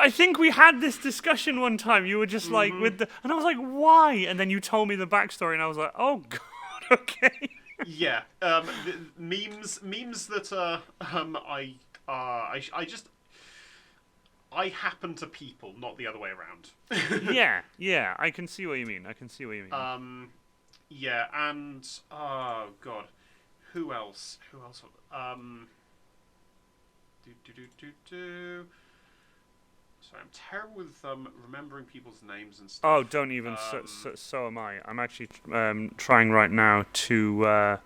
think we had this discussion one time. You were just like with the, and I was like, why? And then you told me the backstory, and I was like, oh god, okay. Yeah, memes that I happen to people, not the other way around. yeah, I can see what you mean. Yeah, and oh god, who else? Sorry, I'm terrible with remembering people's names and stuff. Oh, don't even. So am I. I'm actually trying right now to.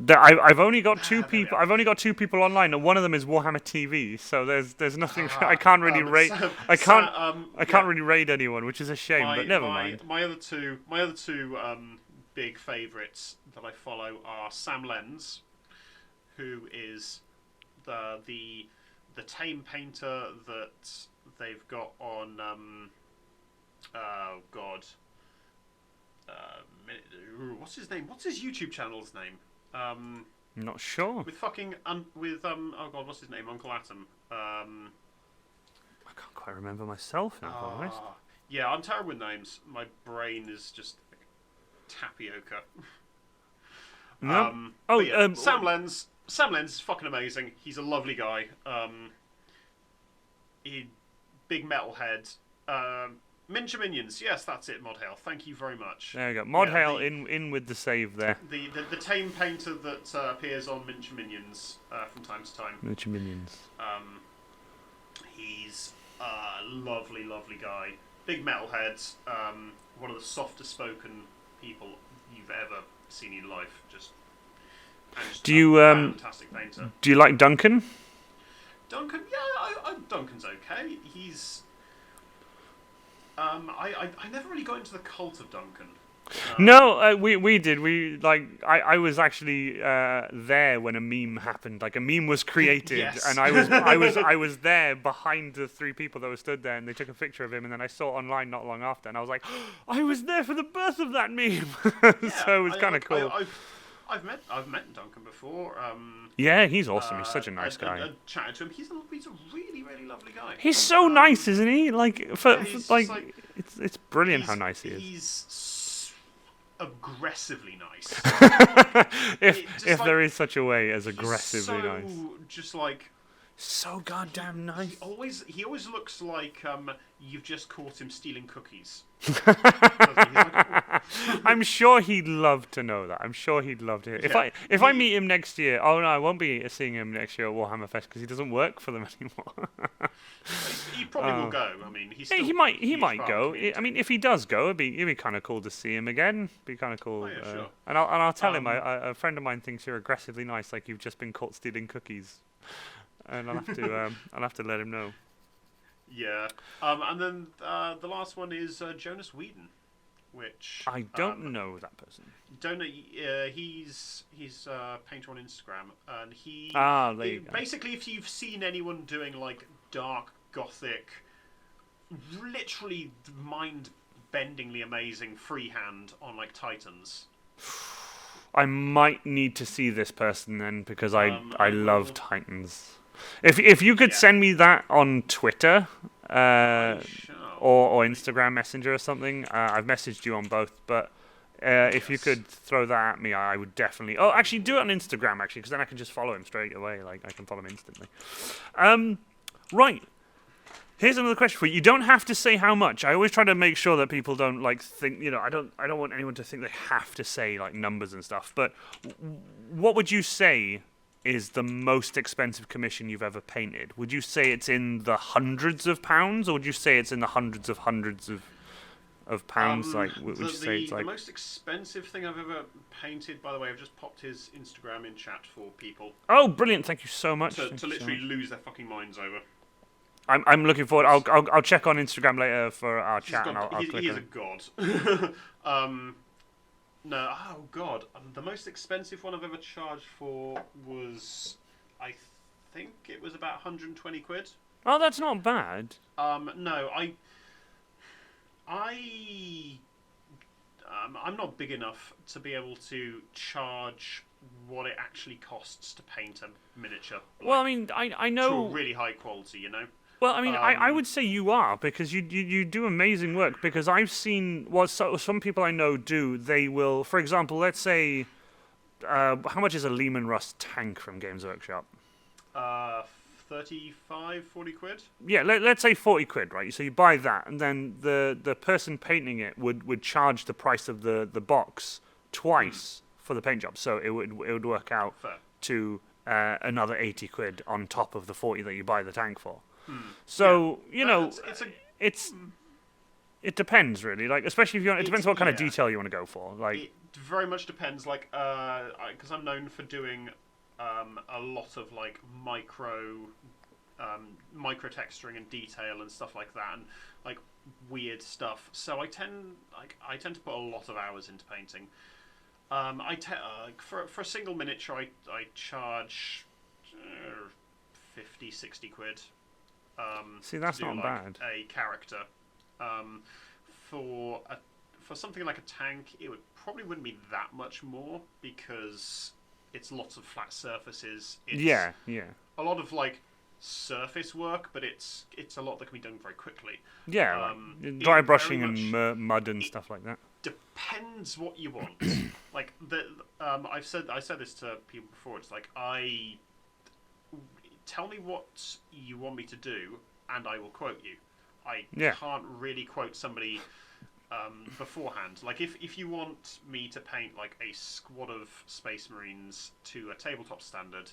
I've only got two people. I've only got two people online, and one of them is Warhammer TV. So there's nothing. I can't really rate. I can't really raid anyone, which is a shame. But never mind. My other two big favourites that I follow are Sam Lenz, who is the tame painter that they've got on what's his name? What's his YouTube channel's name? Not sure. With what's his name? Uncle Atom. I can't quite remember myself. If I'm honest. Yeah, I'm terrible with names. My brain is just like tapioca. No. Sam Lenz. Sam Lenz is fucking amazing. He's a lovely guy. Big metalhead. Miniature Minions. Yes, that's it. Modhail. Thank you very much. There you go. Modhail in with the save there. The tame painter that appears on Miniature Minions from time to time. Miniature Minions. He's a lovely, lovely guy. Big metalhead. One of the softest spoken people you've ever seen in life. Just fantastic painter. Do you like Duncan? Duncan, yeah, Duncan's okay. He's I never really got into the cult of Duncan. No, we did. I was actually there when a meme happened. Like a meme was created, Yes. and I was there behind the three people that were stood there, and they took a picture of him, and then I saw it online not long after, and I was like, I was there for the birth of that meme. So it was kind of cool. I've met Duncan before. Yeah, he's awesome. He's such a nice guy. I chatted to him. He's a really, really lovely guy. He's so nice, isn't he? Like it's brilliant how nice he is. He's aggressively nice. if there is such a way as aggressively nice. Just like so goddamn nice. He always looks like you've just caught him stealing cookies. I'm sure he'd love to know that. I'm sure he'd love to hear. If I meet him next year, oh no, I won't be seeing him next year at Warhammer Fest because he doesn't work for them anymore. He probably will go. I mean, he might go. I mean, if he does go, it'd be kind of cool to see him again. Be kind of cool. Oh, yeah, sure. And I'll tell him. A friend of mine thinks you're aggressively nice, like you've just been caught stealing cookies. And I'll have to let him know. Yeah. And then the last one is Jonas Whedon, which I don't know that person. Don't know. He's a painter on Instagram, and there you go. Basically, if you've seen anyone doing like dark gothic, literally mind-bendingly amazing freehand on like Titans. I might need to see this person then because I love Titans. If you could send me that on Twitter or Instagram Messenger or something, I've messaged you on both. But if you could throw that at me, I would definitely. Oh, actually, do it on Instagram actually, because then I can just follow him straight away. Like I can follow him instantly. Right. Here's another question for you. You don't have to say how much. I always try to make sure that people don't like think. I don't want anyone to think they have to say like numbers and stuff. But what would you say is the most expensive commission you've ever painted? Would you say it's in the hundreds of pounds, or would you say it's in the hundreds of pounds? Would you say it's like the most expensive thing I've ever painted? By the way, I've just popped his Instagram in chat for people. Oh, brilliant! Thank you so much. To literally lose their fucking minds over. I'm looking forward. I'll check on Instagram later for our chat. And I'll click he is on a god. No, oh god, the most expensive one I've ever charged for was, I think it was about 120 quid. Oh, that's not bad. No, I, I'm not big enough to be able to charge what it actually costs to paint a miniature, Well, I like mean, I to a know. really high quality, you know. Well, I mean, I Um, would say you are because you do amazing work. Because I've seen what some people I know do. They will, for example, let's say, how much is a Lehman Russ tank from Games Workshop? uh, 35, 40 quid. Yeah, let's say 40 quid, right? So you buy that, and then the person painting it would charge the price of the box twice for the paint job. So it would work out Fair. to another 80 quid on top of the 40 that you buy the tank for. Hmm. So Yeah. you know, It's a it's it depends really. Like especially if you want, it depends what kind of yeah. detail you want to go for. Like It very much depends. Like, because I'm known for doing a lot of like micro texturing and detail and stuff like that, and like weird stuff. So I tend to put a lot of hours into painting. For a single miniature, I charge 50, 60 quid. see, that's to do, not like, bad. a character. Um, for a for something like a tank, it probably wouldn't be that much more because it's lots of flat surfaces. It's Yeah, yeah, a lot of like surface work, but it's a lot that can be done very quickly. yeah. It Like, dry very brushing much and mud and stuff like that. depends what you want. Like I said this to people before. It's like tell me what you want me to do, and I will quote you. I Yeah. can't really quote somebody beforehand. Like if you want me to paint like a squad of Space Marines to a tabletop standard,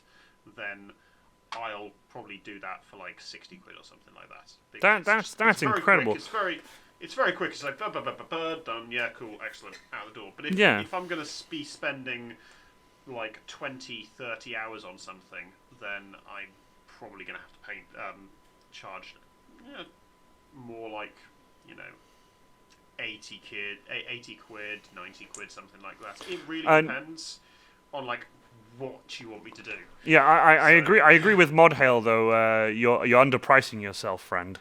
then I'll probably do that for like 60 quid or something like that. Because That's it's very incredible. Quick. It's very quick. It's like done. Yeah, cool, excellent, out the door. But Yeah. if I'm gonna be spending like 20, 30 hours on something, then I'm probably gonna have to charge, yeah, more like, you know, 80 quid, 90 quid, something like that. It really And- depends on like what you want me to do. Yeah, I So- agree. I agree with Mod Hail though. You're underpricing yourself, friend.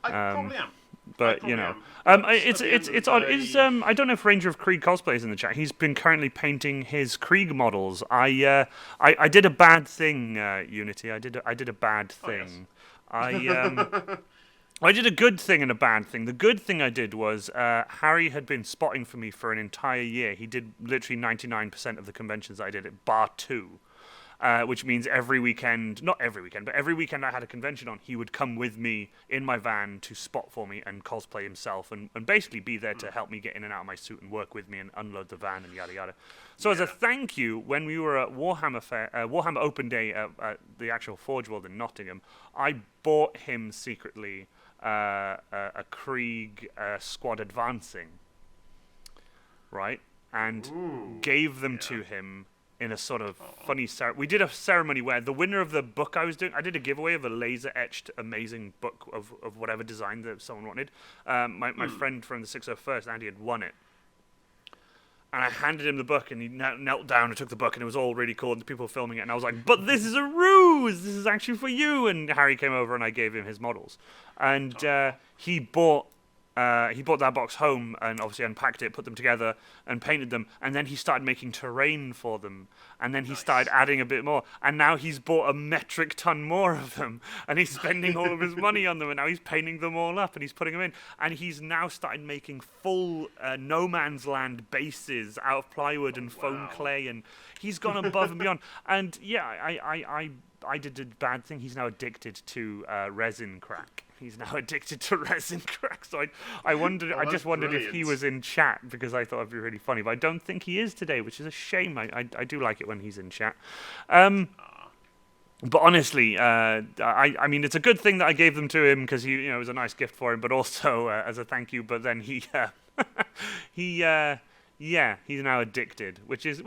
I probably am. But probably you know, am. But it's at the end it's of it's the odd. day- Is I don't know if Ranger of Krieg cosplay is in the chat. He's been currently painting his Krieg models. I did a bad thing, Unity. I did a bad Oh, yes. thing. I did a good thing and a bad thing. The good thing I did was Harry had been spotting for me for an entire year. He did literally 99% of the conventions I did at bar 2. Which means every weekend, not every weekend, but every weekend I had a convention on, he would come with me in my van to spot for me and cosplay himself and basically be there to help me get in and out of my suit and work with me and unload the van and yada yada. So as a thank you, when we were at Warhammer Open Day at the actual Forge World in Nottingham, I bought him secretly a Krieg Squad Advancing, right? And Ooh, gave them to him in a sort of funny ceremony. We did a ceremony where the winner of the book I was doing, I did a giveaway of a laser etched amazing book of whatever design that someone wanted. My friend from the 601st, Andy, had won it. And I handed him the book, and he knelt down and took the book, and it was all really cool, and the people were filming it, and I was like, but this is a ruse! This is actually for you! And Harry came over, and I gave him his models. And he bought that box home and obviously unpacked it, put them together, and painted them. And then he started making terrain for them. And then he started adding a bit more. And now he's bought a metric ton more of them. And he's spending all of his money on them. And now he's painting them all up and he's putting them in. And he's now started making full no man's land bases out of plywood and foam clay. And he's gone above and beyond. And yeah, I did a bad thing. He's now addicted to resin crack. He's now addicted to resin crack. So I wondered. Oh, I just that's wondered if he brilliant. was in chat because I thought it'd be really funny. But I don't think he is today, which is a shame. I do like it when he's in chat. But honestly, I mean, it's a good thing that I gave them to him because he, it was a nice gift for him, but also as a thank you. But then he he's now addicted, which is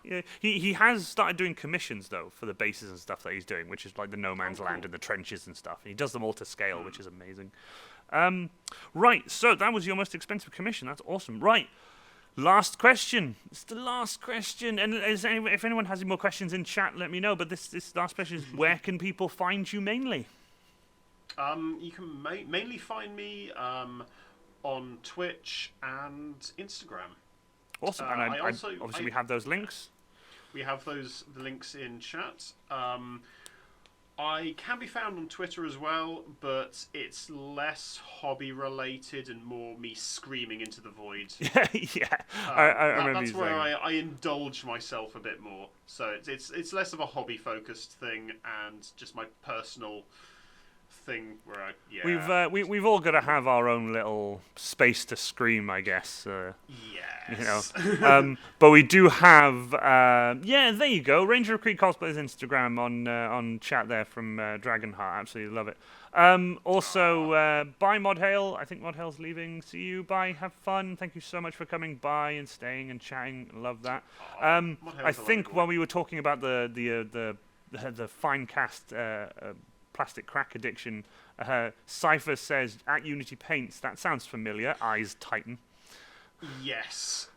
Yeah. he has started doing commissions though for the bases and stuff that he's doing, which is like the no man's land and the trenches and stuff. And he does them all to scale, which is amazing. Right, so that was your most expensive commission. That's awesome. Right, Last question. It's the last question. And if anyone has any more questions in chat, let me know. But this last question is, where can people find you mainly? You can mainly find me on Twitch and Instagram. Awesome. And obviously we have those links. We have the links in chat. I can be found on Twitter as well, but it's less hobby related and more me screaming into the void. Yeah, I remember that's you where saying. I indulge myself a bit more. So it's less of a hobby focused thing and just my personal thing where We've all got to have our own little space to scream, I guess. yes. You know, but we do have. There you go. Ranger of Creed Cosplay's Instagram on chat there from Dragonheart. Absolutely love it. Also, bye Modhail. I think Modhail's leaving. See you. Bye. Have fun. Thank you so much for coming by and staying and chatting. Love that. I think when we were talking about the fine cast. Plastic crack addiction. Cypher says at Unity Paints. That sounds familiar. Eyes tighten. Yes.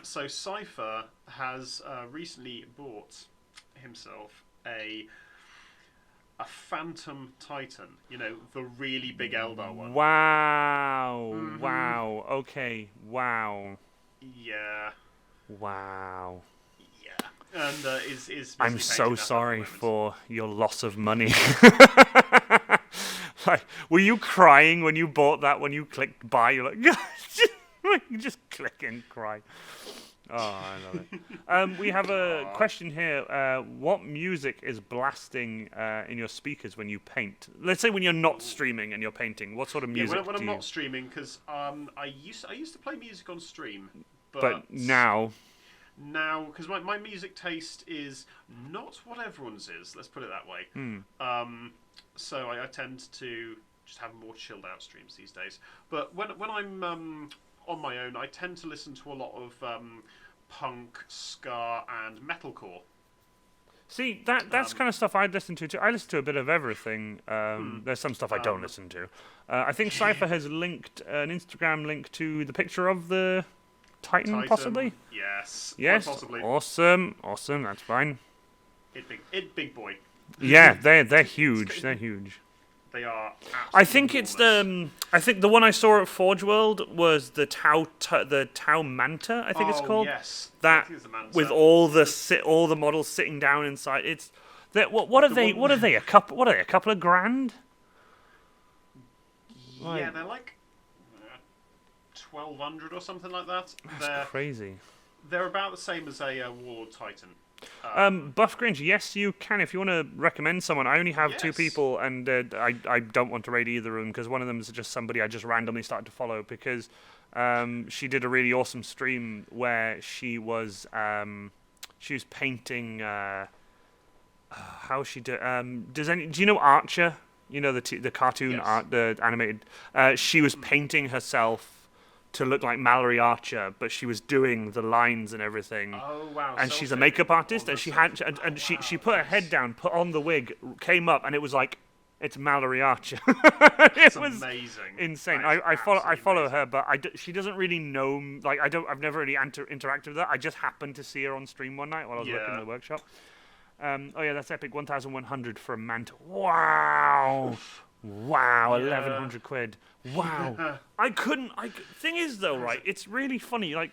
So Cypher has recently bought himself a Phantom Titan. You know, the really big Eldar one. Wow. Mm-hmm. Wow. Okay. Wow. Yeah. Wow. Yeah. And is I'm so sorry for your loss of money. Like, were you crying when you bought that? When you clicked buy, you're like, you just click and cry. Oh, I love it. We have a question here. What music is blasting in your speakers when you paint? Let's say when you're not streaming and you're painting. What sort of music? When I'm not streaming, because I used to play music on stream, but now. Now, because my music taste is not what everyone's is. Let's put it that way. So I tend to just have more chilled out streams these days. But when I'm on my own, I tend to listen to a lot of punk, ska, and metalcore. See, that's kind of stuff I'd listen to too. I listen to a bit of everything. There's some stuff I don't listen to. I think Cypher has linked an Instagram link to the picture of the Titan, possibly? Yes. Yes. Possibly. Awesome. That's fine. It big boy. Yeah, they're huge. They're huge. They are. I think it's the. I think the one I saw at Forge World was the Tau Manta. I think it's called. Yes. That with all the models sitting down inside. It's that. What are they? What are they? A couple of grand? Yeah, they're like 1,200 or something like that. That's crazy. They're about the same as a Warlord Titan. Buff Grinch, yes, you can. If you want to recommend someone, I only have two people, and I don't want to raid either of them because one of them is just somebody I just randomly started to follow because she did a really awesome stream where she was painting. How she do? Do you know Archer? You know the cartoon art, the animated. She was painting herself to look like Mallory Archer, but she was doing the lines and everything. Oh wow! And she's a makeup artist, and she put her head down, put on the wig, came up, and it was like, it's Mallory Archer. It was amazing, insane. I follow her, but she doesn't really know. Like I've never really interacted with her. I just happened to see her on stream one night while I was working in the workshop. Oh yeah, that's epic. 1,100 for a mantle. Wow. Wow, 1,100 quid. Wow. Thing is, though, right, it's really funny. Like,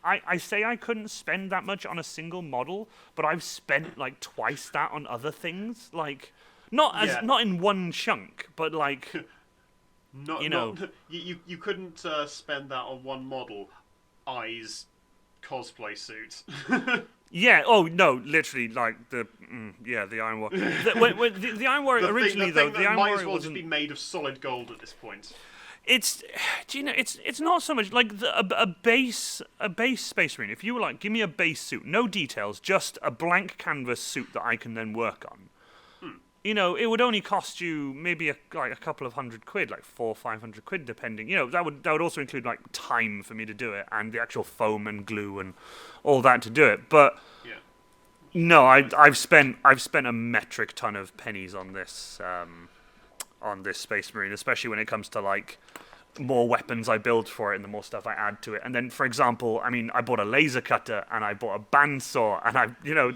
I say I couldn't spend that much on a single model, but I've spent, like, twice that on other things. Like, not in one chunk, but, like, you couldn't spend that on one model. Eyes cosplay suit. Yeah. Oh no! Literally, like the Iron Warrior. The Iron Warrior originally, though, the Iron Warrior wasn't be made of solid gold at this point. It's not so much like a base Space Marine. If you were like, give me a base suit, no details, just a blank canvas suit that I can then work on. You know, it would only cost you maybe a couple of £100, like 400 or 500 quid, depending. You know, that would also include like time for me to do it and the actual foam and glue and all that to do it. But no, I've spent a metric ton of pennies on this Space Marine, especially when it comes to like more weapons I build for it and the more stuff I add to it. And then, for example, I mean, I bought a laser cutter and I bought a bandsaw and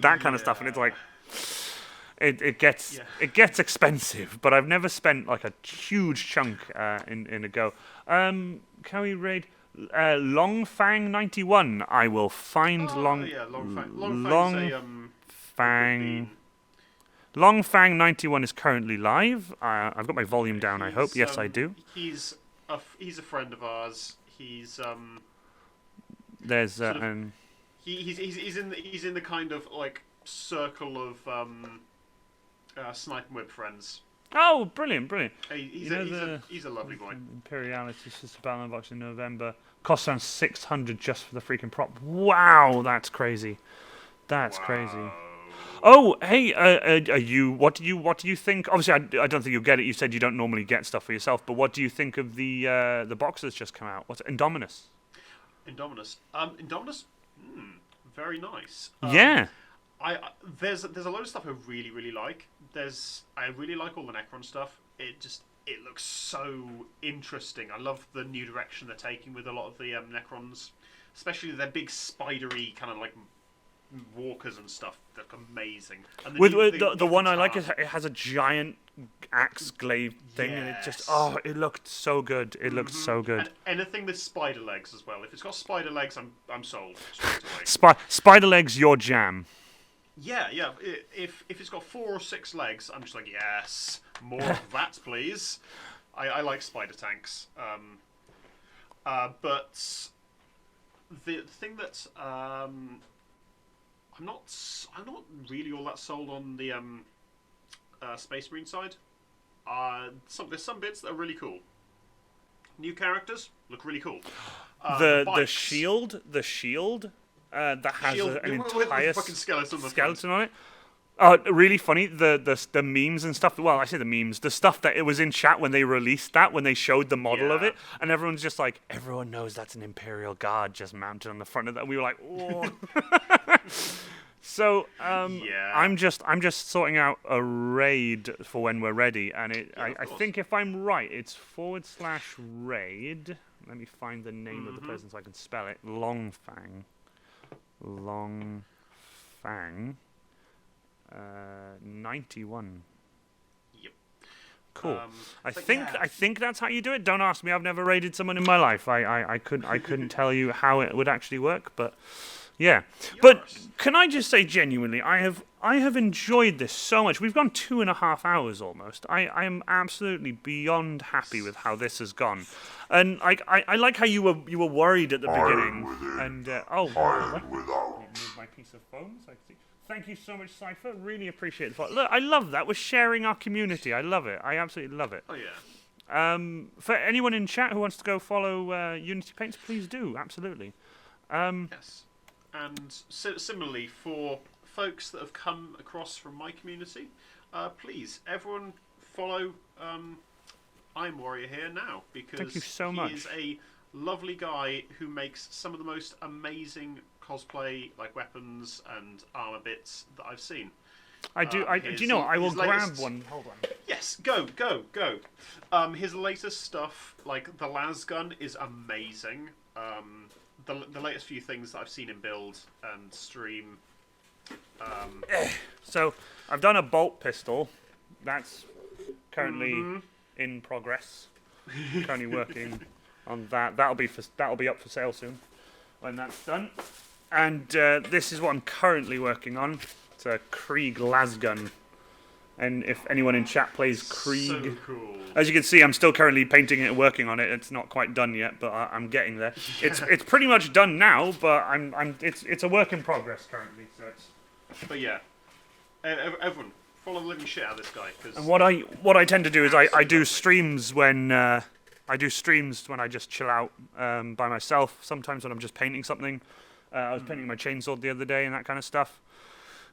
that kind of stuff. And it's like, it gets expensive, but I've never spent like a huge chunk in a go. Can we raid Longfang91? I will find Longfang91 is currently live. I've got my volume down. I hope. Yes, I do. He's a friend of ours. He's There's he's in the kind of like circle of Snipe and Whip friends. Oh, brilliant! He's a lovely boy. Imperiality Sister Battle Box in November. Costs around 600 just for the freaking prop. Wow, that's crazy. That's crazy. Oh, hey, what do you think? Obviously, I don't think you'll get it. You said you don't normally get stuff for yourself, but what do you think of the box that's just come out? What's it? Indominus? Indominus, very nice. Yeah. There's a load of stuff I really, really like. I really like all the Necron stuff. It looks so interesting. I love the new direction they're taking with a lot of the Necrons, especially their big spidery kind of like walkers and stuff. They look amazing. And the one I like is it has a giant axe glaive thing, and it just it looked so good. It looked so good. And anything with spider legs as well. If it's got spider legs, I'm sold straight away. Spider legs, your jam. Yeah. If it's got 4 or 6 legs, I'm just like, yes, more of that, please. I like spider tanks. But the thing that I'm not really all that sold on the Space Marine side. There's some bits that are really cool. New characters look really cool. The shield that has an entire fucking skeleton on it. Really funny. The memes and stuff. Well, I say the memes. The stuff that it was in chat when they released that, when they showed the model of it, and everyone's just like, everyone knows that's an Imperial Guard just mounted on the front of that. We were like, oh. So I'm just sorting out a raid for when we're ready, and I think if I'm right, it's /raid. Let me find the name of the person so I can spell it. Longfang. 91. Yep. Cool. I think that's how you do it. Don't ask me. I've never raided someone in my life. I couldn't tell you how it would actually work, but yeah. But can I just say genuinely, I have enjoyed this so much. We've gone 2.5 hours almost. I am absolutely beyond happy with how this has gone, and I like how you were worried at the beginning. And move my piece of foam so I can see. Thank you so much, Cypher. Really appreciate it. Look, I love that. We're sharing our community. I love it. I absolutely love it. Oh yeah. For anyone in chat who wants to go follow Unity Paints, please do. Absolutely. Yes. And similarly, for folks that have come across from my community, please, everyone follow I'm Warrior here now, because thank you so much. He is a lovely guy who makes some of the most amazing cosplay, like weapons and armor bits that I've seen. Do you know what? I will grab one. Hold on. Yes, go. His latest stuff, like the las gun, is amazing. The latest few things that I've seen him build and stream. So I've done a bolt pistol. That's currently in progress. Currently working on that. That'll be up for sale soon when that's done. And this is what I'm currently working on. It's a Krieg lasgun. And if anyone in chat plays Krieg, so cool. As you can see, I'm still currently painting it and working on it. It's not quite done yet, but I'm getting there. Yeah. It's pretty much done now, but it's a work in progress currently. So it's. But yeah, everyone follow the living shit out of this guy. And what I tend to do is I do streams when I just chill out by myself. Sometimes when I'm just painting something. I was painting my chainsaw the other day and that kind of stuff.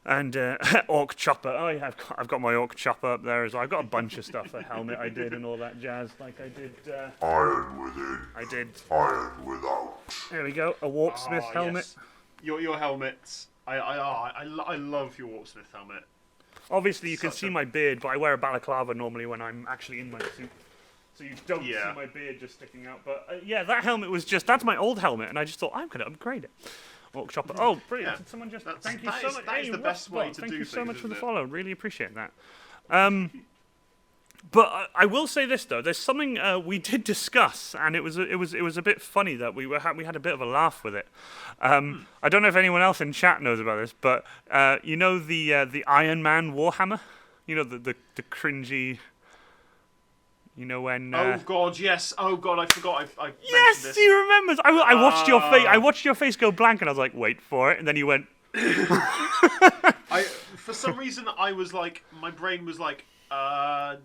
And orc chopper. Oh yeah, I've got my orc chopper up there as well. I've got a bunch of stuff. A helmet I did and all that jazz. Like I did. Iron within. I did. Iron without. There we go. A Warpsmith helmet. Yes. Your helmet. I love your Warpsmith helmet. Obviously, you can see my beard, but I wear a balaclava normally when I'm actually in my suit. so you don't Yeah. see my beard just sticking out. But yeah, that helmet was that's my old helmet, and I just thought I'm gonna upgrade it. Workshop it. Oh, brilliant! Yeah. Did someone just That's- thank you that so is- much? that is Hey, the best way Rustbot, to thank do you so things, much for the isn't it? follow. Really appreciate that. But I will say this though, there's something we did discuss, and it was a bit funny that we had a bit of a laugh with it. I don't know if anyone else in chat knows about this, but you know the Iron Man Warhammer, you know the cringy, you know when. Oh God, yes. Oh God, I forgot. I mentioned Yes, this. he remembers. I watched your face. I watched your face go blank, and I was like, "Wait for it," and then you went. For some reason, I was like, my brain was like, an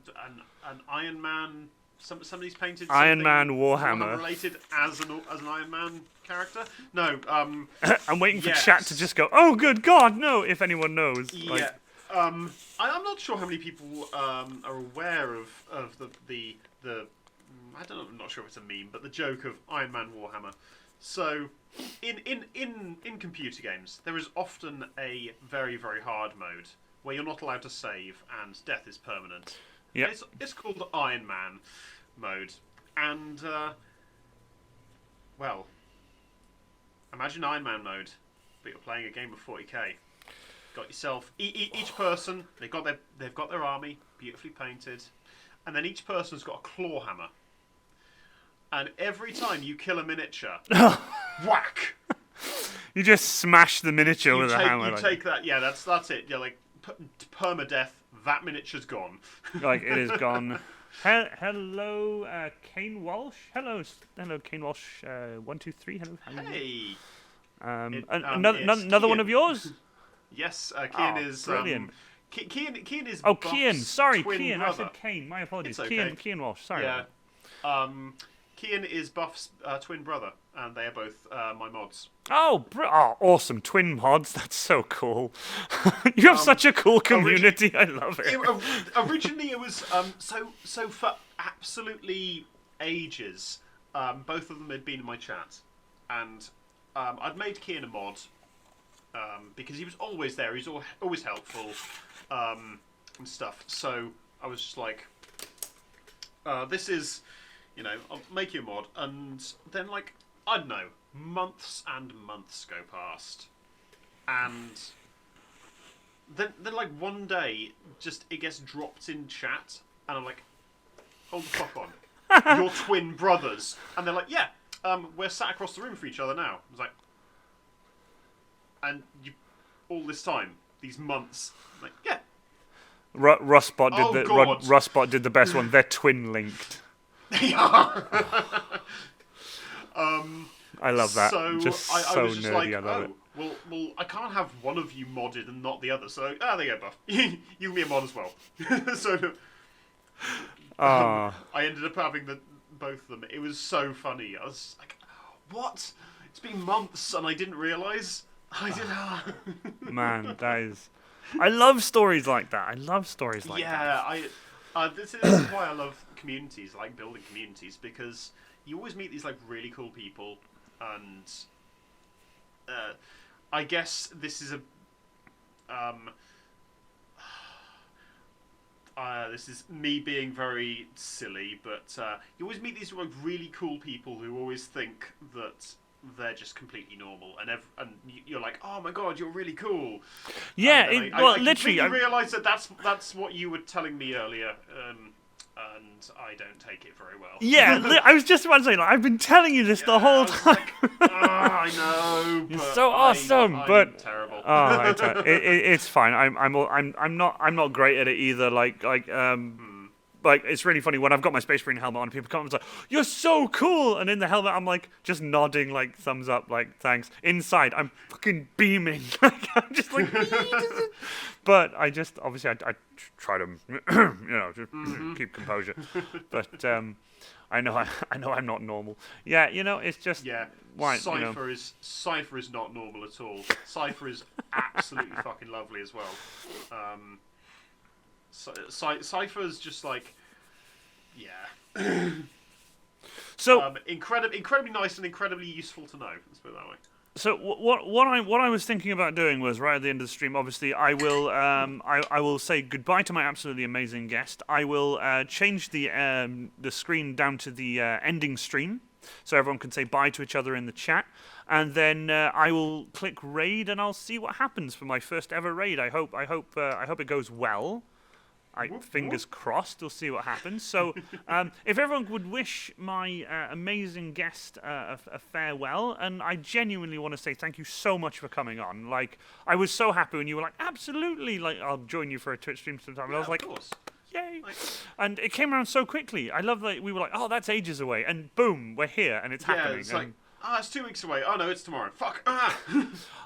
Iron Man. Somebody's painted Iron something Man Warhammer. related as an Iron Man character. No, I'm waiting for Yes. chat to just go. Oh, good God, no! If anyone knows. yeah. Like, I'm not sure how many people are aware of the I don't know. I'm not sure if it's a meme, but the joke of Iron Man Warhammer. So, in computer games, there is often a very, very hard mode where you're not allowed to save and death is permanent. Yeah. It's called Iron Man mode, and well, imagine Iron Man mode, but you're playing a game of 40k. Got yourself each person. They've got their army beautifully painted, and then each person's got a claw hammer. And every time you kill a miniature, whack! you just smash the miniature with a hammer. You take that. Yeah, that's it. You're like permadeath. That miniature's gone. Like it is gone. Hello, Kane Walsh. Hello, Kane Walsh. 123. Hello. Hey. Another one of yours. Yes, Kian Oh, is brilliant. Kian is. Oh, Buff's Kian. Sorry, twin Kian. brother. I said Kane. My apologies. It's okay. Kian Walsh. Sorry. Yeah. Kian is Buff's twin brother, and they are both my mods. Oh, awesome. Twin mods. That's so cool. You have such a cool community. I love it. Originally, it was so for absolutely ages. Both of them had been in my chat, and I'd made Kian a mod because he was always there. He's always helpful and stuff. So I was just like, this is. I'll make you a mod, and then I don't know, months and months go past, and then one day, just it gets dropped in chat, and I'm like, hold the fuck on, you're twin brothers, and they're like, yeah, we're sat across the room from each other now. I was like, and you, all this time, these months, I'm like, yeah. Rustbot did the best one. They're twin linked. I love that. So just I so was just nerdy. like, I love it. well, I can't have one of you modded and not the other. So there you go, Buff. You can be a mod as well. So I ended up having both of them. It was so funny. I was like, what? It's been months and I didn't realise. Man, that is. I love stories like that. I love stories like that. Yeah, this is why I love communities, like building communities, because you always meet these really cool people, and I guess this is this is me being very silly, but you always meet these really cool people who always think that they're just completely normal, and you're like, oh my god, you're really cool. Yeah, I literally. I realised that that's what you were telling me earlier, and I don't take it very well. Yeah, I was just about to say, I've been telling you this the whole time. I know. You're but so awesome, I'm but terrible. It's fine. I'm not great at it either. Like it's really funny when I've got my Space Marine helmet on, people come and say, "You're so cool," and in the helmet I'm like just nodding, like thumbs up, like thanks. Inside I'm fucking beaming, like I'm just like. But I just obviously I try to just keep composure, but I know I'm not normal. Yeah, it's just why Cypher is not normal at all. Cypher is absolutely fucking lovely as well. Cypher's just like, so incredibly nice and incredibly useful to know. Let's put it that way. So what I was thinking about doing was right at the end of the stream. Obviously, I will say goodbye to my absolutely amazing guest. I will change the screen down to the ending stream, so everyone can say bye to each other in the chat, and then I will click raid and I'll see what happens for my first ever raid. I hope it goes well. Fingers crossed, we'll see what happens. So, if everyone would wish my amazing guest a farewell, and I genuinely want to say thank you so much for coming on. Like, I was so happy when you were like, absolutely, like, I'll join you for a Twitch stream sometime. And I was like, of course. yay! And it came around so quickly. I love that we were like, oh, that's ages away, and boom, we're here, and it's happening. It's like, it's 2 weeks away. Oh no, it's tomorrow. Fuck.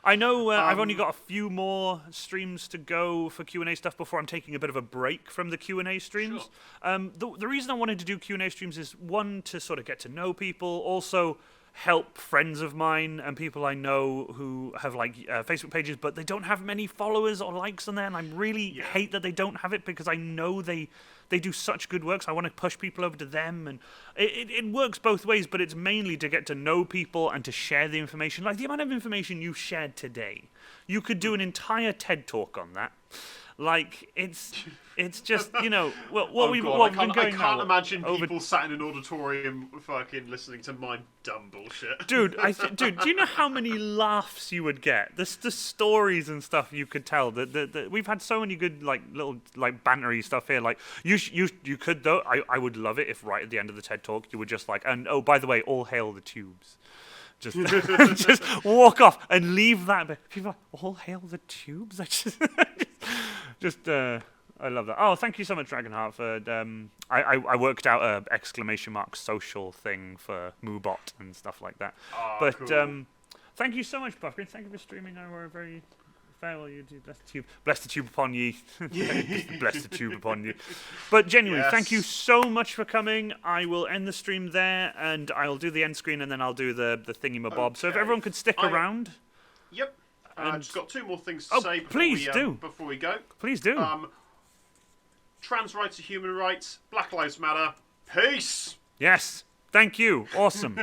I know I've only got a few more streams to go for Q&A stuff before I'm taking a bit of a break from the Q&A streams. Sure. The reason I wanted to do Q&A streams is, one, to sort of get to know people, also help friends of mine and people I know who have like Facebook pages, but they don't have many followers or likes on there, and I really hate that they don't have it because I know they do such good work, so I want to push people over to them, and it works both ways, but it's mainly to get to know people and to share the information. Like the amount of information you shared today, you could do an entire TED Talk on that. Like, it's just, you know, what we've been going I can't now imagine over... people sat in an auditorium fucking listening to my dumb bullshit. Dude, dude, do you know how many laughs you would get? The stories and stuff you could tell. We've had so many good, like, little, like, bantery stuff here. Like, you could, though, I would love it if right at the end of the TED Talk you were just like, and, oh, by the way, all hail the tubes. Just, just walk off and leave that bit. People are like, all hail the tubes? I love that. Oh, thank you so much, Dragonheart, for I worked out a exclamation mark social thing for Moobot and stuff like that. Oh, but cool. Thank you so much, Buffgrin. Thank you for streaming. I were very farewell. You do bless the tube upon ye. Bless the tube upon you. But genuinely, thank you so much for coming. I will end the stream there, and I'll do the end screen, and then I'll do the thingy-mabob. Okay. So if everyone could stick around. Yep. And... just got 2 more things to say before we go. Please do. Trans rights are human rights. Black Lives Matter. Peace. Yes. Thank you. Awesome.